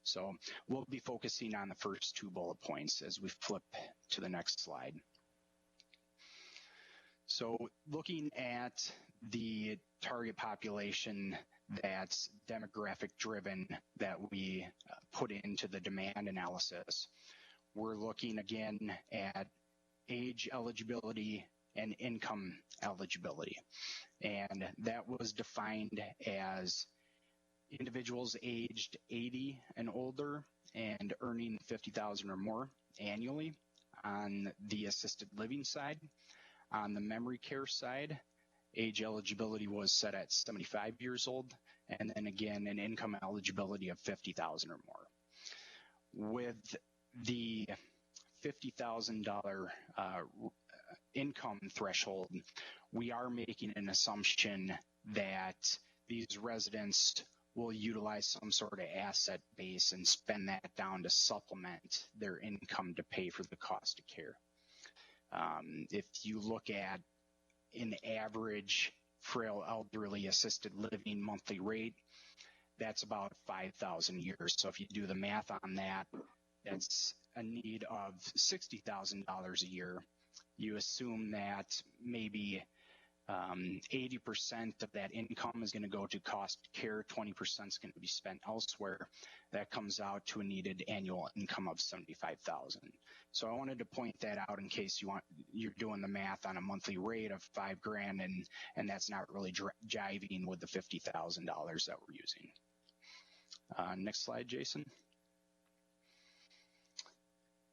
So we'll be focusing on the first two bullet points as we flip to the next slide. So looking at the target population that's demographic driven that we put into the demand analysis, we're looking again at age eligibility and income eligibility. And that was defined as individuals aged 80 and older and earning $50,000 or more annually on the assisted living side. On the memory care side, age eligibility was set at 75 years old, and then again, an income eligibility of $50,000 or more. With the $50,000 income threshold, we are making an assumption that these residents will utilize some sort of asset base and spend that down to supplement their income to pay for the cost of care. If you look at an average frail elderly assisted living monthly rate, that's about $5,000 a year. So if you do the math on that, that's a need of $60,000 a year. You assume that maybe 80% of that income is going to go to cost of care, 20% is going to be spent elsewhere. That comes out to a needed annual income of $75,000. So I wanted to point that out in case you're doing the math on a monthly rate of $5,000 and that's not really jiving with the $50,000 that we're using. Next slide, Jason.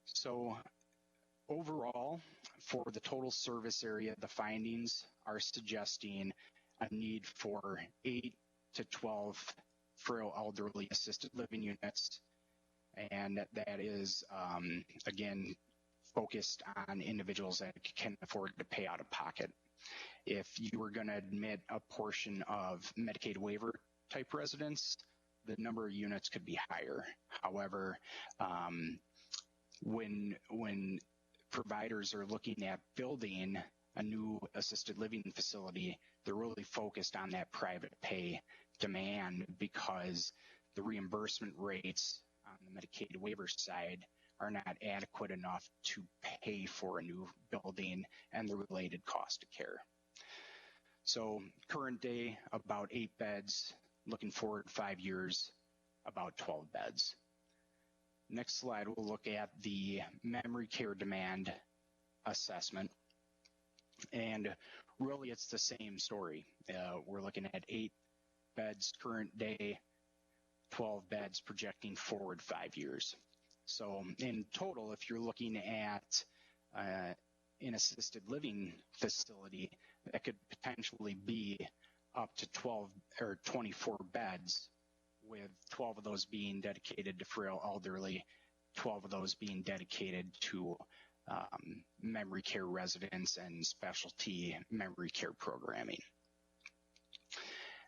So overall, for the total service area, the findings are suggesting a need for 8 to 12 frail elderly assisted living units. And that is, again, focused on individuals that can afford to pay out of pocket. If you were going to admit a portion of Medicaid waiver type residents, the number of units could be higher. However, when providers are looking at building a new assisted living facility, they're really focused on that private pay demand because the reimbursement rates on the Medicaid waiver side are not adequate enough to pay for a new building and the related cost of care. So current day, about 8 beds. Looking forward 5 years, about 12 beds. Next slide, we'll look at the memory care demand assessment. And really, it's the same story. We're looking at 8 beds current day, 12 beds projecting forward 5 years. So in total, if you're looking at an assisted living facility, that could potentially be up to 12 or 24 beds, with 12 of those being dedicated to frail elderly, 12 of those being dedicated to memory care residents and specialty memory care programming.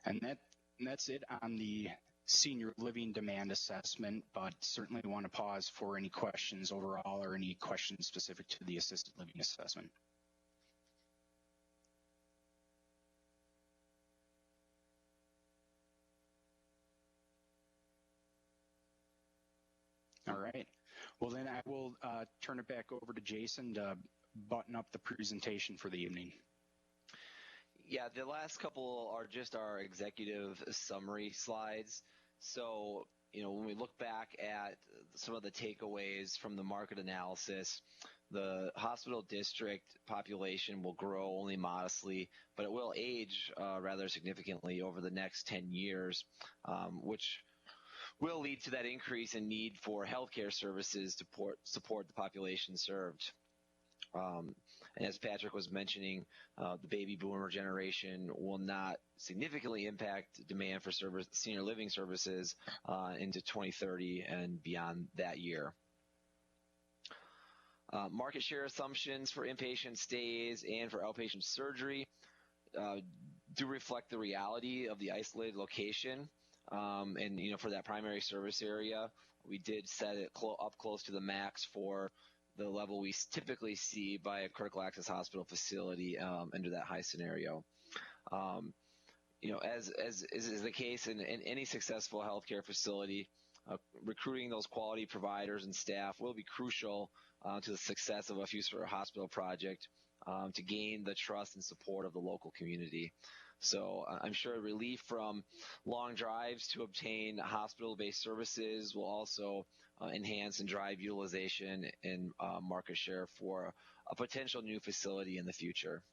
And that's it on the senior living demand assessment, but certainly want to pause for any questions overall or any questions specific to the assisted living assessment. All All right. Well, then I will turn it back over to Jason to button up the presentation for the evening. Yeah, the last couple are just our executive summary slides. So, when we look back at some of the takeaways from the market analysis, the hospital district population will grow only modestly, but it will age rather significantly over the next 10 years, which will lead to that increase in need for healthcare services to support the population served. And as Patrick was mentioning, the baby boomer generation will not significantly impact demand for senior living services into 2030 and beyond that year. Market share assumptions for inpatient stays and for outpatient surgery do reflect the reality of the isolated location. And, for that primary service area, we did set it up close to the max for the level we typically see by a critical access hospital facility under that high scenario. As is the case in any successful healthcare facility, recruiting those quality providers and staff will be crucial to the success of a future hospital project to gain the trust and support of the local community. So I'm sure relief from long drives to obtain hospital-based services will also enhance and drive utilization and market share for a potential new facility in the future.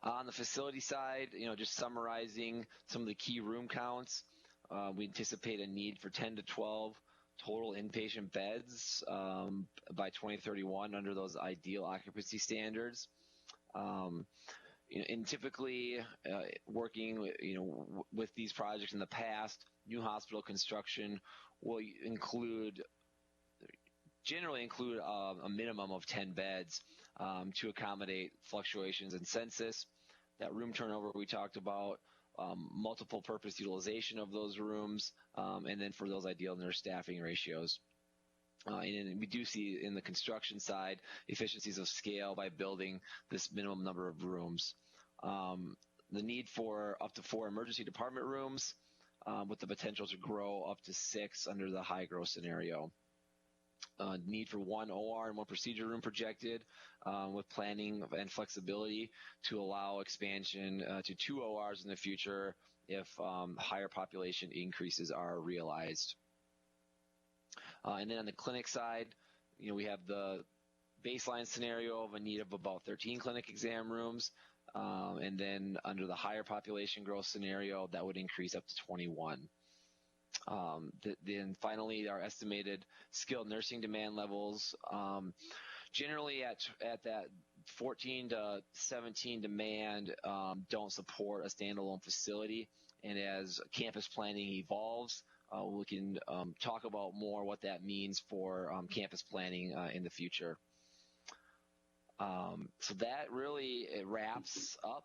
On the facility side, just summarizing some of the key room counts, we anticipate a need for 10 to 12 total inpatient beds by 2031 under those ideal occupancy standards. And typically, working with these projects in the past, new hospital construction will generally include a minimum of 10 beds to accommodate fluctuations in census, that room turnover we talked about, multiple purpose utilization of those rooms, and then for those ideal nurse staffing ratios. And we do see in the construction side efficiencies of scale by building this minimum number of rooms. The need for up to 4 emergency department rooms with the potential to grow up to 6 under the high growth scenario. Need for 1 OR and 1 procedure room projected with planning and flexibility to allow expansion to 2 ORs in the future if higher population increases are realized. And then on the clinic side, we have the baseline scenario of a need of about 13 clinic exam rooms. And then under the higher population growth scenario, that would increase up to 21. Then finally, our estimated skilled nursing demand levels, generally at that 14 to 17 demand, don't support a standalone facility. And as campus planning evolves, we can talk about more what that means for campus planning in the future. So that really wraps up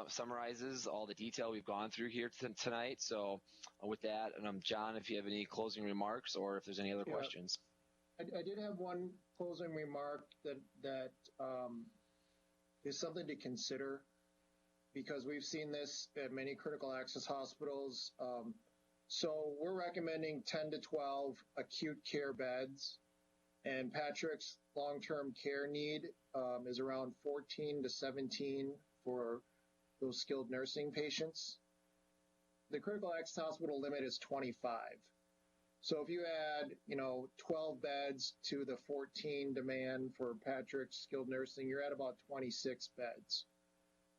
summarizes all the detail we've gone through here tonight. So with that, and John, if you have any closing remarks or if there's any other questions. I did have one closing remark that is something to consider, because we've seen this at many critical access hospitals. So we're recommending 10 to 12 acute care beds, and Patrick's long-term care need is around 14 to 17 for those skilled nursing patients. The critical access hospital limit is 25. So if you add, 12 beds to the 14 demand for Patrick's skilled nursing, you're at about 26 beds.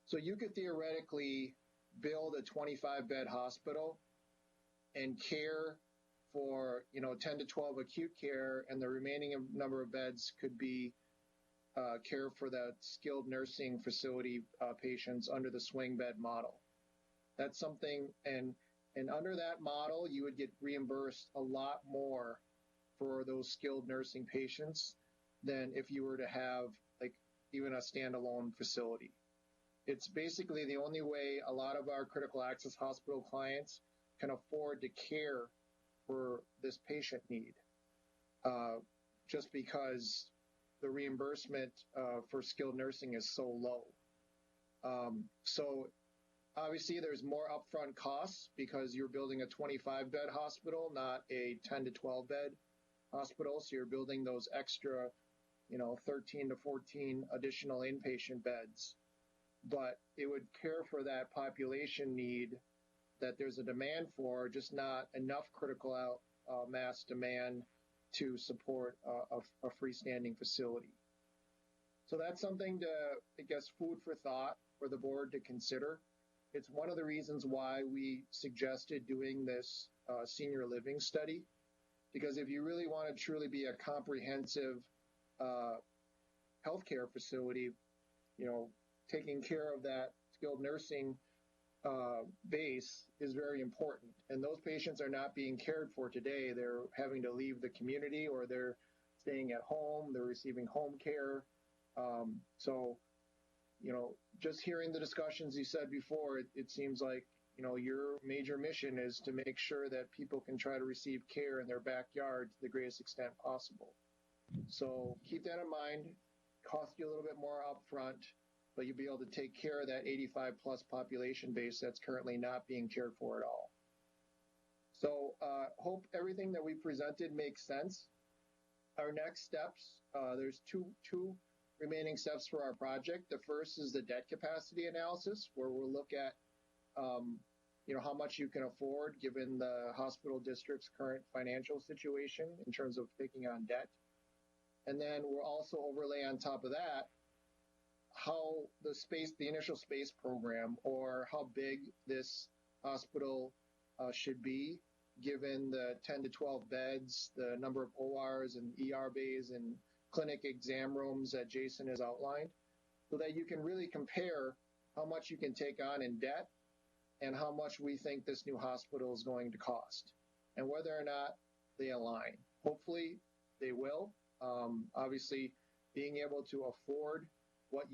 So you could theoretically build a 25-bed hospital and care for, 10 to 12 acute care, and the remaining number of beds could be care for the skilled nursing facility patients under the swing bed model. That's something, and under that model, you would get reimbursed a lot more for those skilled nursing patients than if you were to have even a standalone facility. It's basically the only way a lot of our critical access hospital clients can afford to care for this patient need, just because the reimbursement for skilled nursing is so low. So Obviously, there's more upfront costs because you're building a 25-bed hospital, not a 10 to 12-bed hospital. So you're building those extra, 13 to 14 additional inpatient beds. But it would care for that population need that there's a demand for, just not enough critical mass demand to support a freestanding facility. So that's something to, I guess, food for thought for the board to consider. It's one of the reasons why we suggested doing this senior living study, because if you really want to truly be a comprehensive healthcare facility, taking care of that skilled nursing base is very important. And those patients are not being cared for today. They're having to leave the community, or they're staying at home. They're receiving home care. So, just hearing the discussions you said before, it seems like, your major mission is to make sure that people can try to receive care in their backyard to the greatest extent possible. So keep that in mind. Cost you a little bit more upfront, but you'll be able to take care of that 85 plus population base that's currently not being cared for at all. So hope everything that we presented makes sense. Our next steps, there's two remaining steps for our project. The first is the debt capacity analysis, where we'll look at how much you can afford given the hospital district's current financial situation in terms of taking on debt. And then we'll also overlay on top of that how the initial space program, or how big this hospital should be, given the 10 to 12 beds, the number of ORs and ER bays and clinic exam rooms that Jason has outlined, so that you can really compare how much you can take on in debt and how much we think this new hospital is going to cost, and whether or not they align. Hopefully they will. Obviously, being able to afford what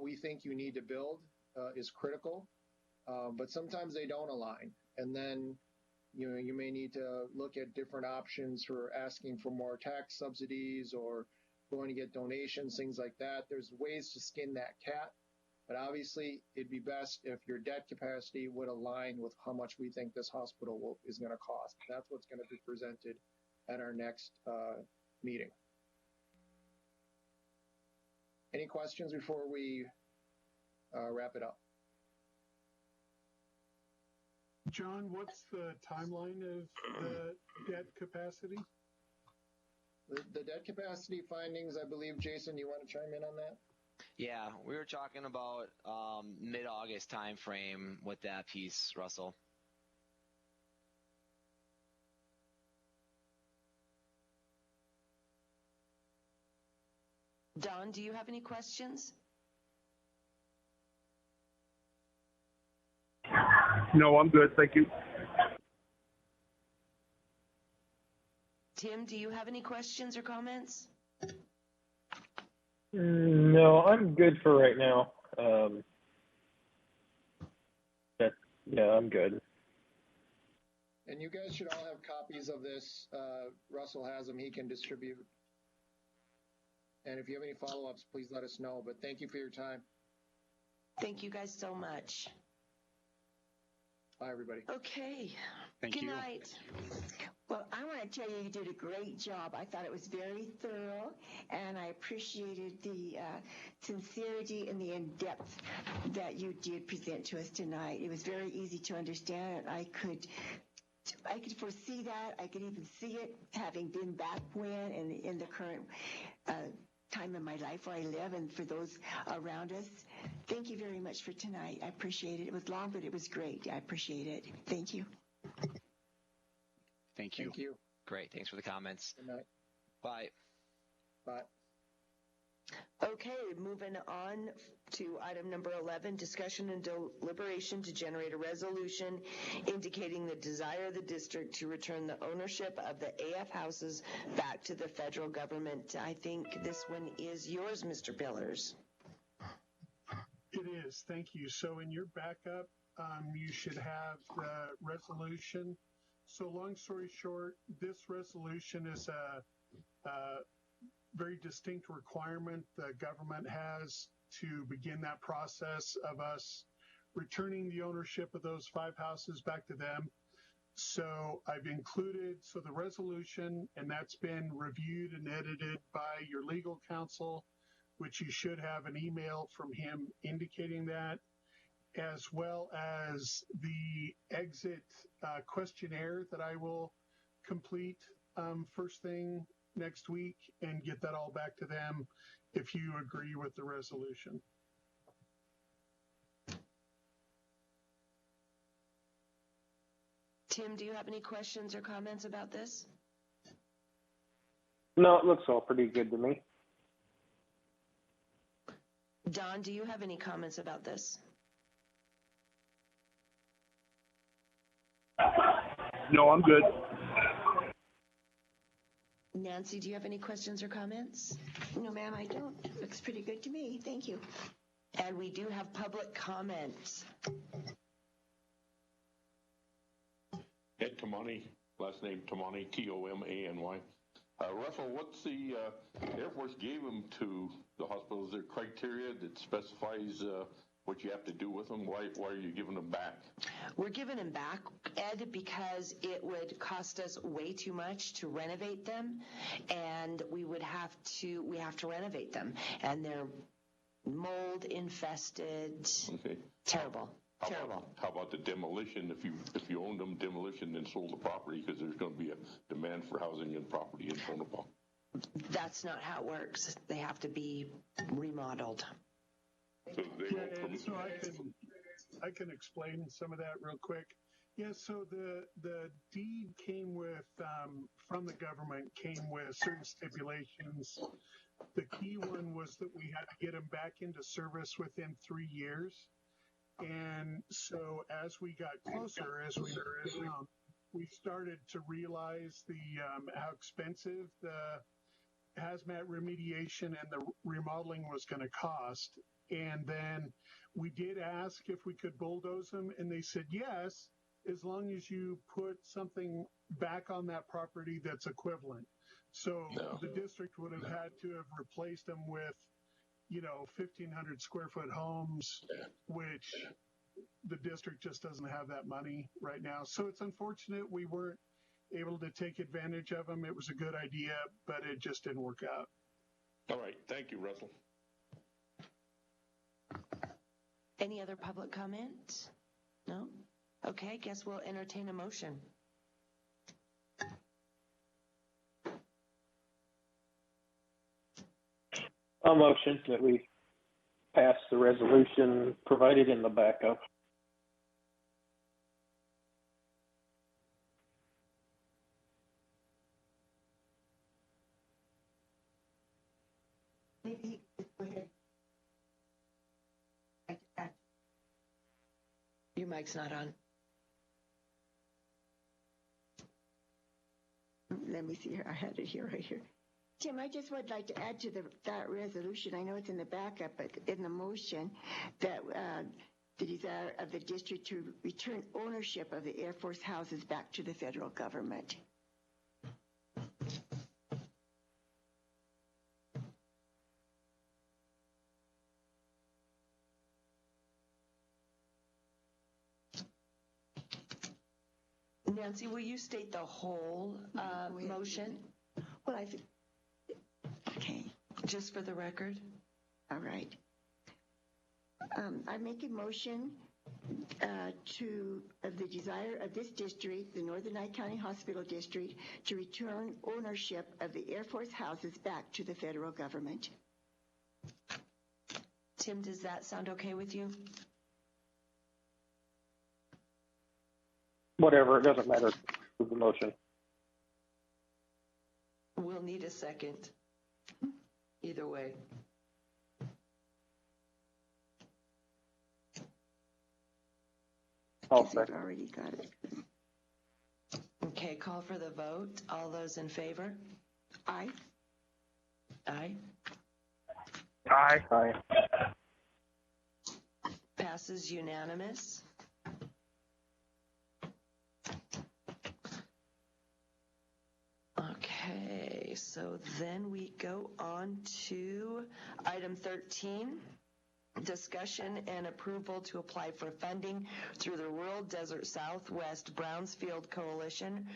we think you need to build is critical, but sometimes they don't align. And then you may need to look at different options for asking for more tax subsidies or going to get donations, things like that. There's ways to skin that cat. But obviously, it'd be best if your debt capacity would align with how much we think this hospital is going to cost. That's what's going to be presented at our next meeting. Any questions before we wrap it up? John, what's the timeline of the debt capacity? The debt capacity findings, I believe, Jason, you want to chime in on that? Yeah, we were talking about mid-August timeframe with that piece, Russell. Don, do you have any questions? No, I'm good. Thank you. Tim, do you have any questions or comments? No, I'm good for right now. I'm good. And you guys should all have copies of this. Russell has them. He can distribute. And if you have any follow-ups, please let us know. But thank you for your time. Thank you guys so much. Bye, everybody. Okay. Thank Good you. night. Well, I want to tell you, you did a great job. I thought it was very thorough, and I appreciated the sincerity and the in-depth that you did present to us tonight. It was very easy to understand. I could foresee that. I could even see it, having been back when and in the current time in my life where I live, and for those around us. Thank you very much for tonight. I appreciate it. It was long, but it was great. I appreciate it. Thank you. Thank you. Thank you. Great. Thanks for the comments. Good night. Bye. Bye. Okay, moving on to item number 11, discussion and deliberation to generate a resolution indicating the desire of the district to return the ownership of the AF houses back to the federal government. I think this one is yours, Mr. Pillars. It is. Thank you. So in your backup, you should have the resolution. So long story short, this resolution is a very distinct requirement the government has to begin that process of us returning the ownership of those 5 houses back to them. So I've included, the resolution, and that's been reviewed and edited by your legal counsel, which you should have an email from him indicating that, as well as the exit questionnaire that I will complete first thing next week and get that all back to them if you agree with the resolution. Tim, do you have any questions or comments about this? No, it looks all pretty good to me. Don, do you have any comments about this? No, I'm good. Nancy, do you have any questions or comments? No, ma'am, I don't. Looks pretty good to me. Thank you. And we do have public comment. Ed Tomani, last name Tomani, Tomany. Russell, what's the Air Force gave them to the hospital? Is there criteria that specifies what you have to do with them? Why are you giving them back? We're giving them back, Ed, because it would cost us way too much to renovate them, and we have to renovate them, and they're mold infested. Okay. Terrible. Terrible. How about the demolition? If you owned them, demolition, then sold the property, because there's going to be a demand for housing and property in Tonopah. That's not how it works. They have to be remodeled. So I can explain some of that real quick. Yeah, so the deed came with, from the government, came with certain stipulations. The key one was that we had to get them back into service within 3 years. And so as we got closer, as we were around, we started to realize how expensive the hazmat remediation and the remodeling was going to cost. And then we did ask if we could bulldoze them, and they said yes, as long as you put something back on that property that's equivalent. So the district would have had to have replaced them with 1,500 square foot homes, which the district just doesn't have that money right now. So it's unfortunate we weren't able to take advantage of them. It was a good idea, but it just didn't work out. All right. Thank you, Russell. Any other public comment? No? Okay, guess we'll entertain a motion. A motion that we pass the resolution provided in the backup. Maybe go ahead. Your mic's not on. Let me see here. I had it here, right here. Tim, I just would like to add to that resolution. I know it's in the backup, but in the motion that the desire of the district to return ownership of the Air Force houses back to the federal government. Nancy, will you state the whole motion? Well, okay. Just for the record? All right. I make a motion to the desire of this district, the Northern Nye County Hospital District, to return ownership of the Air Force houses back to the federal government. Tim, does that sound okay with you? Whatever, it doesn't matter with the motion. We'll need a second. Either way. I'll second. I've already got it. Okay, call for the vote. All those in favor? Aye. Aye. Aye. Aye. Passes unanimous. Okay, so then we go on to item 13. discussion and approval to apply for funding through the Rural Desert Southwest Brownsfield Coalition,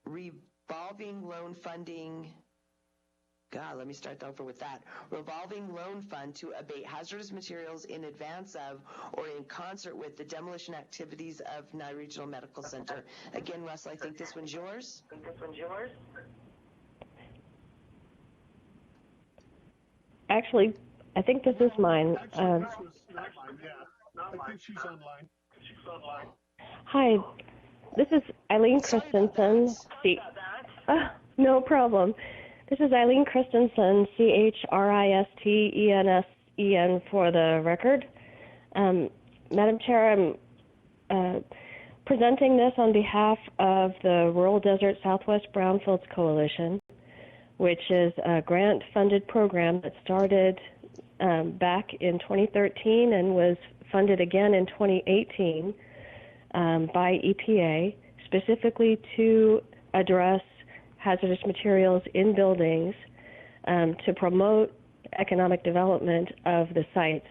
revolving loan funding. God, let me start over with that. Revolving loan fund to abate hazardous materials in advance of or in concert with the demolition activities of Nye Regional Medical Center. Again, Russell, I think this one's yours. Actually, I think this is mine. This was not mine, yeah. I think she's online. Hi, this is Eileen Christensen. No problem. This is Eileen Christensen, CHRISTENSEN for the record. Madam Chair, I'm presenting this on behalf of the Rural Desert Southwest Brownfields Coalition, which is a grant-funded program that started back in 2013 and was funded again in 2018 by EPA, specifically to address hazardous materials in buildings to promote economic development of the sites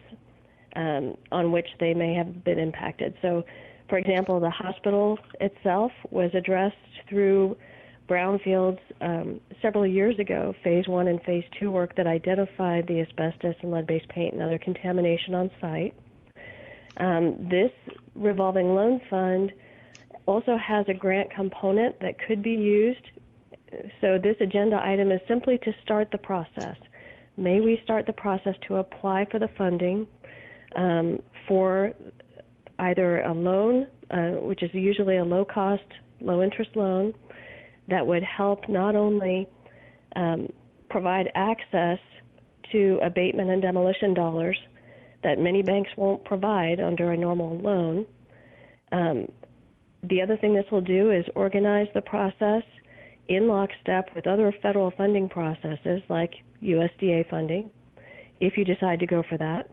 on which they may have been impacted. So, for example, the hospital itself was addressed through brownfields several years ago, phase 1 and phase 2 work that identified the asbestos and lead-based paint and other contamination on site. This revolving loan fund also has a grant component that could be used. So this agenda item is simply to start the process. May we start the process to apply for the funding for either a loan, which is usually a low-cost, low-interest loan, that would help not only provide access to abatement and demolition dollars that many banks won't provide under a normal loan. The other thing this will do is organize the process in lockstep with other federal funding processes like USDA funding, if you decide to go for that.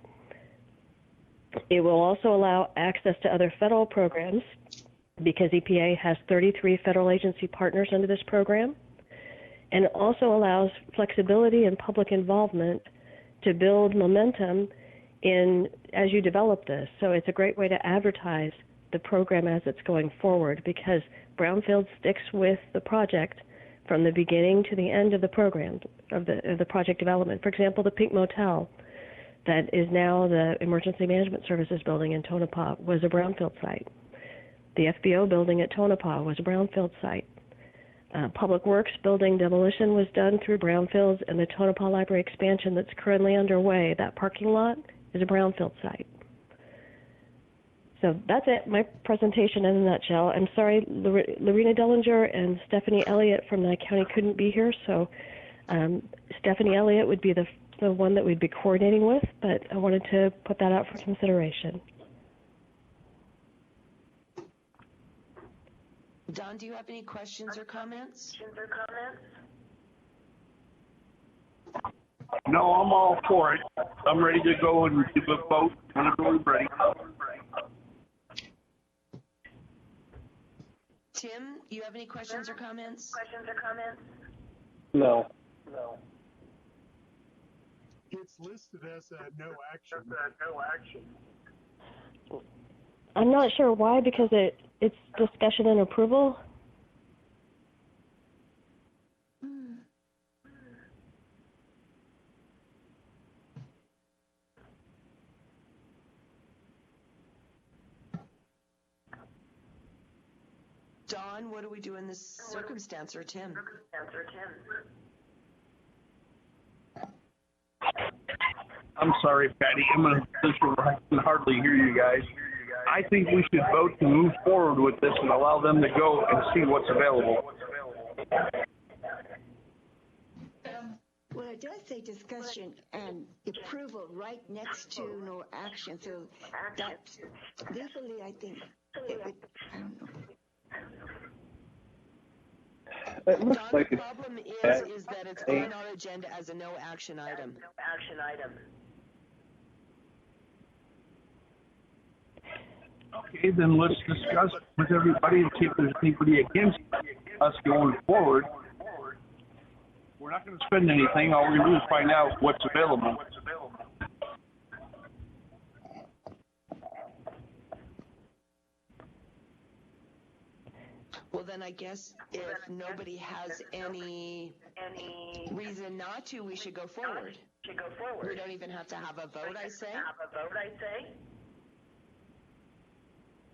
It will also allow access to other federal programs because EPA has 33 federal agency partners under this program, and it also allows flexibility and public involvement to build momentum as you develop this. So it's a great way to advertise the program as it's going forward because Brownfield sticks with the project from the beginning to the end of the program, of the project development. For example, the Pink Motel that is now the Emergency Management Services building in Tonopah was a Brownfield site. The FBO building at Tonopah was a Brownfield site. Public Works building demolition was done through Brownfields, and the Tonopah Library expansion that's currently underway, that parking lot, is a Brownfield site. So that's it, my presentation in a nutshell. I'm sorry, Lorena Dellinger and Stephanie Elliott from Nye County couldn't be here, so Stephanie Elliott would be the one that we'd be coordinating with, but I wanted to put that out for consideration. Don, do you have any questions or comments? No, I'm all for it. I'm ready to go and give a vote whenever we're ready. Tim, you have any questions or comments? No. It's listed as a no action. I'm not sure why, because it's discussion and approval. Don, what do we do in this circumstance, or Tim? I'm sorry, Patty. I can hardly hear you guys. I think we should vote to move forward with this and allow them to go and see what's available. Well, it does say discussion and approval right next to no action. So that's legally, I think it would, I don't know. Don, the problem is that it's on our agenda as a no action item. Okay, then let's discuss with everybody and see if there's anybody against us going forward. We're not going to spend anything. All we're going to do is find out what's available. Well, then I guess if nobody has any reason not to, we should go forward. We don't even have to have a vote, I say.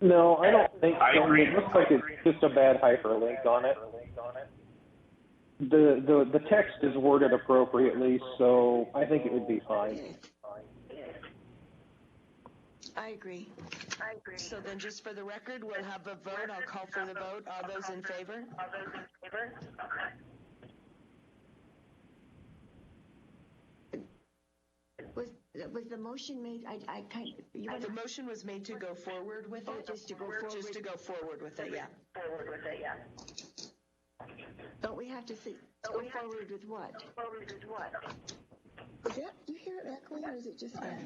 No, I don't think so. It looks like it's just a bad hyperlink on it. The text is worded appropriately, so I think it would be fine. I agree. So then just for the record, we'll have a vote. I'll call for the vote. All those in favor? Was the motion made? I kind of. The motion was made to go forward with it. Just to go forward. Just to go forward with it, yeah. Don't we have to say go forward with what? Is that, do you hear it echoing, or is it just that?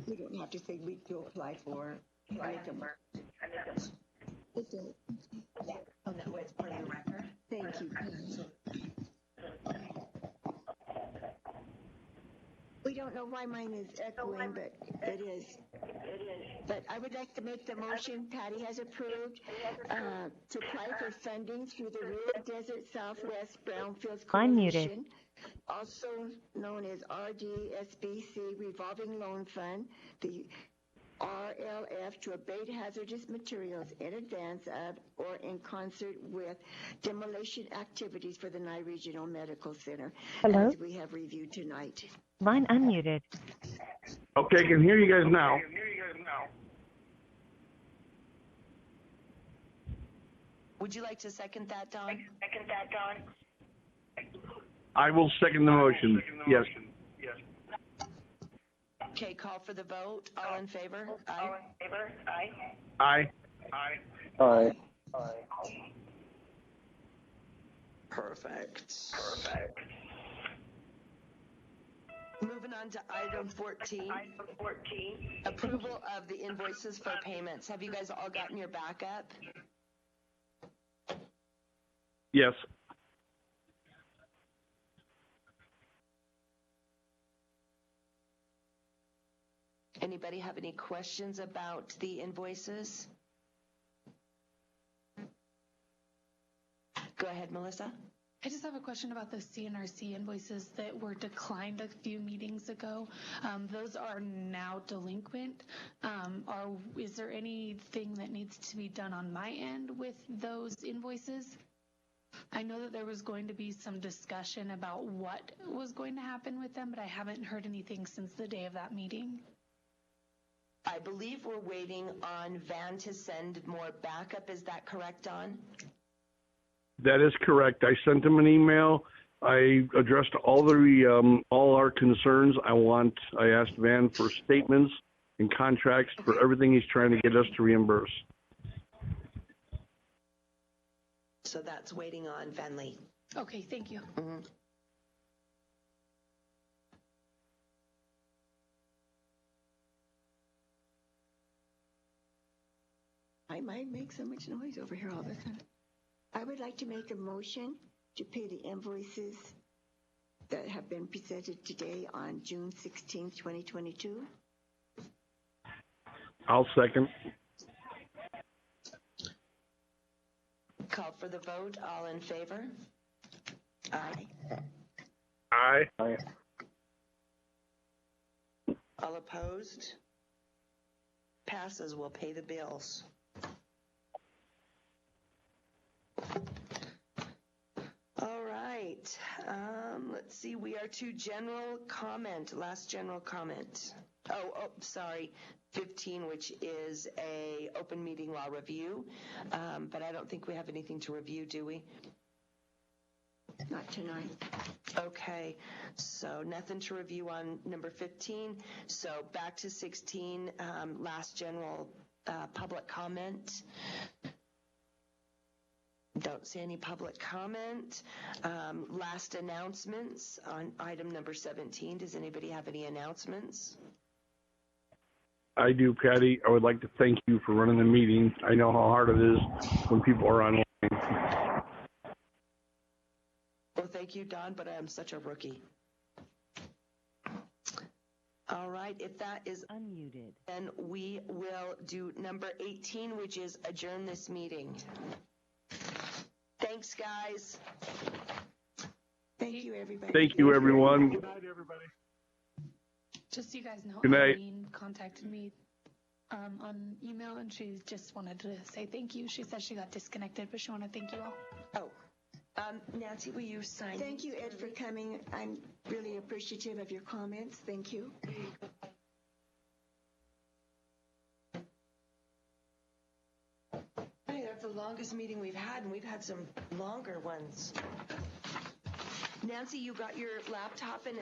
We don't have to say we to apply for. Oh, that way it's part of the record. Thank you. We don't know why mine is echoing, but it is. But I would like to make the motion Patty has approved to apply for funding through the Rural Desert Southwest Brownfields Coalition, also known as RDSBC Revolving Loan Fund, the RLF, to abate hazardous materials in advance of or in concert with demolition activities for the Nye Regional Medical Center, Hello? as we have reviewed tonight. Line unmuted. Okay, I can hear you guys now. Would you like to second that, Don? I will second the motion. Yes. Okay, call for the vote. All in favor? Aye. Aye. Aye. Perfect. Moving on to item 14. Approval of the invoices for payments. Have you guys all gotten your backup? Yes. Anybody have any questions about the invoices? Go ahead, Melissa. I just have a question about the CNRC invoices that were declined a few meetings ago. Those are now delinquent. Is there anything that needs to be done on my end with those invoices? I know that there was going to be some discussion about what was going to happen with them, but I haven't heard anything since the day of that meeting. I believe we're waiting on Van to send more backup. Is that correct, Don? That is correct. I sent him an email. I addressed all our concerns. I asked Van for statements and contracts for everything he's trying to get us to reimburse. So that's waiting on Van Lee. Okay, thank you. Mm-hmm. I might make so much noise over here all of a sudden. I would like to make a motion to pay the invoices that have been presented today on June 16, 2022. I'll second. Call for the vote. All in favor? Aye. Aye. All opposed? Passes. We'll pay the bills. All right. Let's see. We are to general comment. Last general comment. Oh, sorry. 15, which is a open meeting law review. But I don't think we have anything to review, do we? Not tonight. Okay. So nothing to review on number 15. So back to 16, last general public comment. Don't see any public comment. Last announcements on item number 17. Does anybody have any announcements? I do, Patty. I would like to thank you for running the meeting. I know how hard it is when people are online. Well, thank you, Don, but I am such a rookie. All right, if that is unmuted, then we will do number 18, which is adjourn this meeting. Thanks, guys. Thank you, everybody. Thank you, everyone. Good night, everybody. Just so you guys know, Good night. Eileen contacted me on email, and she just wanted to say thank you. She said she got disconnected, but she wanted to thank you all. Nancy, will you sign? Thank you, Ed, for coming. I'm really appreciative of your comments. Thank you. Hey, that's the longest meeting we've had, and we've had some longer ones. Nancy, you got your laptop and